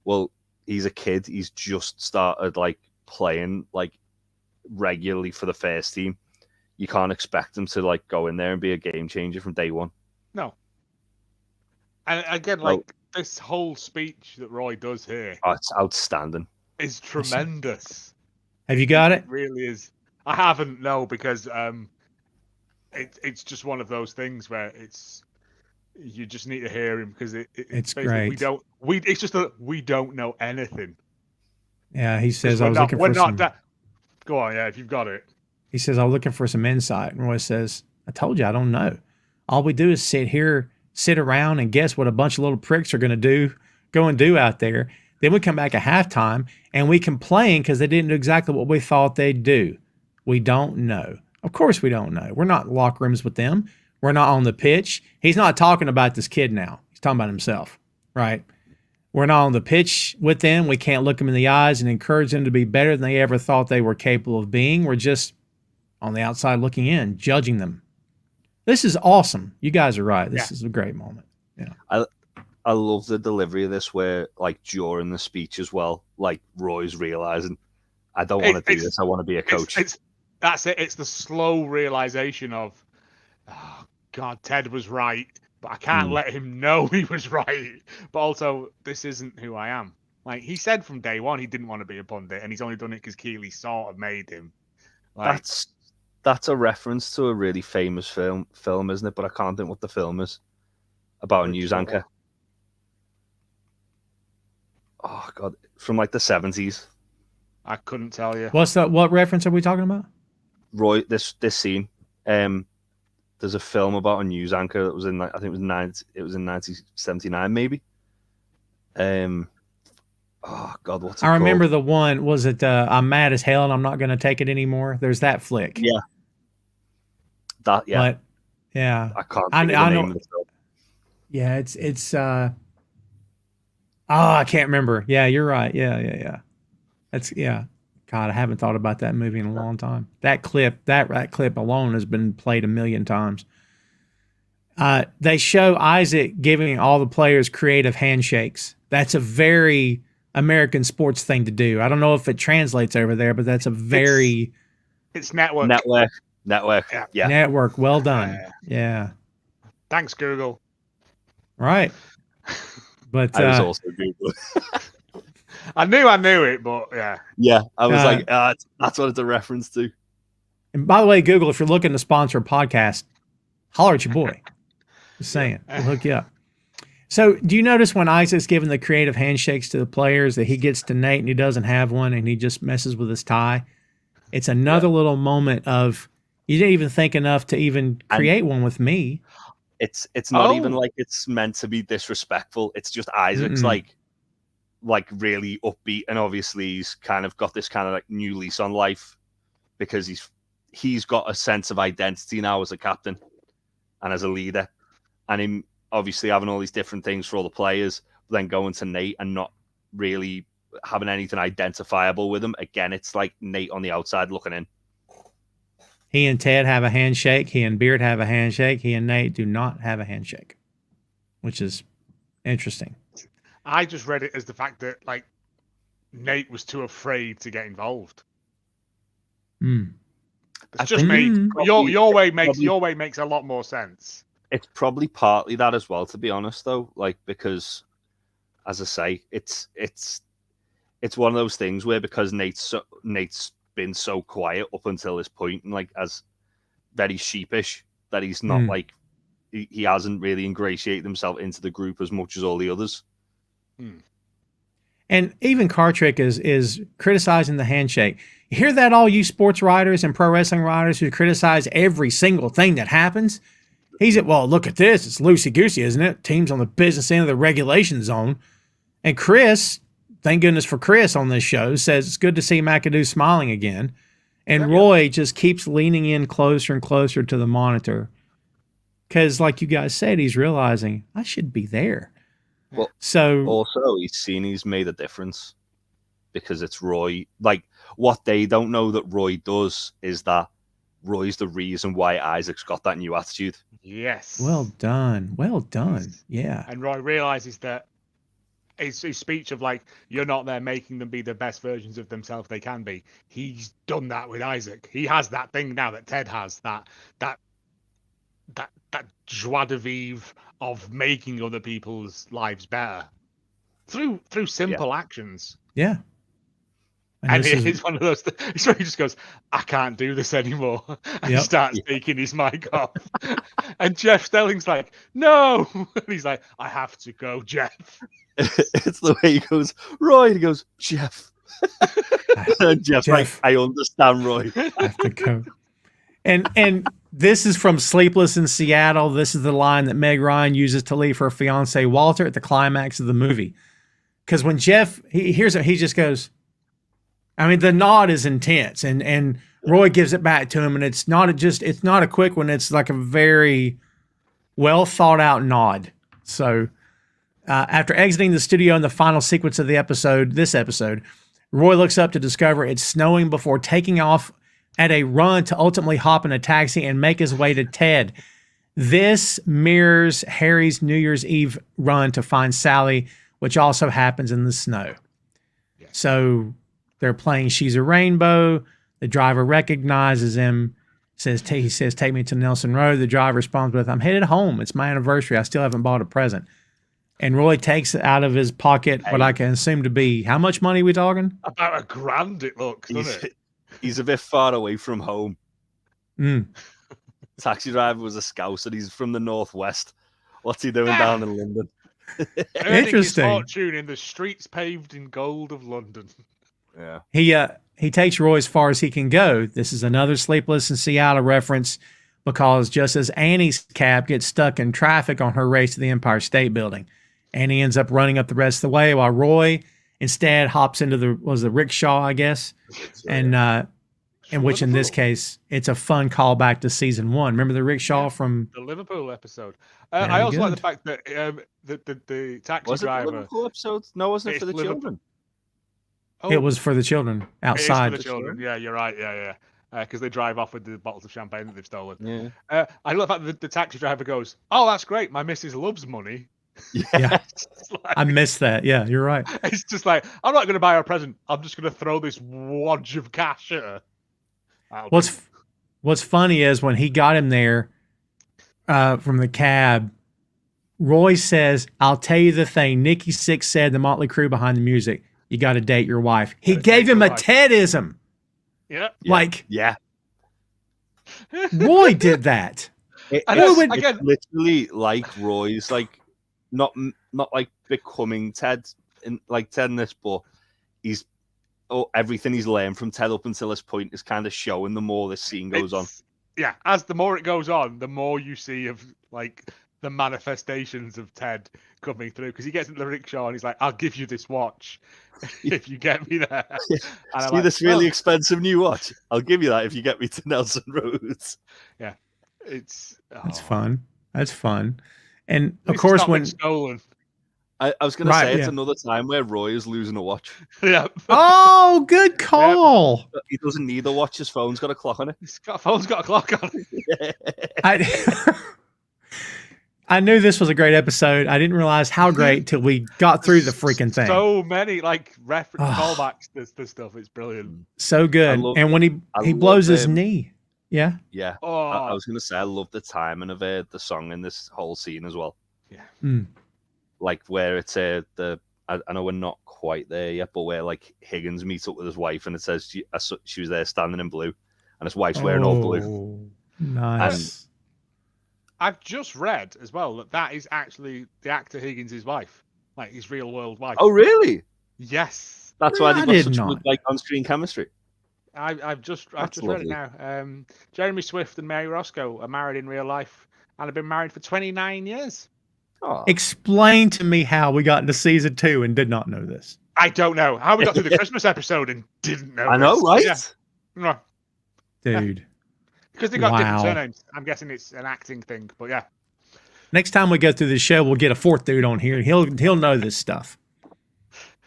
well, he's a kid. He's just started like playing like regularly for the first team. You can't expect him to like go in there and be a game changer from day one. No. And again, like this whole speech that Roy does here, it's outstanding. is tremendous. Have you got it? It really is. I haven't, no, because it's just one of those things where you just need to hear him because it's great. It's just that we don't know anything. Yeah, he says I was looking for some. Go on, yeah, if you've got it. He says I was looking for some insight, and Roy says, "I told you I don't know. All we do is sit around and guess what a bunch of little pricks are going to go and do out there. Then we come back at halftime and we complain because they didn't do exactly what we thought they'd do. We don't know. Of course we don't know. We're not in locker rooms with them. We're not on the pitch. He's not talking about this kid now. He's talking about himself, right? We're not on the pitch with them. We can't look them in the eyes and encourage them to be better than they ever thought they were capable of being. We're just on the outside looking in, judging them. This is awesome. You guys are right. This is a great moment. Yeah. I love the delivery of this where, like, during the speech as well, like, Roy's realizing, I don't want to do this. I want to be a coach. That's it. It's the slow realization of, oh, God, Ted was right, but I can't let him know he was right. But also, this isn't who I am. Like, he said from day one he didn't want to be a pundit, and he's only done it because Keeley sort of made him. Like, that's a reference to a really famous film, isn't it? But I can't think what the film is. About a news anchor. Oh God, from like the 70s. I couldn't tell you. What reference are we talking about? Roy, this scene. There's a film about a news anchor that was in, I think it was in 1979 maybe. Oh God, what's it called? I remember the one. Was it I'm mad as hell and I'm not going to take it anymore? There's that flick. Yeah. That But, yeah. I can't think of the name of the film. Yeah, it's I can't remember. Yeah, you're right. Yeah. God, I haven't thought about that movie in a long time. That clip alone has been played a million times. They show Isaac giving all the players creative handshakes. That's a very American sports thing to do. I don't know if it translates over there, but that's a very... It's network. Network. Yeah. Network. Well done. Yeah. Thanks, Google. Right. But I was also Google. I knew it, but yeah. Yeah, I was like, that's what it's a reference to. And by the way, Google, if you're looking to sponsor a podcast, holler at your boy. Just saying, we'll hook you up. So, do you notice when Isaac's giving the creative handshakes to the players that he gets to Nate and he doesn't have one and he just messes with his tie? It's another little moment of you didn't even think enough to even create one with me. It's not even like it's meant to be disrespectful. It's just Isaac's like really upbeat, and obviously he's kind of got this kind of like new lease on life because he's got a sense of identity now as a captain and as a leader, and him obviously having all these different things for all the players, but then going to Nate and not really having anything identifiable with him. Again, it's like Nate on the outside looking in. He and Ted have a handshake. He and Beard have a handshake. He and Nate do not have a handshake, which is interesting. I just read it as the fact that like Nate was too afraid to get involved. It's just me. Your way makes a lot more sense. It's probably partly that as well, to be honest, though. Like, because, as I say, it's one of those things where because Nate's been so quiet up until this point and like as very sheepish that he's not like he hasn't really ingratiated himself into the group as much as all the others. And even Cartrick is criticizing the handshake. You hear that, all you sports writers and pro wrestling writers who criticize every single thing that happens? He's at, well, look at this. It's loosey-goosey, isn't it? Teams on the business end of the regulation zone. And Chris, thank goodness for Chris on this show, says it's good to see McAdoo smiling again. And Roy just keeps leaning in closer and closer to the monitor. Because like you guys said, he's realizing, I should be there. Well, so also he's made a difference because it's Roy. Like, what they don't know that Roy does is that Roy's the reason why Isaac's got that new attitude. Yes. Well done. Yeah. And Roy realizes that his speech of like, you're not there making them be the best versions of themselves they can be. He's done that with Isaac. He has that thing now that Ted has, that joie de vivre of making other people's lives better through simple actions. Yeah. And it's one of those. It's where he just goes, "I can't do this anymore," and starts taking his mic off. And Jeff Stelling's like, "No," and he's like, "I have to go, Jeff." It's the way he goes, Roy. And he goes, Jeff. And Jeff's like, I understand, Roy. I have to go. And this is from Sleepless in Seattle. This is the line that Meg Ryan uses to leave her fiance Walter at the climax of the movie. Because when Jeff he hears it, he just goes. I mean, the nod is intense, and Roy gives it back to him, and it's not a quick one. It's like a very well thought out nod. So after exiting the studio in the final sequence of this episode, Roy looks up to discover it's snowing before taking off at a run to ultimately hop in a taxi and make his way to Ted. This mirrors Harry's New Year's Eve run to find Sally, which also happens in the snow. Yeah. So they're playing She's a Rainbow. The driver recognizes him. He says, take me to Nelson Road. The driver responds with, I'm headed home. It's my anniversary. I still haven't bought a present. And Roy takes out of his pocket what I can assume to be, how much money are we talking? About $1,000 it looks, doesn't it? He's a bit far away from home. Taxi driver was a Scouse and he's from the Northwest. What's he doing down in London? Earning his fortune in the streets paved in gold of London. Yeah. He takes Roy as far as he can go. This is another Sleepless in Seattle reference because just as Annie's cab gets stuck in traffic on her race to the Empire State Building, Annie ends up running up the rest of the way while Roy instead hops into the rickshaw, I guess, and which in this case it's a fun callback to season 1. Remember the rickshaw from the Liverpool episode? I also like the fact that the taxi driver. Was it the Liverpool episode? No, wasn't it for the children? Oh, it was for the children outside. It is for the children. Yeah, you're right. Yeah. Because they drive off with the bottles of champagne that they've stolen. Yeah. I love the fact that the taxi driver goes, "Oh, that's great. My missus loves money." Yeah. I missed that. Yeah, you're right. It's just like, I'm not going to buy her a present. I'm just going to throw this wad of cash at her. What's funny is when he got him there from the cab, Roy says, I'll tell you the thing. Nikki Sixx said, the Motley Crue behind the music, you got to date your wife. He gave him a Tedism. Yeah. Yeah. Roy did that. It's literally like Roy's, like, not like becoming Ted in this, but everything he's learned from Ted up until this point is kind of showing the more this scene goes on. Yeah, as the more it goes on, the more you see of like the manifestations of Ted coming through, because he gets into the rickshaw and he's like, I'll give you this watch if you get me there. And see this really expensive new watch? I'll give you that if you get me to Nelson Roads. Yeah. That's fun. And of course, when stolen, I was going to say it's another time where Roy is losing a watch. Yeah. Oh, good call. Yep. He doesn't need a watch. His phone's got a clock on it. Phone's got a clock on it. I knew this was a great episode. I didn't realize how great till we got through the freaking thing. So many reference callbacks to stuff. It's brilliant. So good. And when he blows his knee. Yeah. Yeah. Oh. I was going to say, I love the timing of the song in this whole scene as well. Yeah. Like where it's I know we're not quite there yet, but where like Higgins meets up with his wife and it says she was there standing in blue and his wife's wearing all blue. Nice. I've just read as well that is actually the actor Higgins' wife, like his real world wife. Oh, really? Yes. That's why they got such good like on-screen chemistry. I've just read it now. Jeremy Swift and Mary Roscoe are married in real life and have been married for 29 years. Oh. Explain to me how we got into season 2 and did not know this. I don't know how we got through the Christmas episode and didn't know. I know, right? Yeah. Dude. Because they got different surnames. I'm guessing it's an acting thing, but yeah. Next time we go through the show, we'll get a fourth dude on here. He'll know this stuff.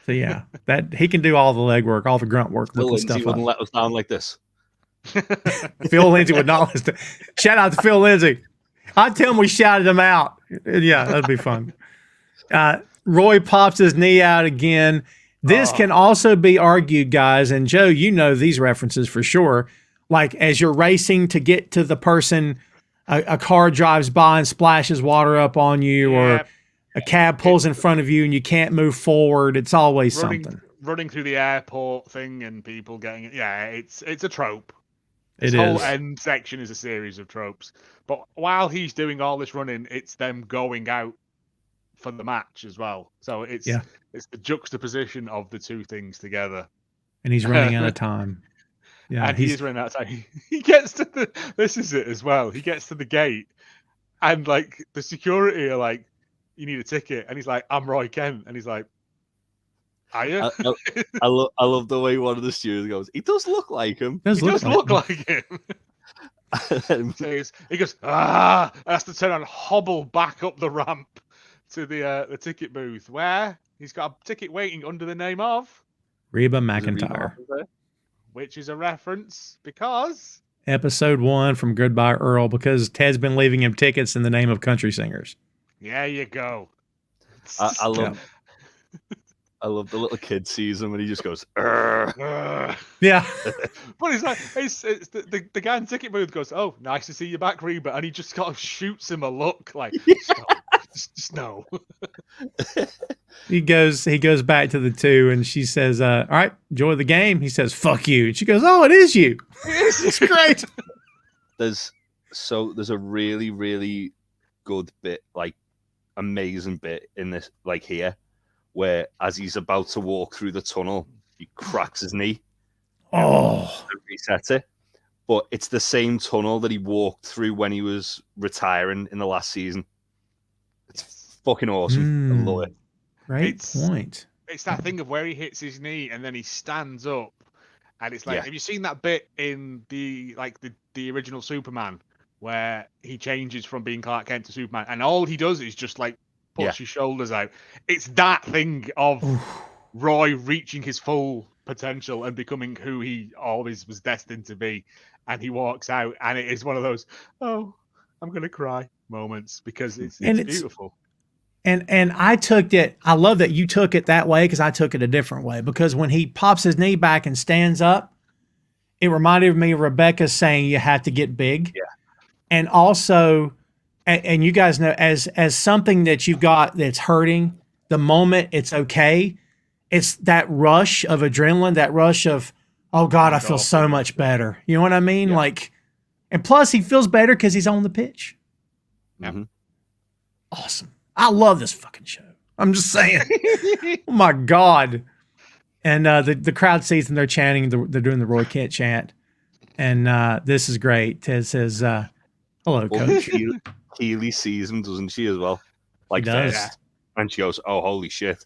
So yeah, that he can do all the legwork, all the grunt work, looking stuff up. Wouldn't let us down like this. Phil Lindsay would not listen. Shout out to Phil Lindsay. I'd tell him we shouted him out. Yeah, that'd be fun. Roy pops his knee out again. This can also be argued, guys, and Joe, you know these references for sure. Like as you're racing to get to the person, a car drives by and splashes water up on you, or a cab pulls in front of you and you can't move forward. It's always something. running through the airport thing and people getting it. Yeah, it's a trope. This whole end section is a series of tropes. But while he's doing all this running, it's them going out for the match as well. So it's the juxtaposition of the two things together. And he's running out of time. Yeah, and he's running out of time. He gets to this is it as well. He gets to the gate and like the security are like, you need a ticket. And he's like, I'm Roy Kent. And he's like, are you? I love the way one of the stewards goes, he does look like him. He does look like him. So he goes, has to turn and hobble back up the ramp to the ticket booth where he's got a ticket waiting under the name of Reba McEntire, which is a reference because episode 1 from Goodbye Earl, because Ted's been leaving him tickets in the name of country singers. There you go. I love the little kid sees him and he just goes, yeah. But it's like it's the guy in the ticket booth goes, oh, nice to see you back, Reba, and he just kind of shoots him a look like, just no. He goes back to the 2 and she says, all right, enjoy the game. He says, fuck you. And she goes, oh, it is you. It's great. There's a really, really good bit, like amazing bit in this, like here, where as he's about to walk through the tunnel, he cracks his knee. Oh. And resets it. But it's the same tunnel that he walked through when he was retiring in the last season. It's fucking awesome. I love it. Great point. It's that thing of where he hits his knee and then he stands up. And it's like, have you seen that bit in the original Superman where he changes from being Clark Kent to Superman and all he does is just like puts his shoulders out? It's that thing of Roy reaching his full potential and becoming who he always was destined to be. And he walks out and it is one of those, oh, I'm going to cry moments because it's beautiful. And I took it, I love that you took it that way because I took it a different way. Because when he pops his knee back and stands up, it reminded me of Rebecca saying you have to get big. Yeah. And also, and you guys know, as something that you've got that's hurting, the moment it's okay, it's that rush of adrenaline, that rush of, oh God, I feel so much better. You know what I mean? Yeah. Like, and plus he feels better because he's on the pitch. Mm-hmm. Awesome. I love this fucking show. I'm just saying. Oh my God. And the crowd sees them, they're chanting, they're doing the Roy Kent chant. And this is great. Ted says, hello, coach. Keeley sees him, doesn't she, as well? Like first. And she goes, oh, holy shit.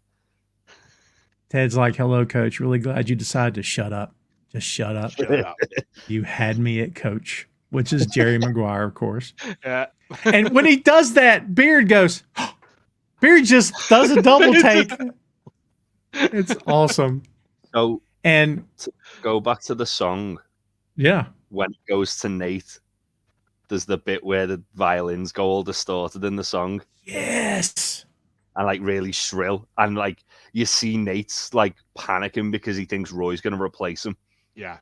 Ted's like, hello, coach. Really glad you decided to shut up. Just shut up. Shut up. You had me at coach, which is Jerry Maguire, of course. Yeah. And when he does that, Beard goes, Beard just does a double take. It's awesome. So, and to go back to the song. Yeah. When it goes to Nate, there's the bit where the violins go all distorted in the song. Yes. And like really shrill. And like you see Nate's like panicking because he thinks Roy's going to replace him. Yeah.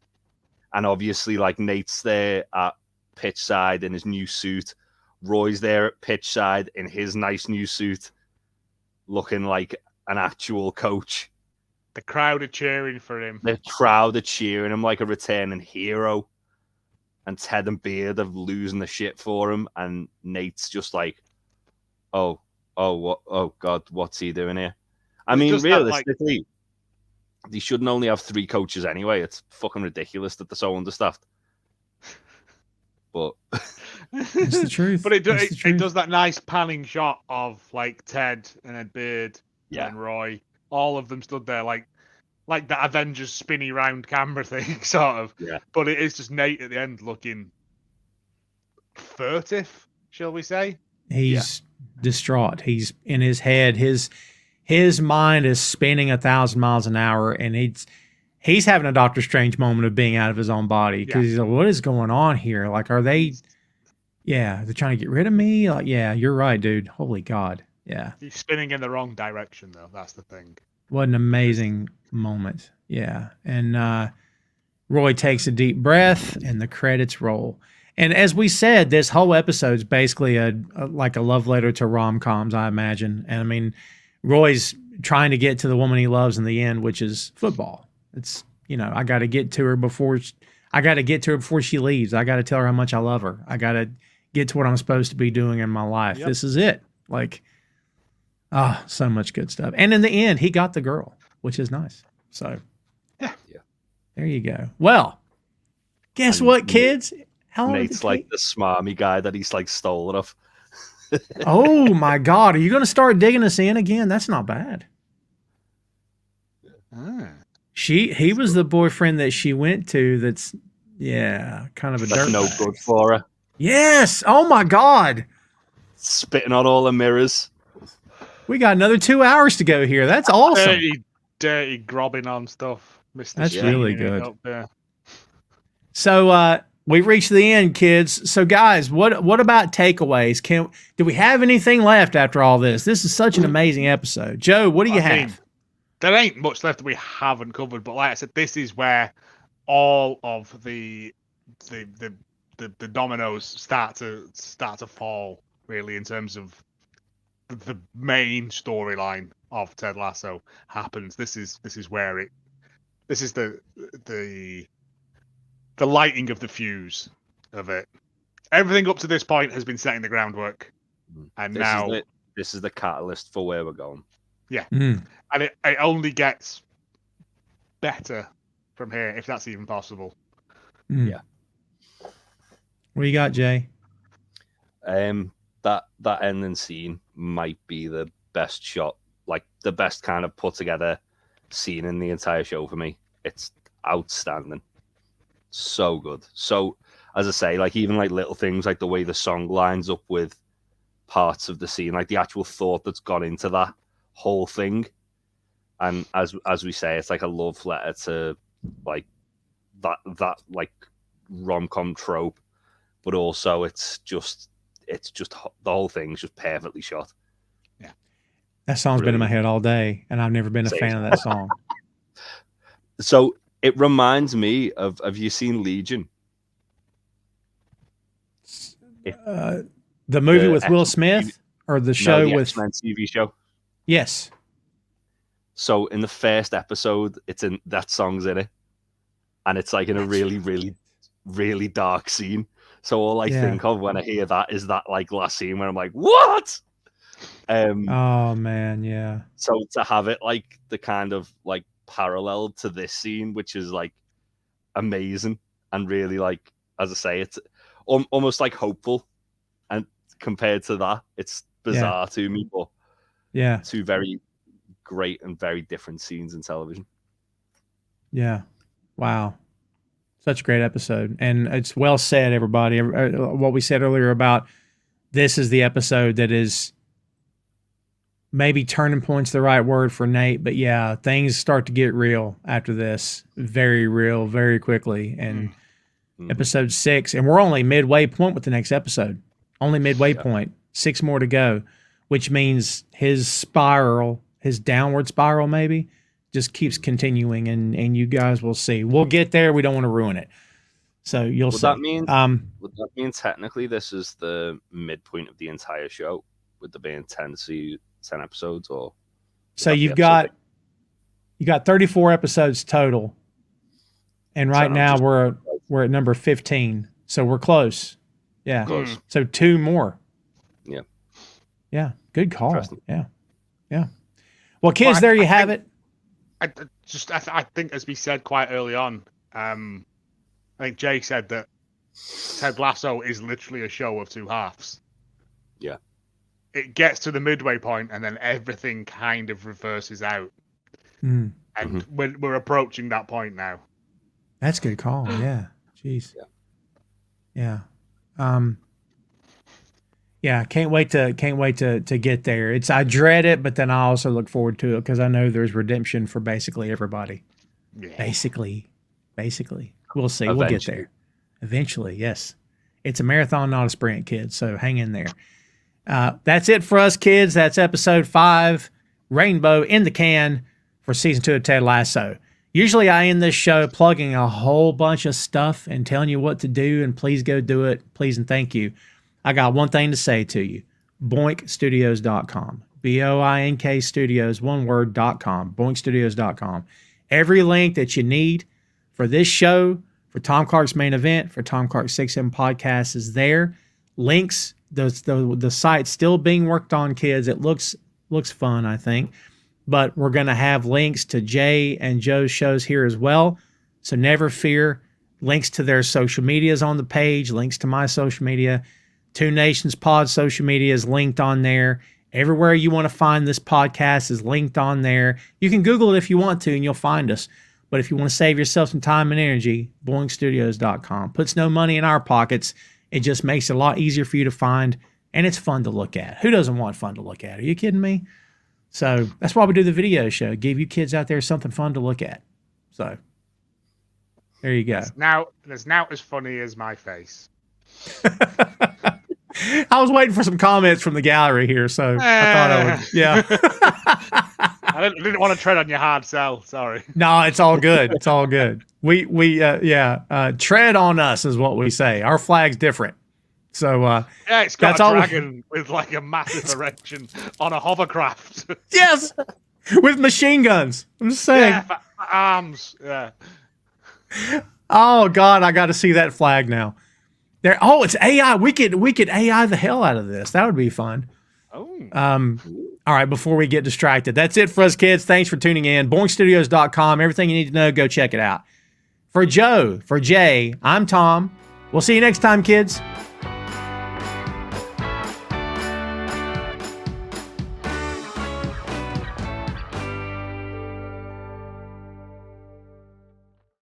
And obviously like Nate's there at pitch side in his new suit. Roy's there at pitch side in his nice new suit, looking like an actual coach. The crowd are cheering for him. The crowd are cheering him like a returning hero. And Ted and Beard are losing the shit for him. And Nate's just like, oh, God, what's he doing here? I mean, realistically, they shouldn't only have 3 coaches anyway. It's fucking ridiculous that they're so understaffed. But it's the truth. But it does that nice panning shot of like Ted and then Beard and Roy, all of them stood there like the Avengers spinny round camera thing, sort of. Yeah. But it is just Nate at the end looking furtive, shall we say? He's distraught. He's in his head. His mind is spinning 1,000 miles an hour, and he's having a Doctor Strange moment of being out of his own body because he's like, what is going on here? Like, are they? Yeah, they're trying to get rid of me. Like, yeah, you're right, dude. Holy God. Yeah. He's spinning in the wrong direction, though. That's the thing. What an amazing moment. Yeah. And Roy takes a deep breath and the credits roll. And as we said, this whole episode is basically like a love letter to rom-coms, I imagine. And I mean, Roy's trying to get to the woman he loves in the end, which is football. It's, I got to get to her before she leaves. I got to tell her how much I love her. I got to get to what I'm supposed to be doing in my life. Yep. This is it. Like, so much good stuff. And in the end, he got the girl, which is nice. So, yeah. There you go. Well, guess what, kids? How Nate's like the smarmy guy that he's like stole it off. Oh my God. Are you going to start digging us in again? That's not bad. He was the boyfriend that she went to. That's kind of a dirt no good for her. Yes. Oh my God. Spitting on all the mirrors. We got another 2 hours to go here. That's awesome. Dirty grobbing on stuff. Mr. That's really good. Up there. So we've reached the end, kids. So guys, what about takeaways? Do we have anything left after all this? This is such an amazing episode. Joe, what do you have? There ain't much left that we haven't covered, but like I said, this is where all of the dominoes start to fall, really, in terms of the main storyline of Ted Lasso happens. This is where this is the lighting of the fuse of it. Everything up to this point has been setting the groundwork, and this is the catalyst for where we're going. Yeah, and it only gets better from here, if that's even possible. Yeah. What you got, Jay? That ending scene might be the best shot, like the best kind of put together scene in the entire show for me. It's outstanding. So good. So, as I say, like even like little things like the way the song lines up with parts of the scene, like the actual thought that's gone into that whole thing. And as we say, it's like a love letter to like that like rom-com trope, but also it's just the whole thing's just perfectly shot. Yeah, that song's been in my head all day, and I've never been a fan of that song. So it reminds me of. Have you seen Legion? The movie with Will Smith, or the show with X-Men TV show? Yes. So in the first episode, that song's in it, and it's like in a really, really, really dark scene. So all I think of when I hear that is that like last scene where I'm like, what? Oh man, yeah. So to have it like the kind of like parallel to this scene, which is like amazing and really like, as I say, it's almost like hopeful, and compared to that, it's bizarre to me, but two very great and very different scenes in television. Yeah. Wow. Such a great episode. And it's well said, everybody. What we said earlier about this is the episode that is maybe turning point's the right word for Nate, but yeah, things start to get real after this. Very real, very quickly. And episode 6, and we're only midway point with the next episode. Only midway point. 6 more to go, which means his downward spiral maybe just keeps continuing, and you guys will see. We'll get there. We don't want to ruin it. So you'll see. Would that mean technically this is the midpoint of the entire show, with there being 10 episodes, or so you got 34 episodes total, and right now we're at number 15, so we're close. Yeah, close. So 2 more. Yeah, good call. Yeah. Well, kids, there you have it. I think, as we said quite early on, I think Jay said that Ted Lasso is literally a show of 2 halves. Yeah. It gets to the midway point, and then everything kind of reverses out. And we're approaching that point now. That's a good call. Yeah. Jeez. Yeah. Yeah, can't wait to get there. I dread it, but then I also look forward to it because I know there's redemption for basically everybody. Yeah. Basically, we'll see. Eventually. We'll get there eventually. Yes, it's a marathon, not a sprint, kids. So hang in there. That's it for us, kids. That's episode 5, Rainbow in the can for season 2 of Ted Lasso. Usually, I end this show plugging a whole bunch of stuff and telling you what to do, and please go do it. Please and thank you. I got one thing to say to you. BoinkStudios.com. BOINK Studios, one word, .com, boinkstudios.com. Every link that you need for this show, for Tom Clark's main event, for Tom Clark's 6M podcast is there. Links, the site's still being worked on, kids. It looks fun, I think. But we're going to have links to Jay and Joe's shows here as well. So never fear. Links to their social medias on the page, links to my social media. Two Nations Pod social media is linked on there. Everywhere you want to find this podcast is linked on there. You can Google it if you want to, and you'll find us. But if you want to save yourself some time and energy, boinkstudios.com. Puts no money in our pockets. It just makes it a lot easier for you to find, and it's fun to look at. Who doesn't want fun to look at? Are you kidding me? So that's why we do the video show. Give you kids out there something fun to look at. So there you go. It's now as funny as my face. I was waiting for some comments from the gallery here, so I thought I would. Yeah. I didn't want to tread on your hard sell. Sorry. No, it's all good. It's all good. We tread on us is what we say. Our flag's different. So yeah, it's got a dragon with like a massive erection on a hovercraft. Yes, with machine guns. I'm just saying. Yeah, for arms. Yeah. Oh God, I got to see that flag now. There. Oh, it's AI. We could AI the hell out of this. That would be fun. Oh. All right, before we get distracted, that's it for us, kids. Thanks for tuning in. boinkstudios.com. Everything you need to know, go check it out. For Joe, for Jay, I'm Tom. We'll see you next time, kids.